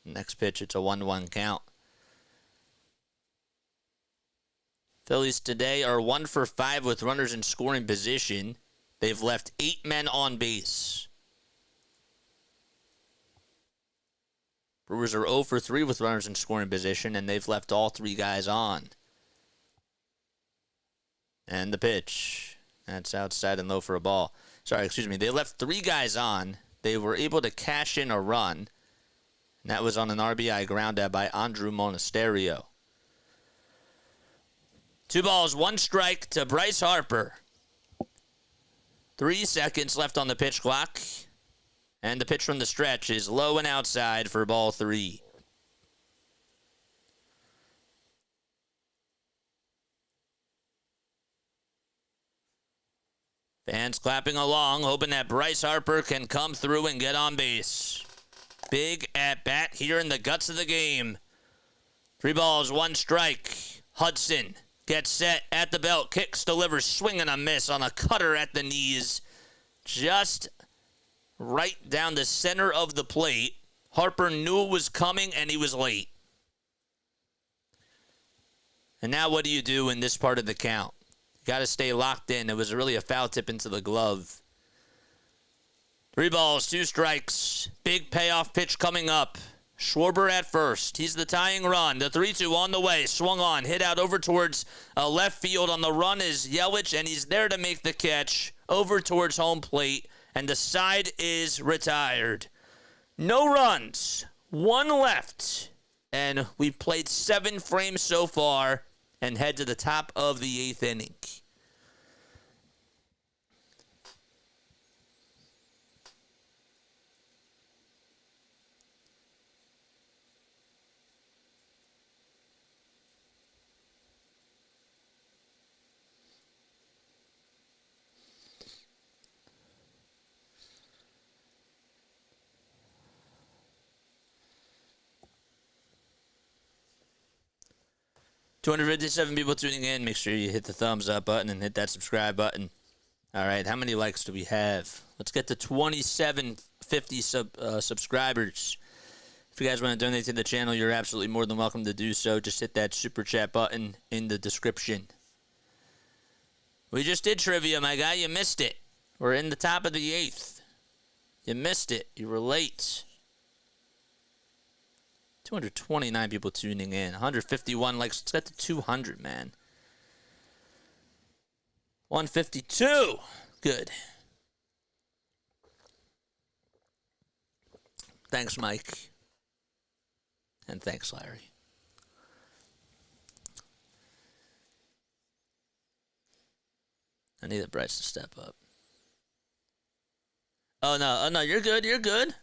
Next pitch, it's a 1-1 count. Phillies today are 1 for 5 with runners in scoring position. They've left 8 men on base. Brewers are 0 for 3 with runners in scoring position, and they've left all 3 guys on. And the pitch. That's outside and low for a ball. They left 3 guys on. They were able to cash in a run. And that was on an RBI ground out by Andrew Monasterio. 2 balls, 1 strike to Bryce Harper. 3 seconds left on the pitch clock. And the pitch from the stretch is low and outside for ball 3. Fans clapping along, hoping that Bryce Harper can come through and get on base. Big at-bat here in the guts of the game. 3 balls, 1 strike. Hudson gets set at the belt, kicks, delivers, swing and a miss on a cutter at the knees. Just right down the center of the plate. Harper knew it was coming, and he was late. And now what do you do in this part of the count? Got to stay locked in. It was really a foul tip into the glove. 3 balls, 2 strikes. Big payoff pitch coming up. Schwarber at first. He's the tying run. The 3-2 on the way. Swung on. Hit out over towards left field. On the run is Yelich, and he's there to make the catch over towards home plate. And the side is retired. No runs. 1 left. And we've played 7 frames so far and head to the top of the 8th inning. 257 people tuning in. Make sure you hit the thumbs up button and hit that subscribe button. All right, how many likes do we have? Let's get to 2750 subscribers. If you guys want to donate to the channel, you're absolutely more than welcome to do so. Just hit that super chat button in the description. We just did trivia, my guy. You missed it. We're in the top of the 8th. You missed it. You were late. 229 people tuning in. 151 likes. Let's get to 200, man. 152. Good. Thanks, Mike. And thanks, Larry. I need the Bryce to step up. Oh, no, you're good, you're good.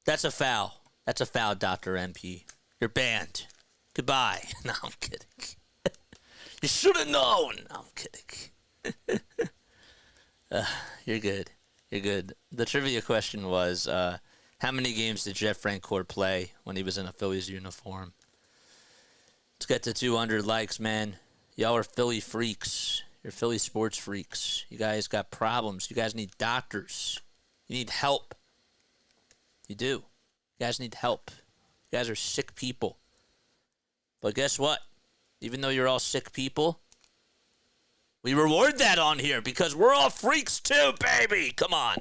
That's a foul. That's a foul, Dr. MP. You're banned. Goodbye. No, I'm kidding. You should have known. No, I'm kidding. You're good. You're good. The trivia question was, how many games did Jeff Francoeur play when he was in a Phillies uniform? Let's get to 200 likes, man. Y'all are Philly freaks. You're Philly sports freaks. You guys got problems. You guys need doctors. You need help. You do. You guys need help. You guys are sick people. But guess what? Even though you're all sick people, we reward that on here because we're all freaks too, baby. Come on.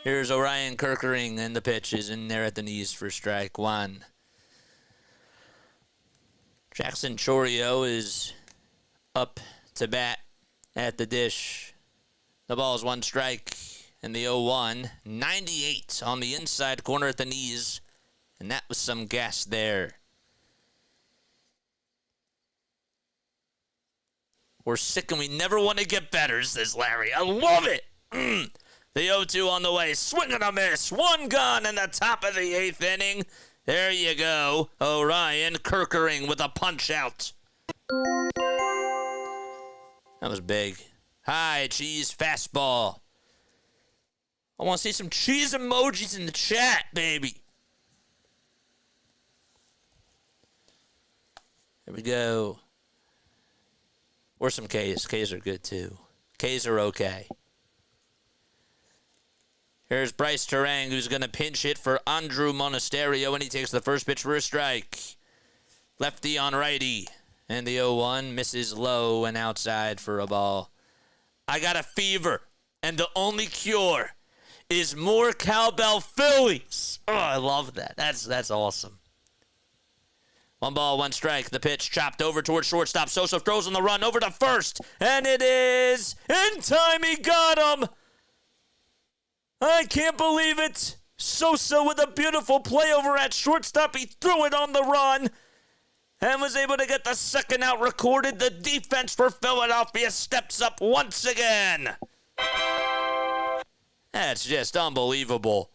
Here's Orion Kerkering, and the pitch is in there at the knees for strike one. Jackson Chourio is up to bat at the dish. The ball is one strike in the 0-1. 98 on the inside corner at the knees, and that was some gas there. We're sick and we never want to get better, says Larry. I love it. The 0-2 on the way. Swing and a miss. One gone in the top of the 8th inning. There you go. Orion Kerkering with a punch out. That was big. Hi, cheese fastball. I want to see some cheese emojis in the chat, baby. There we go. Or some K's. K's are good, too. K's are okay. Here's Bryce Terang, who's going to pinch hit for Andrew Monasterio, and he takes the first pitch for a strike. Lefty on righty. And the 0-1 misses low and outside for a ball. I got a fever, and the only cure is more cowbell Phillies. Oh, I love that. That's awesome. One ball, one strike. The pitch chopped over towards shortstop. Sosa throws on the run over to first, and it is in time. He got him. I can't believe it. Sosa with a beautiful play over at shortstop. He threw it on the run and was able to get the second out recorded. The defense for Philadelphia steps up once again. That's just unbelievable.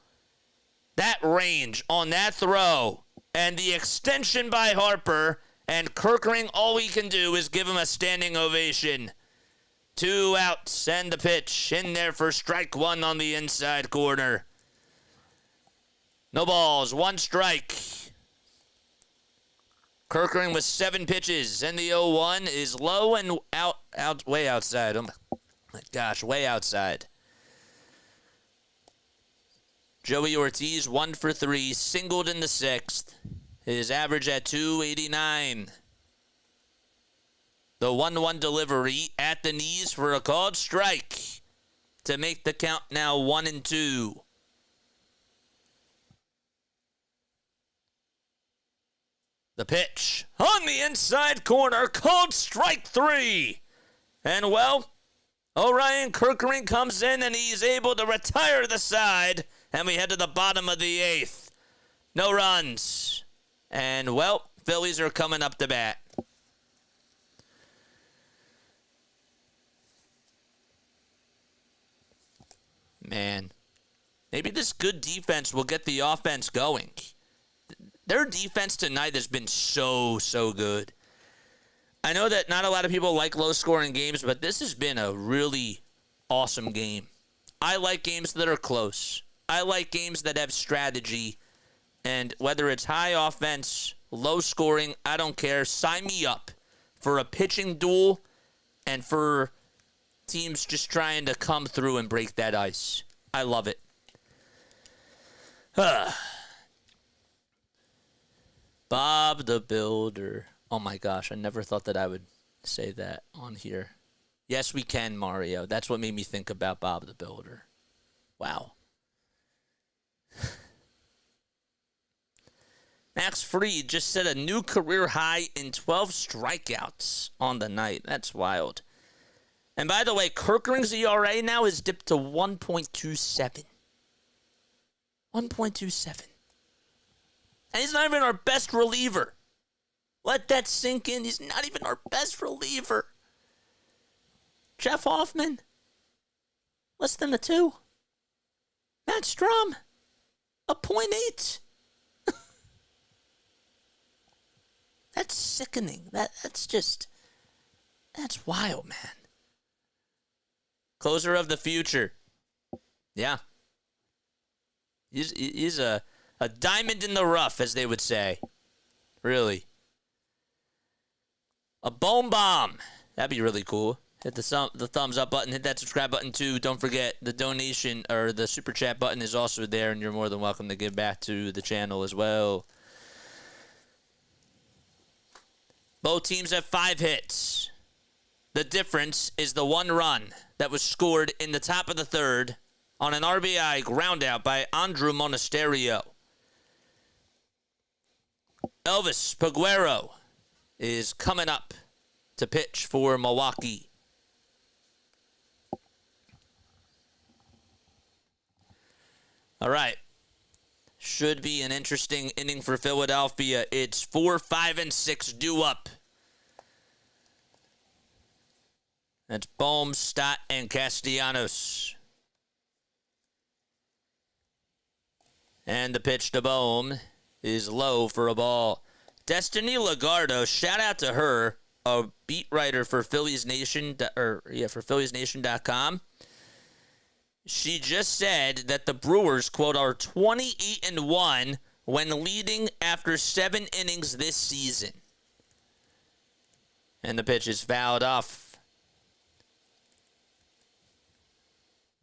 That range on that throw and the extension by Harper and Kerkering, all we can do is give him a standing ovation. 2 outs and the pitch in there for strike one on the inside corner. No balls, one strike. Kerkering with 7 pitches, and the 0-1 is low and way outside. Oh my gosh, way outside. Joey Ortiz, 1 for 3, singled in the 6th. His average at 289. The 1-1 delivery at the knees for a called strike to make the count now 1-2. The pitch on the inside corner, called strike 3. And well, Orion Kerkering comes in and he's able to retire the side. And we head to the bottom of the 8th. No runs. And well, Phillies are coming up to bat. Man, maybe this good defense will get the offense going. Their defense tonight has been so good. I know that not a lot of people like low-scoring games, but this has been a really awesome game. I like games that are close. I like games that have strategy. And whether it's high offense, low scoring, I don't care. Sign me up for a pitching duel and for teams just trying to come through and break that ice. I love it. Bob the Builder. Oh my gosh, I never thought that I would say that on here. Yes, we can, Mario. That's what made me think about Bob the Builder. Wow. Max Fried just set a new career high in 12 strikeouts on the night. That's wild. And by the way, Kerkering's ERA now is dipped to 1.27. 1.27. And he's not even our best reliever. Let that sink in. He's not even our best reliever. Jeff Hoffman, less than a 2. Matt Strom, a 0.8. That's sickening. That's wild, man. Closer of the future. Yeah. He's a diamond in the rough, as they would say. Really. A bohm bomb. That'd be really cool. Hit the thumbs up button. Hit that subscribe button, too. Don't forget, the donation or the super chat button is also there, and you're more than welcome to give back to the channel as well. Both teams have 5 hits. The difference is the 1 run that was scored in the top of the 3rd on an RBI ground out by Andrew Monasterio. Elvis Peguero is coming up to pitch for Milwaukee. All right. Should be an interesting inning for Philadelphia. It's 4, 5, and 6 due up. That's Bohm, Stott, and Castellanos. And the pitch to Bohm is low for a ball. Destiny Legardo, shout out to her, a beat writer for PhilliesNation.com. She just said that the Brewers, quote, are 28-1 when leading after 7 innings this season. And the pitch is fouled off.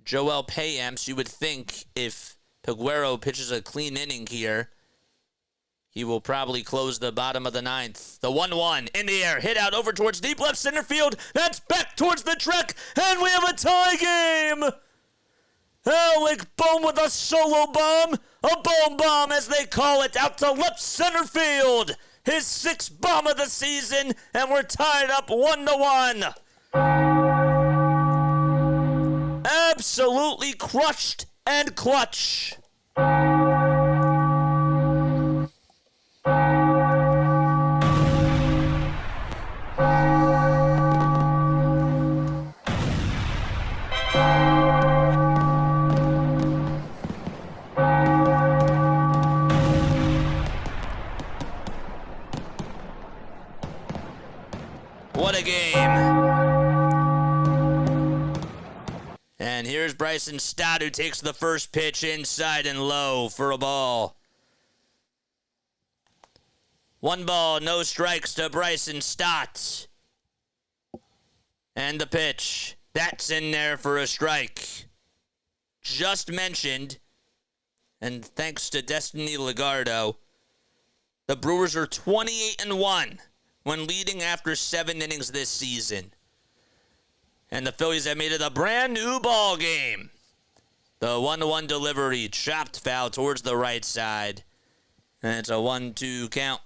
Joel Payamps, you would think if Peguero pitches a clean inning here, he will probably close the bottom of the 9th. The 1-1 in the air, hit out over towards deep left center field. That's back towards the track, and we have a tie game. Alec Bohm with a solo bomb, a bohm bomb as they call it, out to left center field. His 6th bomb of the season, and we're tied up 1-1. Absolutely crushed and clutch. What a game. And here's Bryson Stott, who takes the first pitch inside and low for a ball. 1 ball, no strikes to Bryson Stott. And the pitch. That's in there for a strike. Just mentioned, and thanks to Destiny Legardo, the Brewers are 28-1 when leading after 7 innings this season. And the Phillies have made it a brand new ball game. The 1-1 delivery, chopped foul towards the right side. And it's a 1-2 count.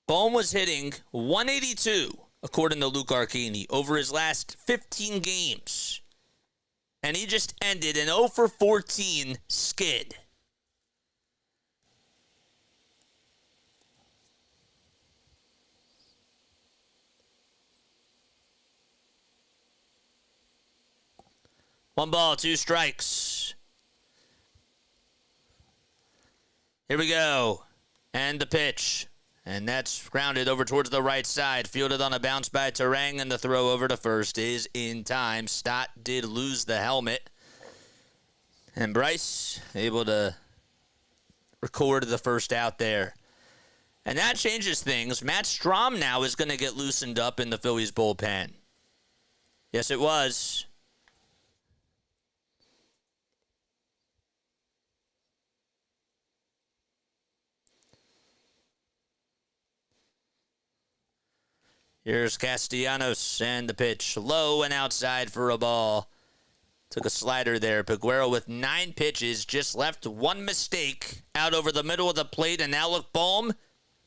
Bohm was hitting 182, according to Luke Arcani, over his last 15 games. And he just ended an 0-for-14 skid. One ball, 2 strikes. Here we go. And the pitch. And that's grounded over towards the right side. Fielded on a bounce by Terang, and the throw over to first is in time. Stott did lose the helmet. And Bryce able to record the first out there. And that changes things. Matt Strom now is going to get loosened up in the Phillies bullpen. Yes, it was. Here's Castellanos, and the pitch low and outside for a ball. Took a slider there. Peguero with 9 pitches, just left one mistake out over the middle of the plate, and now look, Bohm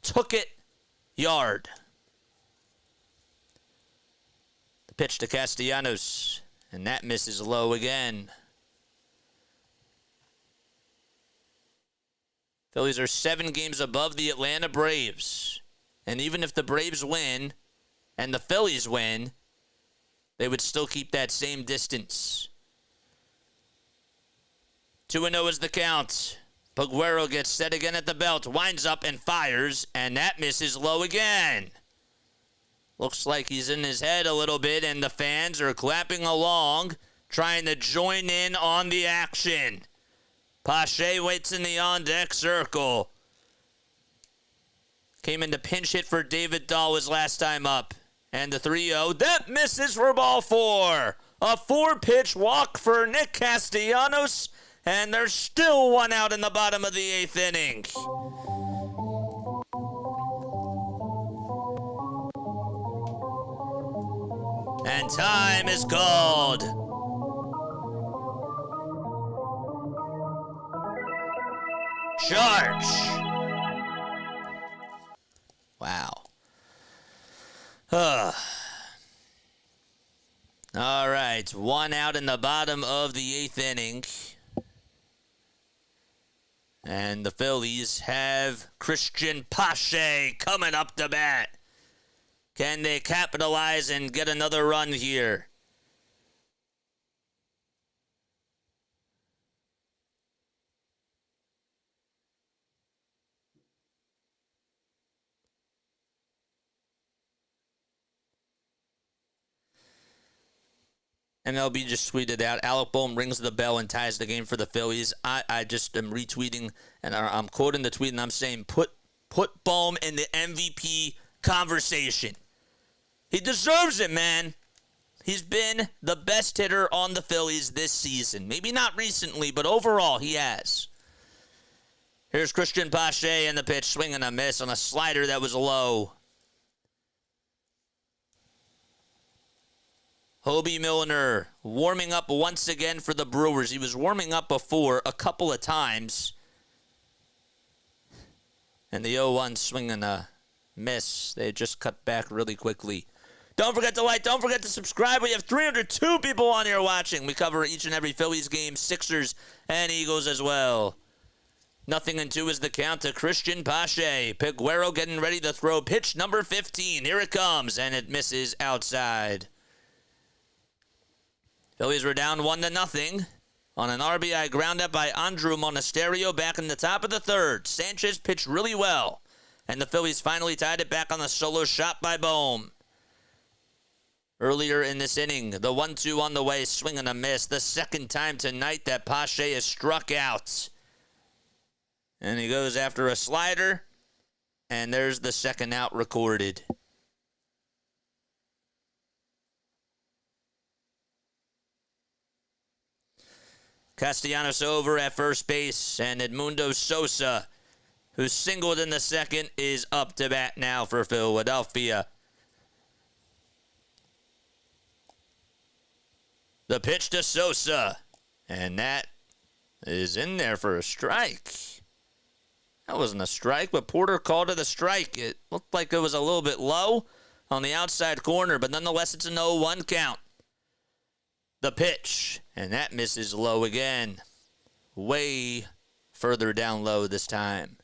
took it yard. The pitch to Castellanos, and that misses low again. Phillies are 7 games above the Atlanta Braves, and even if the Braves win and the Phillies win, they would still keep that same distance. 2-0 is the count. Peguero gets set again at the belt, winds up and fires, and that misses low again. Looks like he's in his head a little bit, and the fans are clapping along, trying to join in on the action. Pache waits in the on-deck circle. Came in to pinch hit for David Dahl his last time up. And the 3-0, that misses for ball 4. A 4-pitch walk for Nick Castellanos, and there's still one out in the bottom of the 8th inning. And time is called. Charge. Wow. All right, one out in the bottom of the 8th inning. And the Phillies have Christian Pache coming up to bat. Can they capitalize and get another run here? MLB just tweeted out, Alec Bohm rings the bell and ties the game for the Phillies. I just am retweeting, and I'm quoting the tweet, and I'm saying, put Bohm in the MVP conversation. He deserves it, man. He's been the best hitter on the Phillies this season. Maybe not recently, but overall he has. Here's Christian Pache in the pitch, swinging a miss on a slider that was low. Hobie Milner warming up once again for the Brewers. He was warming up before a couple of times. And the 0-1 swinging a miss. They just cut back really quickly. Don't forget to like. Don't forget to subscribe. We have 302 people on here watching. We cover each and every Phillies game, Sixers and Eagles as well. 0-2 is the count to Christian Pache. Peguero getting ready to throw pitch number 15. Here it comes, and it misses outside. Phillies were down 1-0 on an RBI ground-up by Andrew Monasterio back in the top of the 3rd. Sanchez pitched really well, and the Phillies finally tied it back on a solo shot by Bohm. Earlier in this inning, the 1-2 on the way, swing and a miss. The second time tonight that Pache is struck out. And he goes after a slider, and there's the second out recorded. Castellanos over at first base, and Edmundo Sosa, who singled in the second, is up to bat now for Philadelphia. The pitch to Sosa, and that is in there for a strike. That wasn't a strike, but Porter called it a strike. It looked like it was a little bit low on the outside corner, but nonetheless, it's an 0-1 count. The pitch, and that misses low again. Way further down low this time.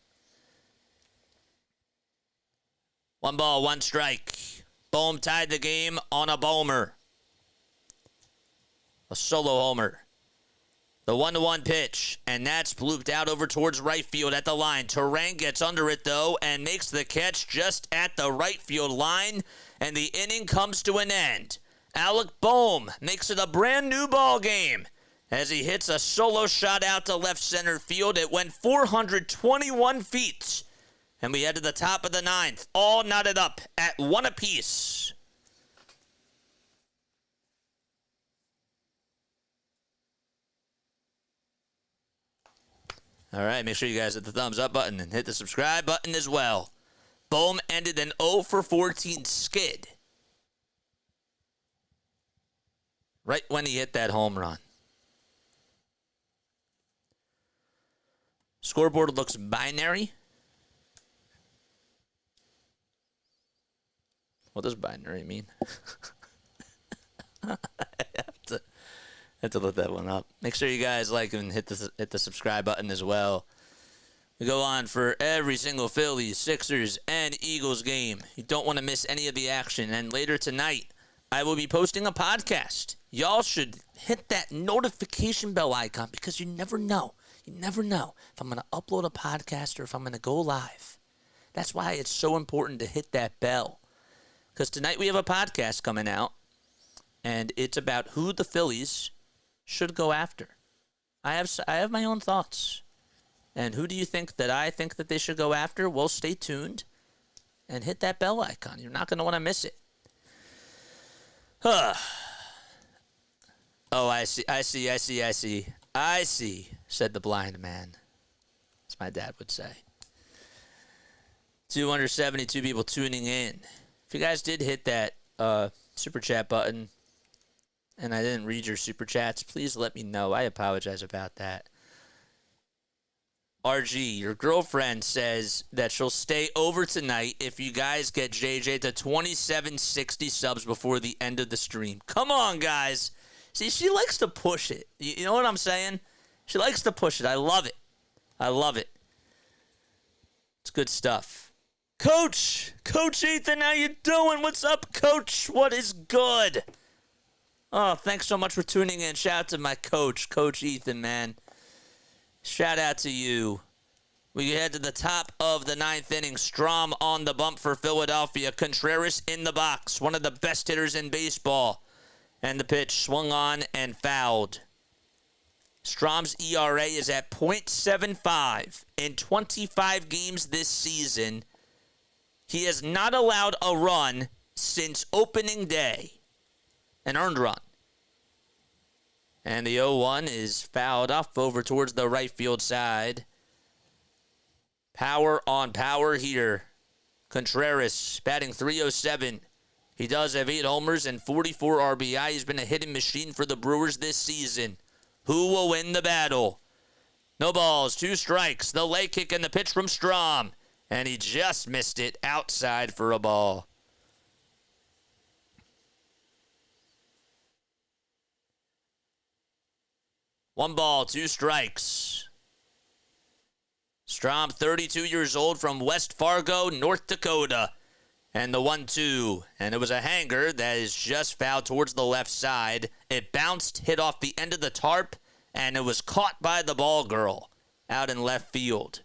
1 ball, 1 strike. Bohm tied the game on a bomer. A solo homer. The 1-1 pitch, and that's blooped out over towards right field at the line. Terang gets under it, though, and makes the catch just at the right field line, and the inning comes to an end. Alec Bohm makes it a brand new ball game as he hits a solo shot out to left center field. It went 421 feet, and we head to the top of the ninth, all knotted up at 1 apiece. All right, make sure you guys hit the thumbs up button and hit the subscribe button as well. Bohm ended an 0 for 14 skid right when he hit that home run. Scoreboard looks binary. What does binary mean? I have to look that one up. Make sure you guys like and hit the subscribe button as well. We go on for every single Phillies, Sixers, and Eagles game. You don't want to miss any of the action. And later tonight, I will be posting a podcast. Y'all should hit that notification bell icon because you never know. You never know if I'm going to upload a podcast or if I'm going to go live. That's why it's so important to hit that bell. Because tonight we have a podcast coming out, and it's about who the Phillies should go after. I have my own thoughts. And who do you think that I think that they should go after? Well, stay tuned and hit that bell icon. You're not going to want to miss it. Oh, I see, said the blind man. As my dad would say. 272 people tuning in. If you guys did hit that super chat button and I didn't read your super chats, please let me know. I apologize about that. RG, your girlfriend says that she'll stay over tonight if you guys get JJ to 2760 subs before the end of the stream. Come on, guys. See, she likes to push it. You know what I'm saying? She likes to push it. I love it. I love it. It's good stuff. Coach Ethan, how you doing? What's up, Coach? What is good? Oh, thanks so much for tuning in. Shout out to my Coach Ethan, man. Shout out to you. We head to the top of the ninth inning. Strom on the bump for Philadelphia. Contreras in the box. One of the best hitters in baseball. And the pitch swung on and fouled. Strom's ERA is at .75. In 25 games this season, he has not allowed a run since opening day. An earned run. And the 0-1 is fouled off over towards the right field side. Power on power here. Contreras batting .307. He does have 8 homers and 44 RBI. He's been a hitting machine for the Brewers this season. Who will win the battle? No balls, 2 strikes. The leg kick and the pitch from Strom. And he just missed it outside for a ball. One ball, 2 strikes. Strom, 32 years old from West Fargo, North Dakota. And the 1-2. And it was a hanger that is just fouled towards the left side. It bounced, hit off the end of the tarp, and it was caught by the ball girl out in left field.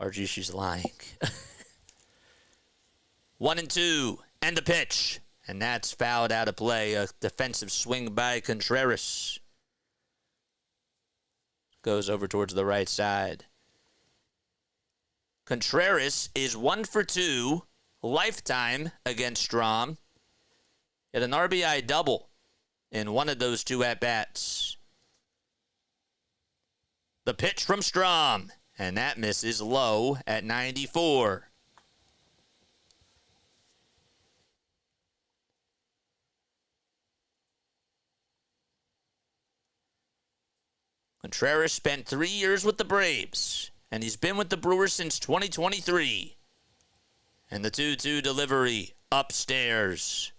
RG, she's lying. 1-2. And the pitch. And that's fouled out of play. A defensive swing by Contreras. Goes over towards the right side. Contreras is 1 for 2 lifetime against Strom. Hit an RBI double in one of those 2 at-bats. The pitch from Strom. And that misses low at 94. Contreras spent 3 years with the Braves, and he's been with the Brewers since 2023. And the 2-2 delivery upstairs.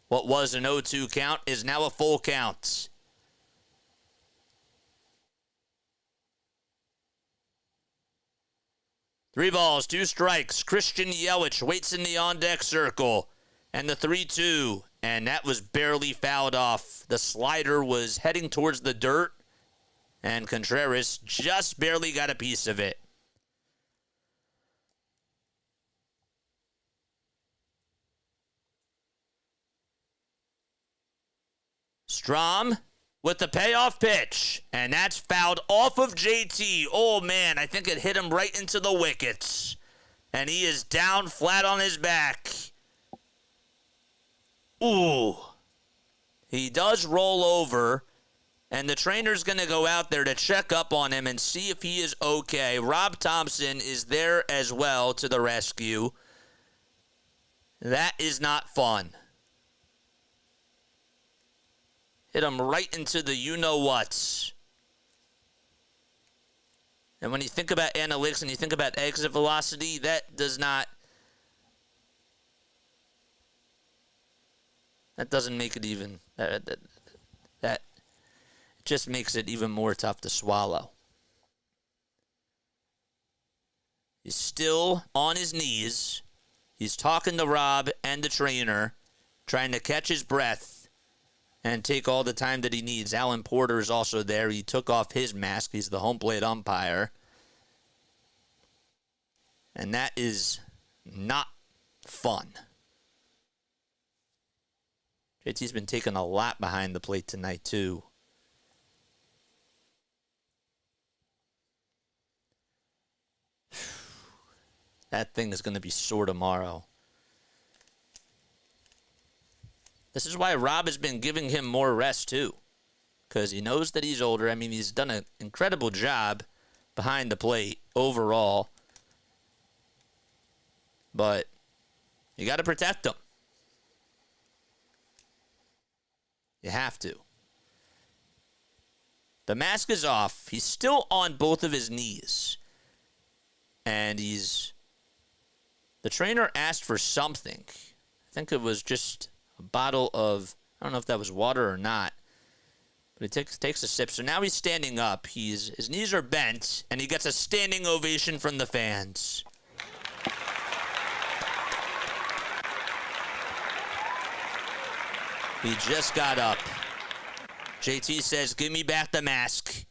What was an 0-2 count is now a full count. Three balls, 2 strikes. Christian Yelich waits in the on-deck circle. And the 3-2 and that was barely fouled off. The slider was heading towards the dirt, and Contreras just barely got a piece of it. Strom with the payoff pitch, and that's fouled off of JT. Oh, man, I think it hit him right into the wickets, and he is down flat on his back. Ooh. He does roll over, and the trainer's going to go out there to check up on him and see if he is okay. Rob Thompson is there as well to the rescue. That is not fun. Hit him right into the you-know-whats. And when you think about analytics and you think about exit velocity, that does not... That doesn't make it even... That just makes it even more tough to swallow. He's still on his knees. He's talking to Rob and the trainer, trying to catch his breath and take all the time that he needs. Alan Porter is also there. He took off his mask. He's the home plate umpire. And that is not fun. JT's been taking a lot behind the plate tonight, too. That thing is going to be sore tomorrow. This is why Rob has been giving him more rest, too. Because he knows that he's older. I mean, he's done an incredible job behind the plate overall. But you got to protect him. You have to. The mask is off. He's still on both of his knees. And the trainer asked for something. I think it was just a bottle of, I don't know if that was water or not. But he takes a sip. So now he's standing up. His knees are bent. And he gets a standing ovation from the fans. He just got up. JT says, "Give me back the mask."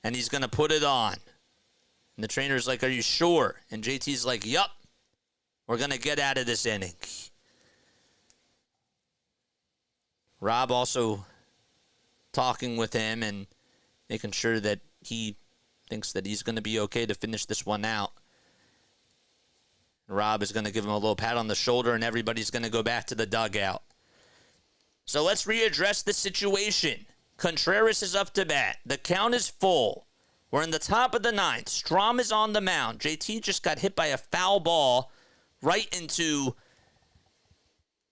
And he's going to put it on. And the trainer's like, "Are you sure?" And JT's like, "Yup. We're going to get out of this inning." Rob also talking with him and making sure that he thinks that he's going to be okay to finish this one out. Rob is going to give him a little pat on the shoulder, and everybody's going to go back to the dugout. So let's readdress the situation. Contreras is up to bat. The count is full. We're in the top of the ninth. Strom is on the mound. JT just got hit by a foul ball right into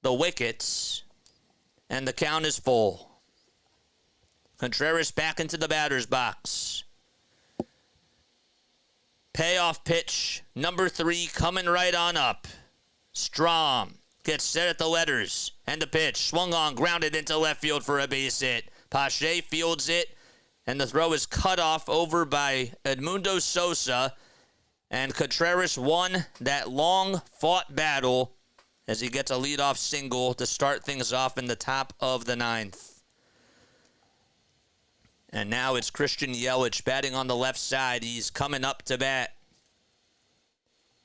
the wickets. And the count is full. Contreras back into the batter's box. Payoff pitch, number 3, coming right on up. Strom gets set at the letters, and the pitch swung on, grounded into left field for a base hit. Pache fields it, and the throw is cut off over by Edmundo Sosa, and Contreras won that long-fought battle as he gets a leadoff single to start things off in the top of the ninth. And now it's Christian Yelich batting on the left side. He's coming up to bat.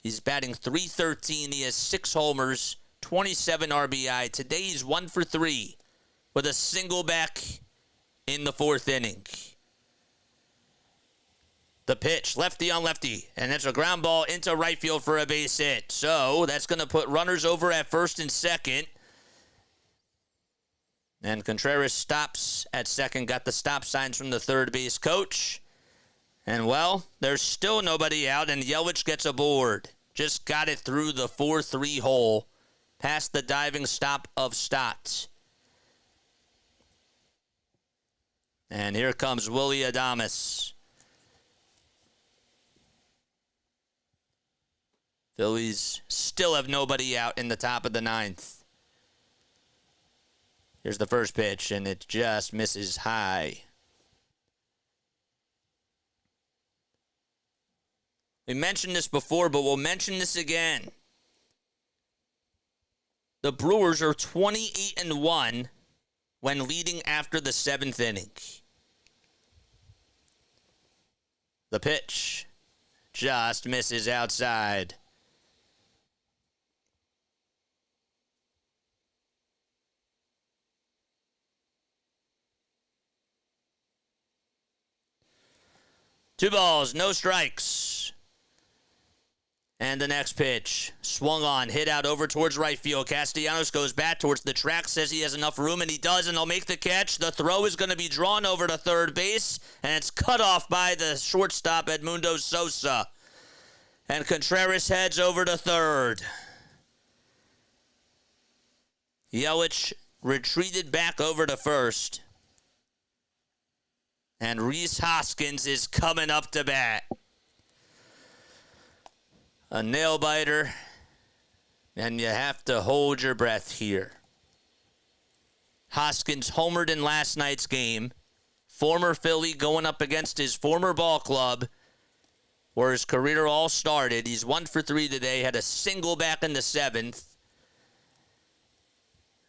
He's batting .313. He has 6 homers, 27 RBI. Today he's 1 for 3 with a single back in the 4th inning. The pitch, lefty on lefty, and it's a ground ball into right field for a base hit. So that's going to put runners over at first and second. And Contreras stops at second, got the stop signs from the third base coach. And, well, there's still nobody out, and Yelich gets aboard. Just got it through the 4-3 hole, past the diving stop of Stott. And here comes Willy Adames. Phillies still have nobody out in the top of the ninth. Here's the first pitch, and it just misses high. We mentioned this before, but we'll mention this again. the Brewers are 28-1 when leading after the 7th inning. The pitch just misses outside. Two balls, no strikes. And the next pitch, swung on, hit out over towards right field. Castellanos goes back towards the track, says he has enough room, and he does, and he'll make the catch. The throw is going to be drawn over to third base, and it's cut off by the shortstop, Edmundo Sosa. And Contreras heads over to third. Yelich retreated back over to first. And Rhys Hoskins is coming up to bat. A nail biter, and you have to hold your breath here. Hoskins homered in last night's game. Former Philly going up against his former ball club, where his career all started. He's 1 for 3 today, had a single back in the 7th. And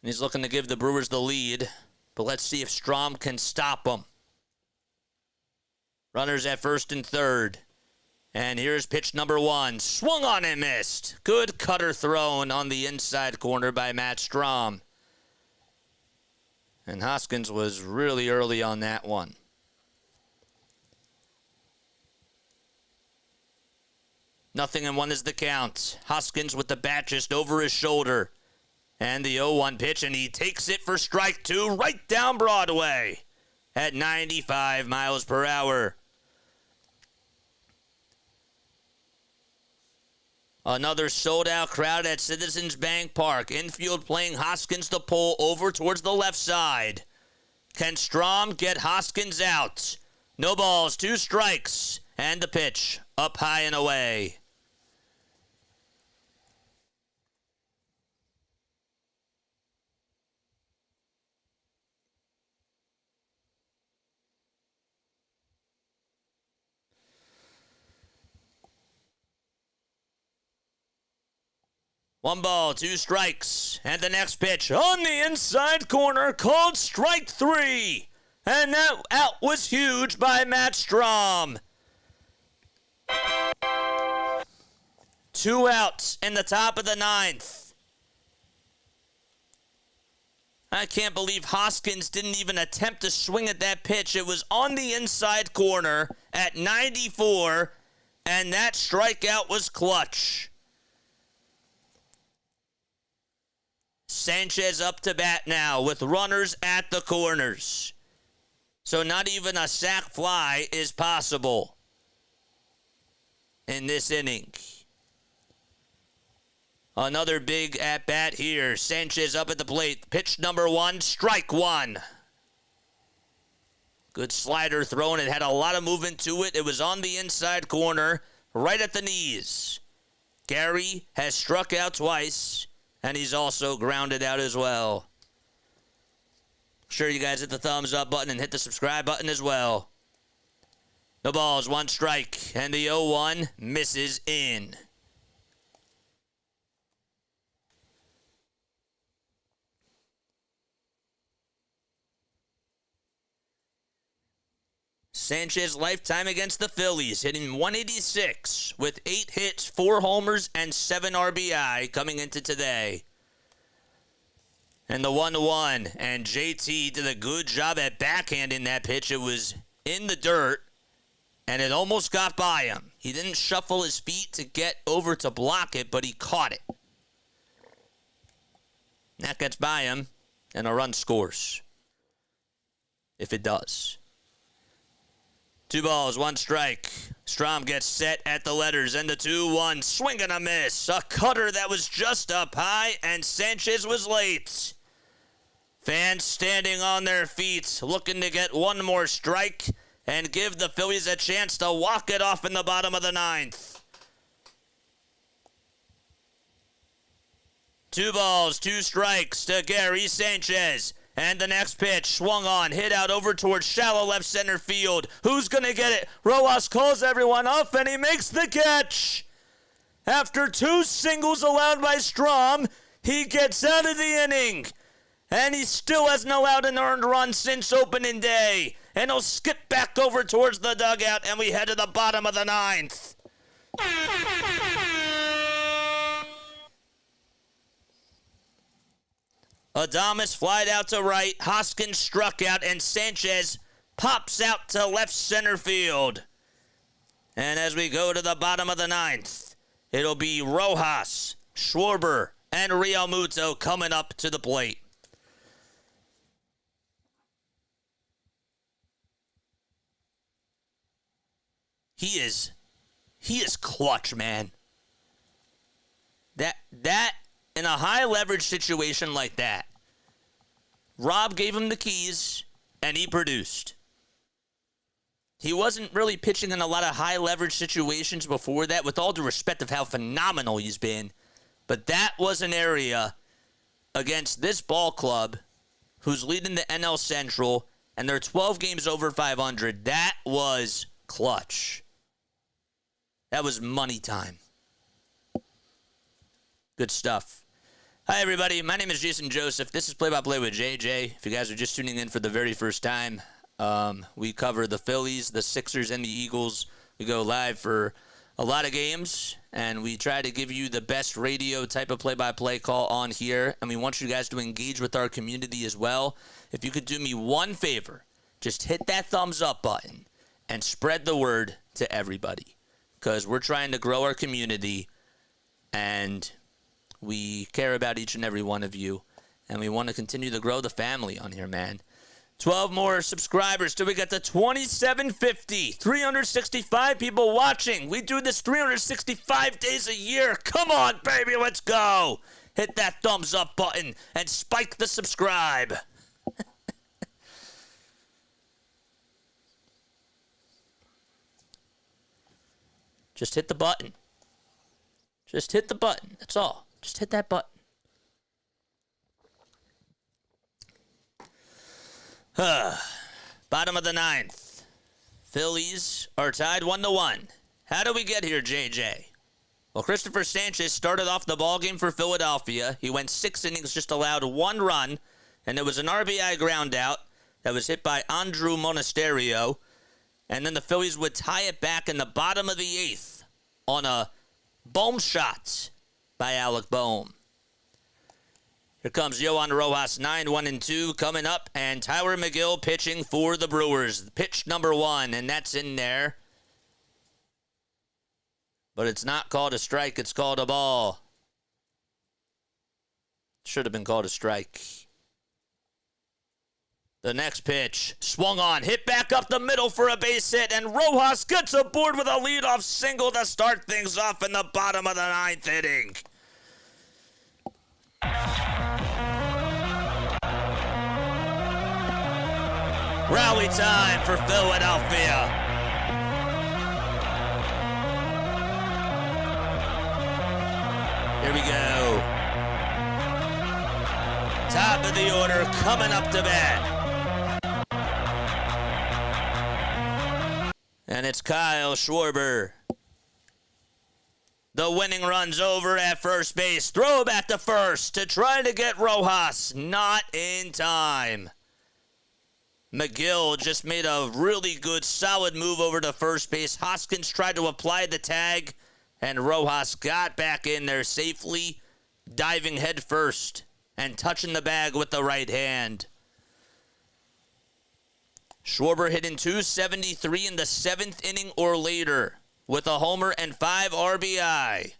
he's looking to give the Brewers the lead, but let's see if Strom can stop him. Runners at first and third. And here's pitch number 1. Swung on and missed. Good cutter thrown on the inside corner by Matt Strom. And Hoskins was really early on that one. Nothing and 1 is the count. Hoskins with the bat just over his shoulder. And the 0-1 pitch, and he takes it for strike 2 right down Broadway at 95 miles per hour. Another sold-out crowd at Citizens Bank Park. Infield playing Hoskins to pull over towards the left side. Can Strom get Hoskins out? No balls, 2 strikes. And the pitch, up high and away. One ball, 2 strikes, and the next pitch on the inside corner called strike 3. And that out was huge by Matt Strom. 2 outs in the top of the 9th. I can't believe Hoskins didn't even attempt to swing at that pitch. It was on the inside corner at 94, and that strikeout was clutch. Sanchez up to bat now with runners at the corners. So not even a sac fly is possible in this inning. Another big at-bat here. Sanchez up at the plate. Pitch number 1, strike 1. Good slider thrown. It had a lot of movement to it. It was on the inside corner, right at the knees. Gary has struck out twice. And he's also grounded out as well. Sure, you guys hit the thumbs up button and hit the subscribe button as well. No balls, 1 strike. And the 0-1 misses in. Sanchez lifetime against the Phillies, hitting 186 with 8 hits, 4 homers, and 7 RBI coming into today. And the 1-1, and JT did a good job at backhanding that pitch. It was in the dirt, and it almost got by him. He didn't shuffle his feet to get over to block it, but he caught it. That gets by him, and a run scores. If it does. 2 balls, 1 strike. Strom gets set at the letters, and the 2-1, swing and a miss. A cutter that was just up high, and Sanchez was late. Fans standing on their feet, looking to get 1 more strike and give the Phillies a chance to walk it off in the bottom of the 9th. 2 balls, 2 strikes to Gary Sanchez. And the next pitch, swung on, hit out over towards shallow left center field. Who's going to get it? Rojas calls everyone off, and he makes the catch. After 2 singles allowed by Strom, He gets out of the inning. And he still hasn't allowed an earned run since opening day. And he'll skip back over towards the dugout, and we head to the bottom of the ninth. Adames flied out to right, Hoskins struck out, and Sanchez pops out to left center field. And as we go to the bottom of the ninth, it'll be Rojas, Schwarber, and Real Muto coming up to the plate. He is clutch, man. That in a high leverage situation like that, Rob gave him the keys and he produced. He wasn't really pitching in a lot of high leverage situations before that, with all due respect of how phenomenal he's been. But that was an area against this ball club who's leading the NL Central, and they're 12 games over 500. That was clutch. That was money time. Good stuff. Hi, everybody. My name is Jason Joseph. This is Play-by-Play with JJ. If you guys are just tuning in for the very first time, we cover the Phillies, the Sixers, and the Eagles. We go live for a lot of games, and we try to give you the best radio type of play-by-play call on here, and we want you guys to engage with our community as well. If you could do me one favor, just hit that thumbs up button and spread the word to everybody, because we're trying to grow our community, and we care about each and every one of you, and we want to continue to grow the family on here, man. 12 more subscribers till we get to 2750. 365 people watching. We do this 365 days a year. Come on, baby, let's go. Hit that thumbs up button and spike the subscribe. Just hit the button. Just hit the button. That's all. Just hit that button. Bottom of the ninth. Phillies are tied 1-1. How do we get here, JJ? Well, Cristopher Sanchez started off the ballgame for Philadelphia. He went 6 innings, just allowed 1 run, and it was an RBI ground out that was hit by Andrew Monasterio. And then the Phillies would tie it back in the bottom of the 8th on a bohm shot by Alec Bohm. Here comes Yohan Rojas, 9-1-2 coming up, and Tyler McGill pitching for the Brewers. Pitch number 1, and that's in there. But it's not called a strike, it's called a ball. Should have been called a strike. The next pitch, swung on, hit back up the middle for a base hit, and Rojas gets aboard with a leadoff single to start things off in the bottom of the 9th inning. Rally time for Philadelphia. Here we go. Top of the order coming up to bat. And it's Kyle Schwarber. The winning run's over at first base. Throw back to first to try to get Rojas. Not in time. McGill just made a really good, solid move over to first base. Hoskins tried to apply the tag, and Rojas got back in there safely, diving head first and touching the bag with the right hand. Schwarber hitting .273 in the 7th inning or later with a homer and 5 RBI.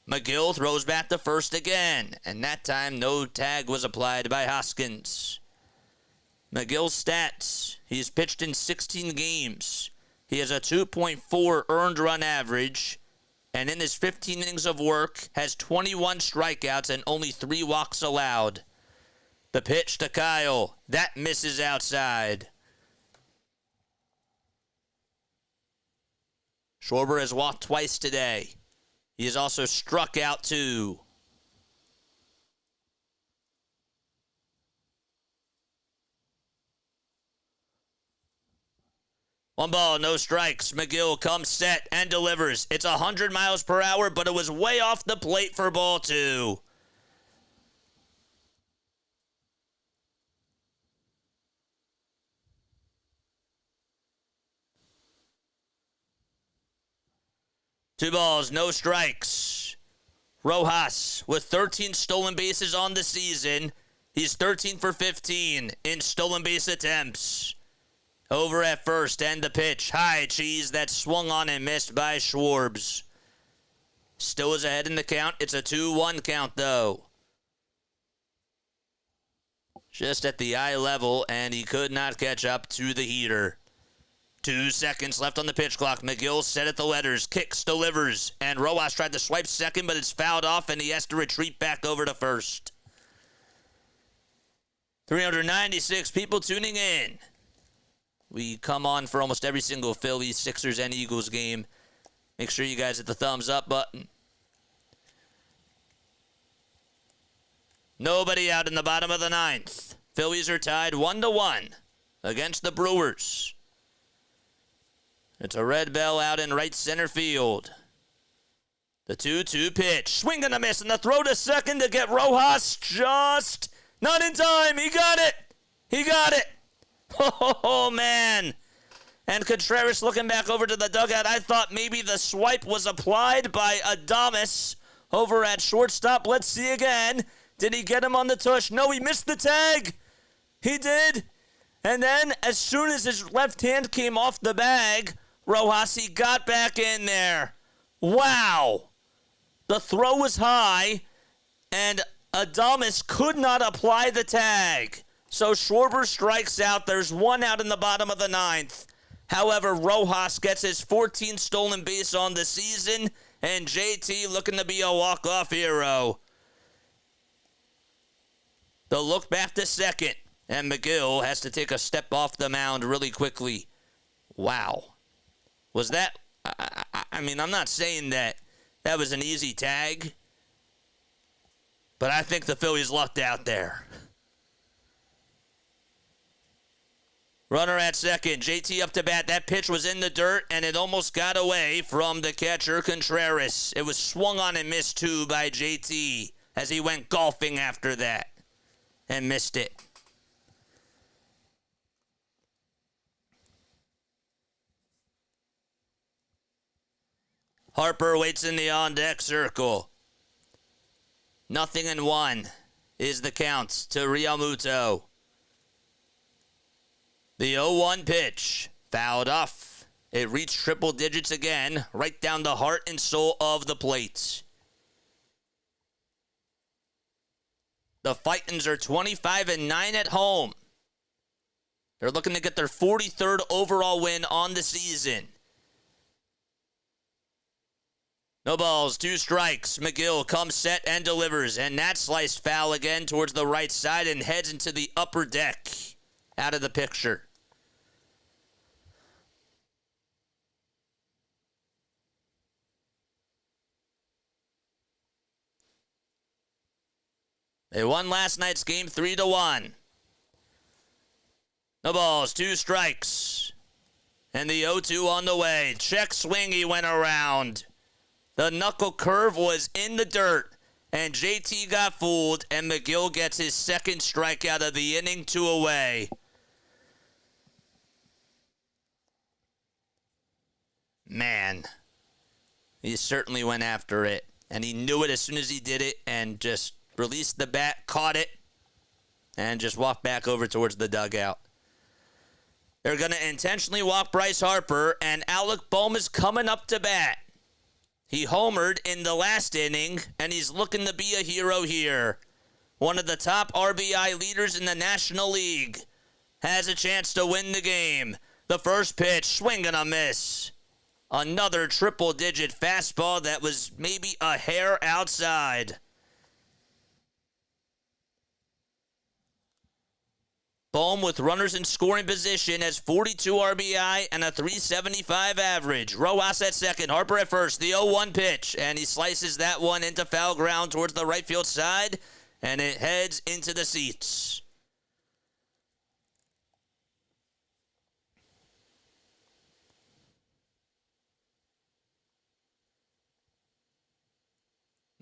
McGill throws back to first again, and that time no tag was applied by Hoskins. McGill's stats: he's pitched in 16 games. He has a 2.4 earned run average, and in his 15 innings of work has 21 strikeouts and only 3 walks allowed. The pitch to Kyle, that misses outside. Schwarber has walked twice today. He has also struck out 2. One ball, no strikes. McGill comes set and delivers. It's 100 miles per hour, but it was way off the plate for ball 2. 2 balls, no strikes. Rojas with 13 stolen bases on the season. He's 13 for 15 in stolen base attempts. Over at first, and the pitch. High cheese that swung on and missed by Schwarbs. Still is ahead in the count. It's a 2-1 count, though. Just at the eye level, and he could not catch up to the heater. 2 seconds left on the pitch clock. McGill set at the letters, kicks, delivers, and Rojas tried to swipe second, but it's fouled off, and he has to retreat back over to first. 396 people tuning in. We come on for almost every single Phillies, Sixers, and Eagles game. Make sure you guys hit the thumbs up button. Nobody out in the bottom of the 9th. Phillies are tied 1-1 against the Brewers. It's a red bell out in right center field. The 2-2 pitch. Swing and a miss, and the throw to second to get Rojas just not in time. He got it. He got it. Oh, man. And Contreras looking back over to the dugout. I thought maybe the swipe was applied by Adames over at shortstop. Let's see again. Did he get him on the tush? No, he missed the tag. He did. And then, as soon as his left hand came off the bag, Rojas, he got back in there. Wow. The throw was high, and Adames could not apply the tag. So Schwarber strikes out. There's 1 out in the bottom of the 9th. However, Rojas gets his 14th stolen base on the season, and JT looking to be a walk-off hero. The look back to second, and McGill has to take a step off the mound really quickly. Wow. Was that... I mean, I'm not saying that was an easy tag, but I think the Phillies lucked out there. Runner at second. JT up to bat. That pitch was in the dirt, and it almost got away from the catcher, Contreras. It was swung on and missed, too, by JT as he went golfing after that and missed it. Harper waits in the on-deck circle. 0-1 is the count to Realmuto. The 0-1 pitch, fouled off. It reached triple digits again, right down the heart and soul of the plate. The Fightins are 25-9 at home. They're looking to get their 43rd overall win on the season. No balls, 2 strikes. McGill comes set and delivers, and that sliced foul again towards the right side and heads into the upper deck, out of the picture. They won last night's game 3-1. No balls, 2 strikes. And the 0-2 on the way. Check swing, he went around. The knuckle curve was in the dirt, and JT got fooled, and McGill gets his 2nd strikeout of the inning, 2 away. Man, he certainly went after it, and he knew it as soon as he did it, and just released the bat, caught it, and just walked back over towards the dugout. They're going to intentionally walk Bryce Harper, and Alec Bohm is coming up to bat. He homered in the last inning, and he's looking to be a hero here. One of the top RBI leaders in the National League has a chance to win the game. The first pitch, swing and a miss. Another triple-digit fastball that was maybe a hair outside. Bohm with runners in scoring position has 42 RBI and a 375 average. Rojas at second, Harper at first, the 0-1 pitch, and he slices that one into foul ground towards the right field side, and it heads into the seats.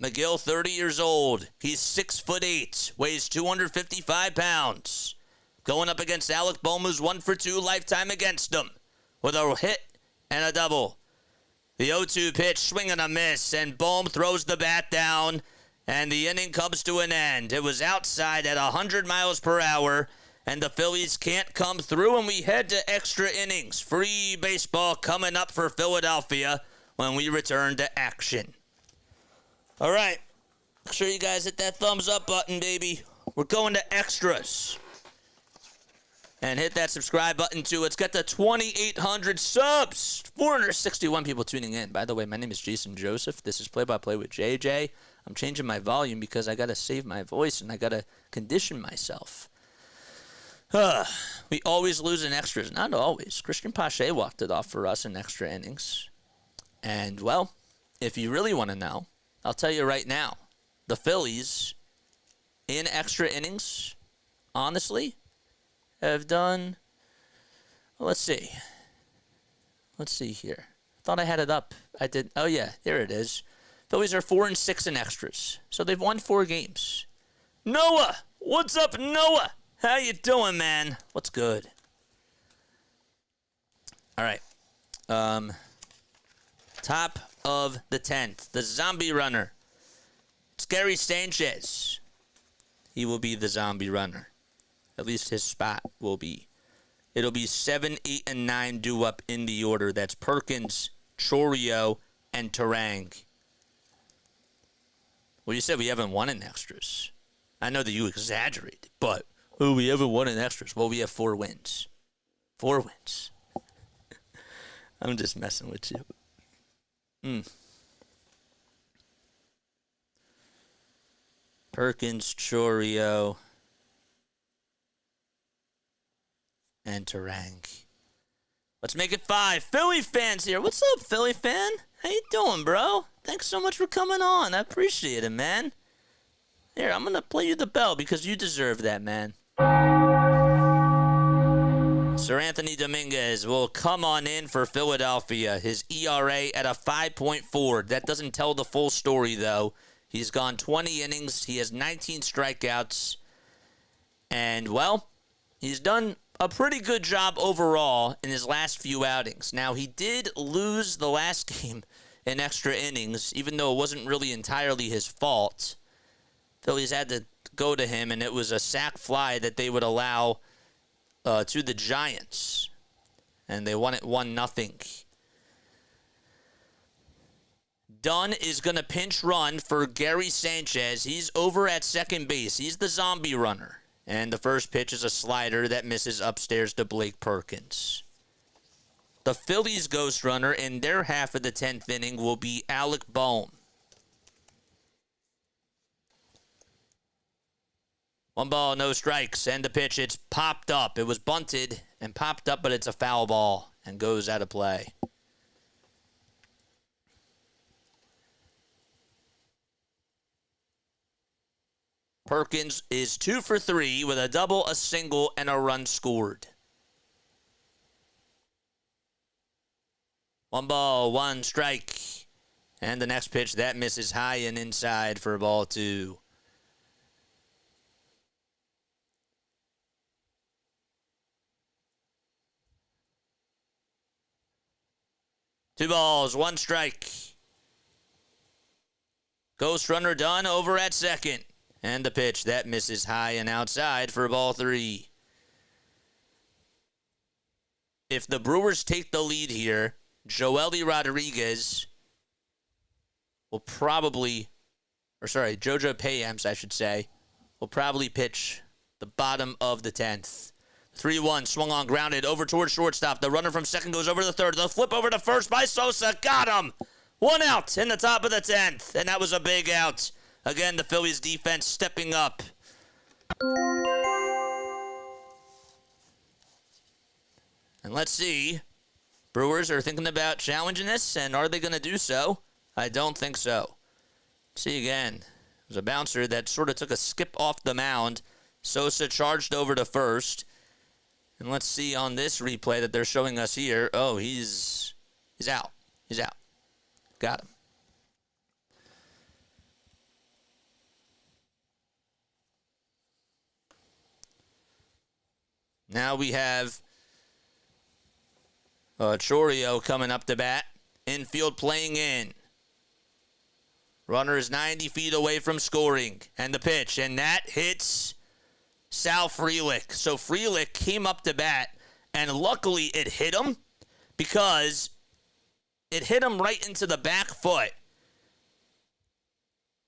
McGill, 30 years old. He's 6'8", weighs 255 pounds. Going up against Alec Bohm, who's 1 for 2 lifetime against him, with a hit and a double. The 0-2 pitch, swing and a miss, and Bohm throws the bat down, and the inning comes to an end. It was outside at 100 miles per hour, and the Phillies can't come through, and we head to extra innings. Free baseball coming up for Philadelphia when we return to action. All right. Make sure you guys hit that thumbs up button, baby. We're going to extras. And hit that subscribe button, too. Let's get to 2,800 subs. 461 people tuning in. By the way, my name is Jason Joseph. This is Play-by-Play with JJ. I'm changing my volume because I got to save my voice and I got to condition myself. We always lose in extras. Not always. Christian Pache walked it off for us in extra innings. And, well, if you really want to know, I'll tell you right now. The Phillies, in extra innings, honestly, have done, well, let's see. Let's see here. Thought I had it up. I did. Oh, yeah, here it is. Phillies are 4-6 in extras. So they've won 4 games. Noah! What's up, Noah? How you doing, man? What's good? All right. Top of the 10th. The zombie runner. It's Cristopher Sanchez. He will be the zombie runner. At least his spot will be. It'll be 7, 8, and 9 due up in the order. That's Perkins, Chourio, and Terang. Well, you said we haven't won in extras. I know that you exaggerated, but we haven't won in extras. Well, we have 4 wins. 4 wins. I'm just messing with you. Perkins, Chourio, and Terang. Let's make it 5. Philly fans here. What's up, Philly fan? How you doing, bro? Thanks so much for coming on. I appreciate it, man. Here, I'm going to play you the bell because you deserve that, man. Sir Anthony Dominguez will come on in for Philadelphia. His ERA at a 5.4. That doesn't tell the full story, though. He's gone 20 innings. He has 19 strikeouts. And, well, he's done a pretty good job overall in his last few outings. Now, he did lose the last game in extra innings, even though it wasn't really entirely his fault. Phillies had to go to him, and it was a sac fly that they would allow to the Giants. And they won it 1-0. Dunn is going to pinch run for Cristopher Sanchez. He's over at second base. He's the zombie runner. And the first pitch is a slider that misses upstairs to Blake Perkins. The Phillies ghost runner in their half of the 10th inning will be Alec Bohm. 1 ball, no strikes, and the pitch, it's popped up. It was bunted and popped up, but it's a foul ball and goes out of play. Perkins is 2 for 3 with a double, a single, and a run scored. 1 ball, 1 strike. And the next pitch, that misses high and inside for ball 2. Two balls, 1 strike. Ghost runner done over at second. And the pitch, that misses high and outside for ball 3. If the Brewers take the lead here, Joely Rodriguez will probably, Jojo Payams, I should say, will probably pitch the bottom of the 10th. 3-1, swung on, grounded, over towards shortstop. The runner from second goes over to third. The flip over to first by Sosa. Got him! 1 out in the top of the 10th, and that was a big out. Again, the Phillies defense stepping up. And let's see. Brewers are thinking about challenging this, and are they going to do so? I don't think so. See again. There's a bouncer that sort of took a skip off the mound. Sosa charged over to first. And let's see on this replay that they're showing us here. Oh, he's out. He's out. Got him. Now we have Chourio coming up to bat Infield playing in. Runner is 90 feet away from scoring. And the pitch. And that hits Sal Frelick. So Frelick came up to bat. And luckily it hit him because it hit him right into the back foot.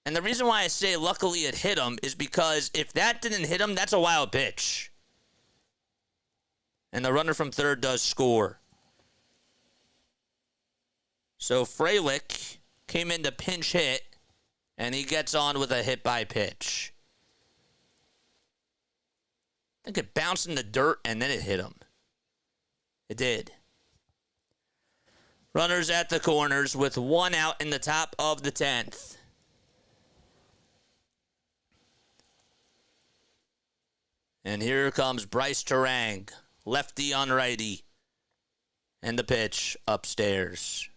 And the reason why I say luckily it hit him is because if that didn't hit him, that's a wild pitch. And the runner from third does score. So Frelick came in to pinch hit, and he gets on with a hit by pitch. I think it bounced in the dirt, and then it hit him. It did. Runners at the corners with one out in the top of the 10th. And here comes Bryce Terang, lefty on righty. And the pitch upstairs.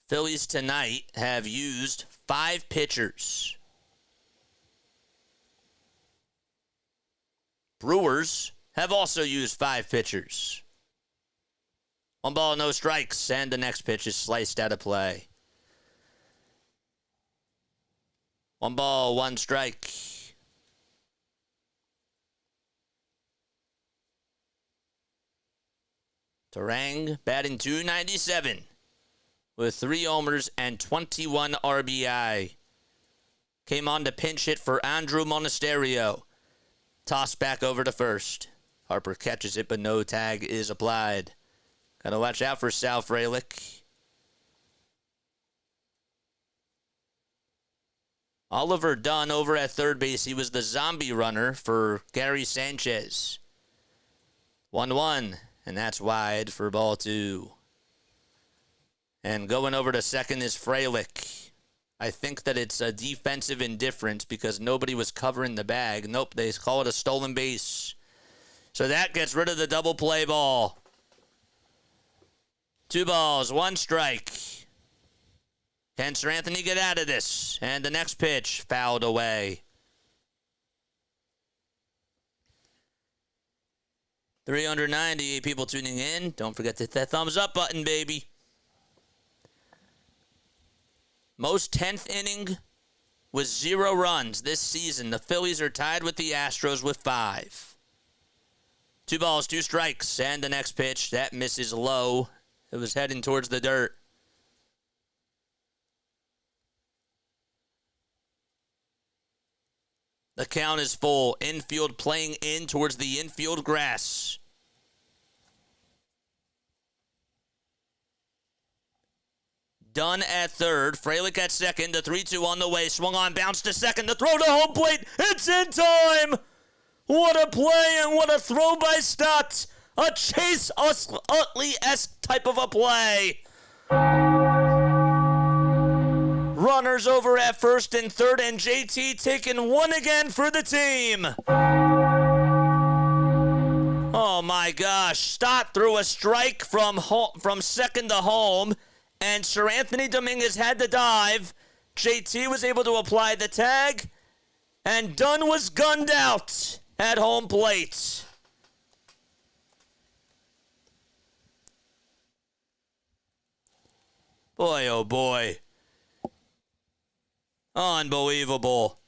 Phillies tonight have used 5 pitchers. Brewers have also used 5 pitchers. 1 ball, no strikes, and the next pitch is sliced out of play. 1 ball, 1 strike. Terang batting .297 with 3 homers and 21 RBI. Came on to pinch hit for Andrew Monasterio. Toss back over to first. Harper catches it, but no tag is applied. Gotta watch out for Sal Frelick. Oliver Dunn over at third base. He was the zombie runner for Gary Sanchez. 1-1, and that's wide for ball 2. And going over to second is Frelick. I think that it's a defensive indifference because nobody was covering the bag. Nope, they call it a stolen base. So that gets rid of the double play ball. 2 balls, 1 strike. Can Sir Anthony get out of this? And the next pitch fouled away. 398 people tuning in. Don't forget to hit that thumbs up button, baby. Most 10th inning with 0 runs this season. The Phillies are tied with the Astros with 5. 2 balls, 2 strikes, and the next pitch, that misses low. It was heading towards the dirt. The count is full. Infield playing in towards the infield grass. Dunn at third. Frelick at second. The 3-2 on the way. Swung on, bounce to second. The throw to home plate. It's in time. What a play and what a throw by Stott. A Chase Utley-esque type of a play. Runners over at first and third, and JT taking one again for the team. Oh my gosh. Stott threw a strike from second to home, and Sir Anthony Dominguez had to dive. JT was able to apply the tag, and Dunn was gunned out at home plate. Boy, oh boy. Unbelievable.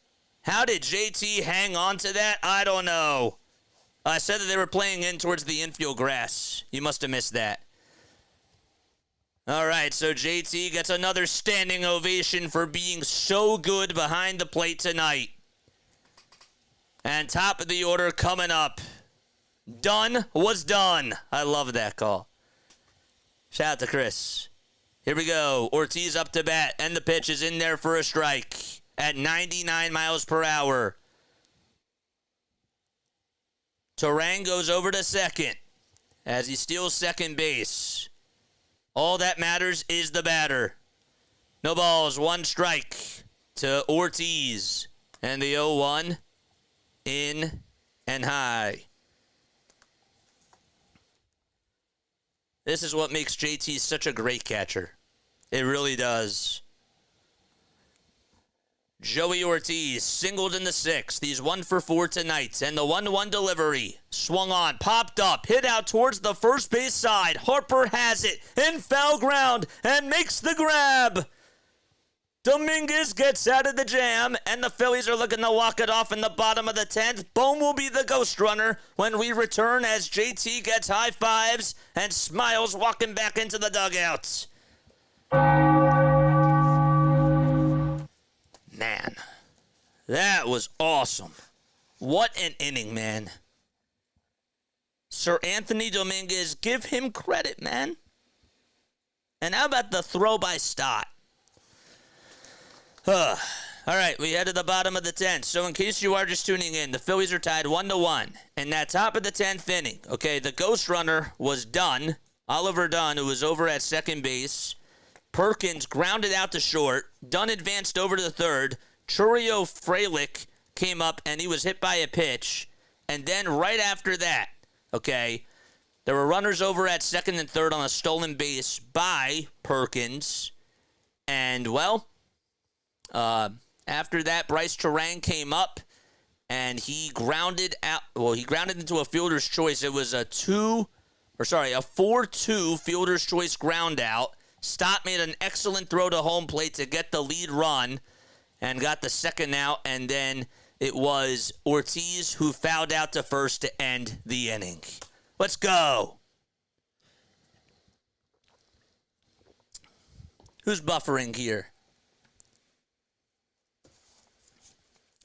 How did JT hang on to that? I don't know. I said that they were playing in towards the infield grass. You must have missed that. All right, so JT gets another standing ovation for being so good behind the plate tonight. And top of the order coming up. Dunn was done. I love that call. Shout out to Chris. Here we go. Ortiz up to bat, and the pitch is in there for a strike at 99 miles per hour. Terang goes over to second as he steals second base. All that matters is the batter. No balls, 1 strike to Ortiz. And the 0-1 in and high. This is what makes JT such a great catcher. It really does. Joey Ortiz singled in the sixth. He's 1 for 4 tonight. And the 1-1 delivery. Swung on, popped up, hit out towards the first base side. Harper has it in foul ground and makes the grab. Dominguez gets out of the jam, and the Phillies are looking to walk it off in the bottom of the 10th. Bohm will be the ghost runner when we return as JT gets high fives and smiles walking back into the dugout. Man, that was awesome. What an inning, man. Sir Anthony Dominguez, give him credit, man. And how about the throw by Stott? All right, we head to the bottom of the 10th. So in case you are just tuning in, the Phillies are tied 1-1 in that top of the 10th inning. Okay, the ghost runner was Dunn. Oliver Dunn, who was over at second base. Perkins grounded out to short. Dunn advanced over to the third. Churio Frelick came up, and he was hit by a pitch. And then right after that, okay, there were runners over at second and third on a stolen base by Perkins. And, well, after that, Bryce Terang came up, and he grounded out. Well, he grounded into a fielder's choice. It was a 4-2 fielder's choice ground out. Stott made an excellent throw to home plate to get the lead run and got the second out, and then it was Ortiz who fouled out to first to end the inning. Let's go. Who's buffering here?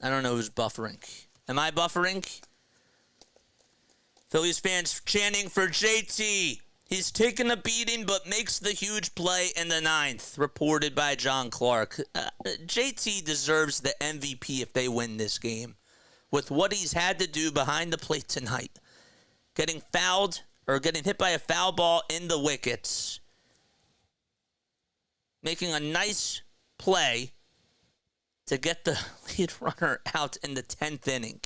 I don't know who's buffering. Am I buffering? Phillies fans chanting for JT. He's taken a beating but makes the huge play in the 9th, reported by John Clark. JT deserves the MVP if they win this game. With what he's had to do behind the plate tonight. Getting fouled or getting hit by a foul ball in the wickets. Making a nice play to get the lead runner out in the 10th inning.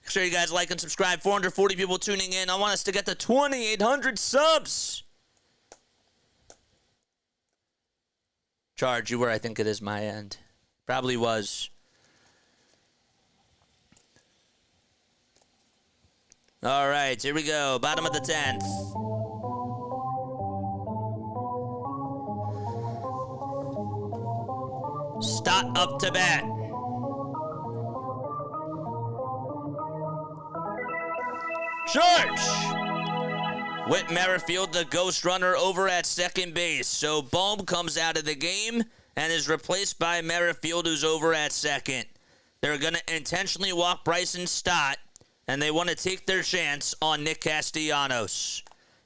Make sure you guys like and subscribe. 440 people tuning in. I want us to get to 2,800 subs. Charge, you were, I think it is my end. Probably was. All right, here we go. Bottom of the 10th. Stott up to bat. George! Whit Merrifield, the ghost runner, over at second base. So Bohm comes out of the game and is replaced by Merrifield, who's over at second. They're going to intentionally walk Bryson Stott, and they want to take their chance on Nick Castellanos.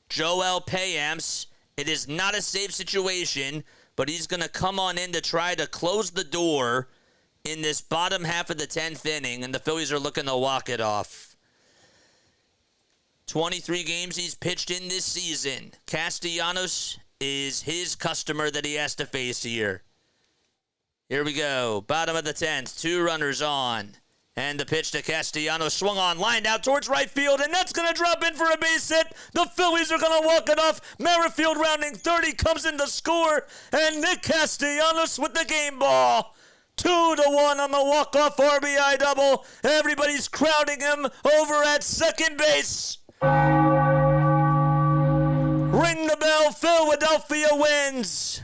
Joel Payamps, it is not a safe situation, but he's going to come on in to try to close the door in this bottom half of the 10th inning, and the Phillies are looking to walk it off. 23 games he's pitched in this season. Castellanos is his customer that he has to face here. Here we go. Bottom of the 10th. 2 runners on. And the pitch to Castellanos swung on, lined out towards right field, and that's going to drop in for a base hit. The Phillies are going to walk it off. Merrifield rounding 30 comes in to score, and Nick Castellanos with the game ball. 2-1 on the walk-off RBI double. Everybody's crowding him over at second base. Ring the bell, Philadelphia wins.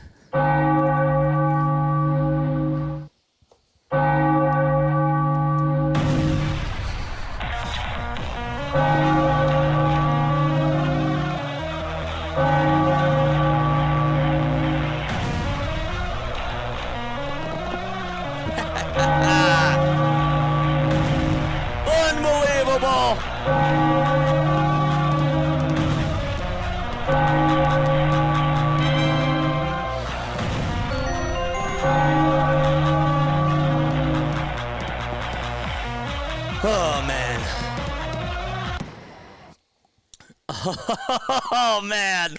Unbelievable. Oh, man. Oh, man.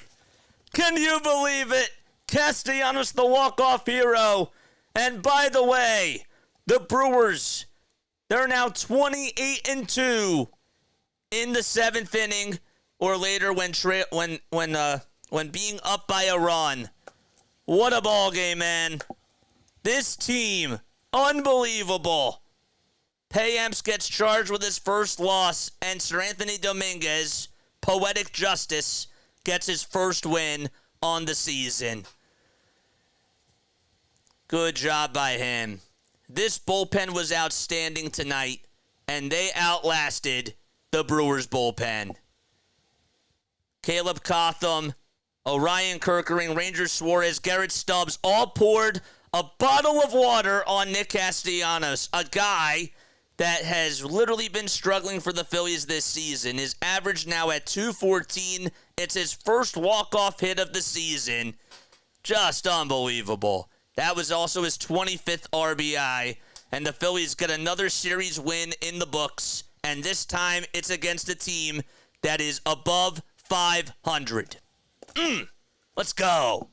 Can you believe it? Castellanos, the walk-off hero. And by the way, the Brewers, they're now 28-2 in the 7th inning or later when being up by a run. What a ball game, man. This team Unbelievable. PM EST gets charged with his first loss, and Sir Anthony Dominguez, poetic justice, gets his first win on the season. Good job by him. This bullpen was outstanding tonight, and they outlasted the Brewers bullpen. Caleb Cotham, Orion Kirkering, Ranger Suarez, Garrett Stubbs all poured a bottle of water on Nick Castellanos, a guy that has literally been struggling for the Phillies this season. His average now at .214. It's his first walk-off hit of the season. Just unbelievable. That was also his 25th RBI, and the Phillies get another series win in the books, and this time it's against a team that is above 500. Let's go.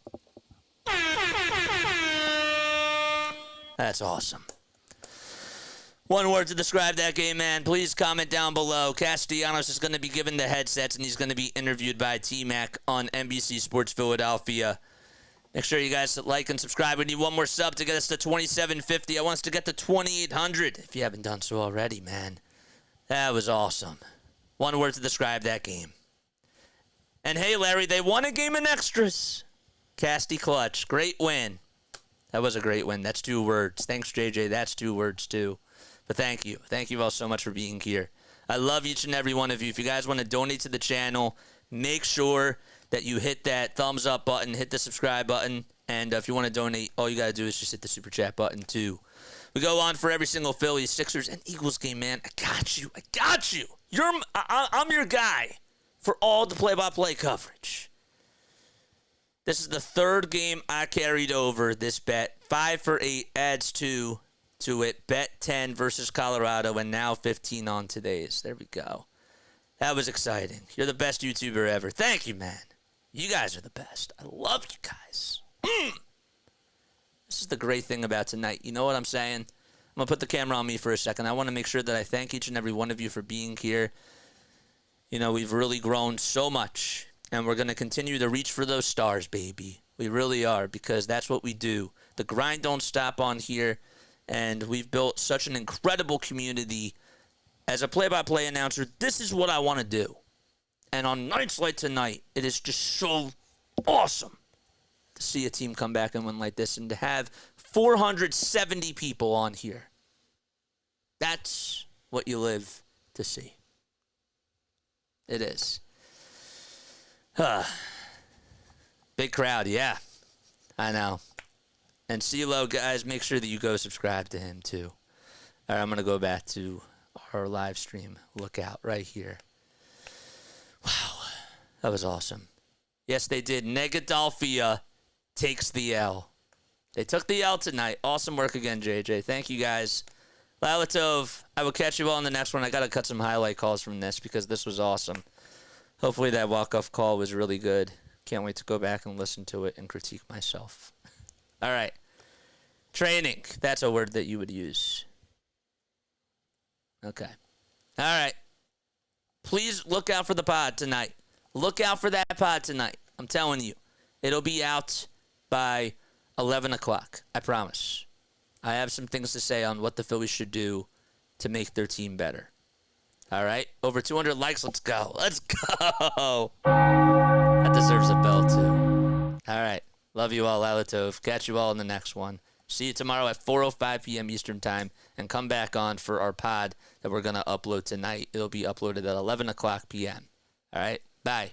That's awesome. One word to describe that game, man. Please comment down below. Castellanos is going to be given the headsets, and he's going to be interviewed by T-Mac on NBC Sports Philadelphia. Make sure you guys like and subscribe. We need one more sub to get us to 2750. I want us to get to 2800 if you haven't done so already, man. That was awesome. One word to describe that game. And hey, Larry, they won a game in extras. Casty clutch. Great win. That was a great win. That's 2 words. Thanks, JJ. That's 2 words, too. But thank you. Thank you all so much for being here. I love each and every one of you. If you guys want to donate to the channel, make sure that you hit that thumbs up button, hit the subscribe button, and if you want to donate, all you got to do is just hit the super chat button, too. We go on for every single Phillies, Sixers, and Eagles game, man. I got you. I got you. I'm your guy for all the play-by-play coverage. This is the 3rd game I carried over this bet. 5 for 8 adds 2 to it. Bet 10 versus Colorado, and now 15 on today's. There we go. That was exciting. You're the best YouTuber ever. Thank you, man. You guys are the best. I love you guys. This is the great thing about tonight. You know what I'm saying? I'm going to put the camera on me for a second. I want to make sure that I thank each and every one of you for being here. You know, we've really grown so much, and we're going to continue to reach for those stars, baby. We really are, because that's what we do. The grind don't stop on here, and we've built such an incredible community. As a play-by-play announcer, this is what I want to do. And on nights like tonight, it is just so awesome to see a team come back and win like this, and to have 470 people on here. That's what you live to see. It is. Big crowd, yeah. I know. And CeeLo, guys, make sure that you go subscribe to him, too. All right, I'm going to go back to our live stream. Look out right here. Wow. That was awesome. Yes, they did. Negadelphia takes the L. They took the L tonight. Awesome work again, JJ. Thank you, guys. Lalatov, I will catch you all in the next one. I got to cut some highlight calls from this because this was awesome. Hopefully that walk-off call was really good. Can't wait to go back and listen to it and critique myself. All right. Training. That's a word that you would use. Okay. All right. Please look out for the pod tonight. Look out for that pod tonight. I'm telling you. It'll be out by 11 o'clock. I promise. I have some things to say on what the Phillies should do to make their team better. All right? Over 200 likes. Let's go. Let's go. That deserves a bell, too. All right. Love you all, Lalatov. Catch you all in the next one. See you tomorrow at 4:05 p.m. Eastern Time. And come back on for our pod that we're going to upload tonight. It'll be uploaded at 11 o'clock p.m. All right? Bye.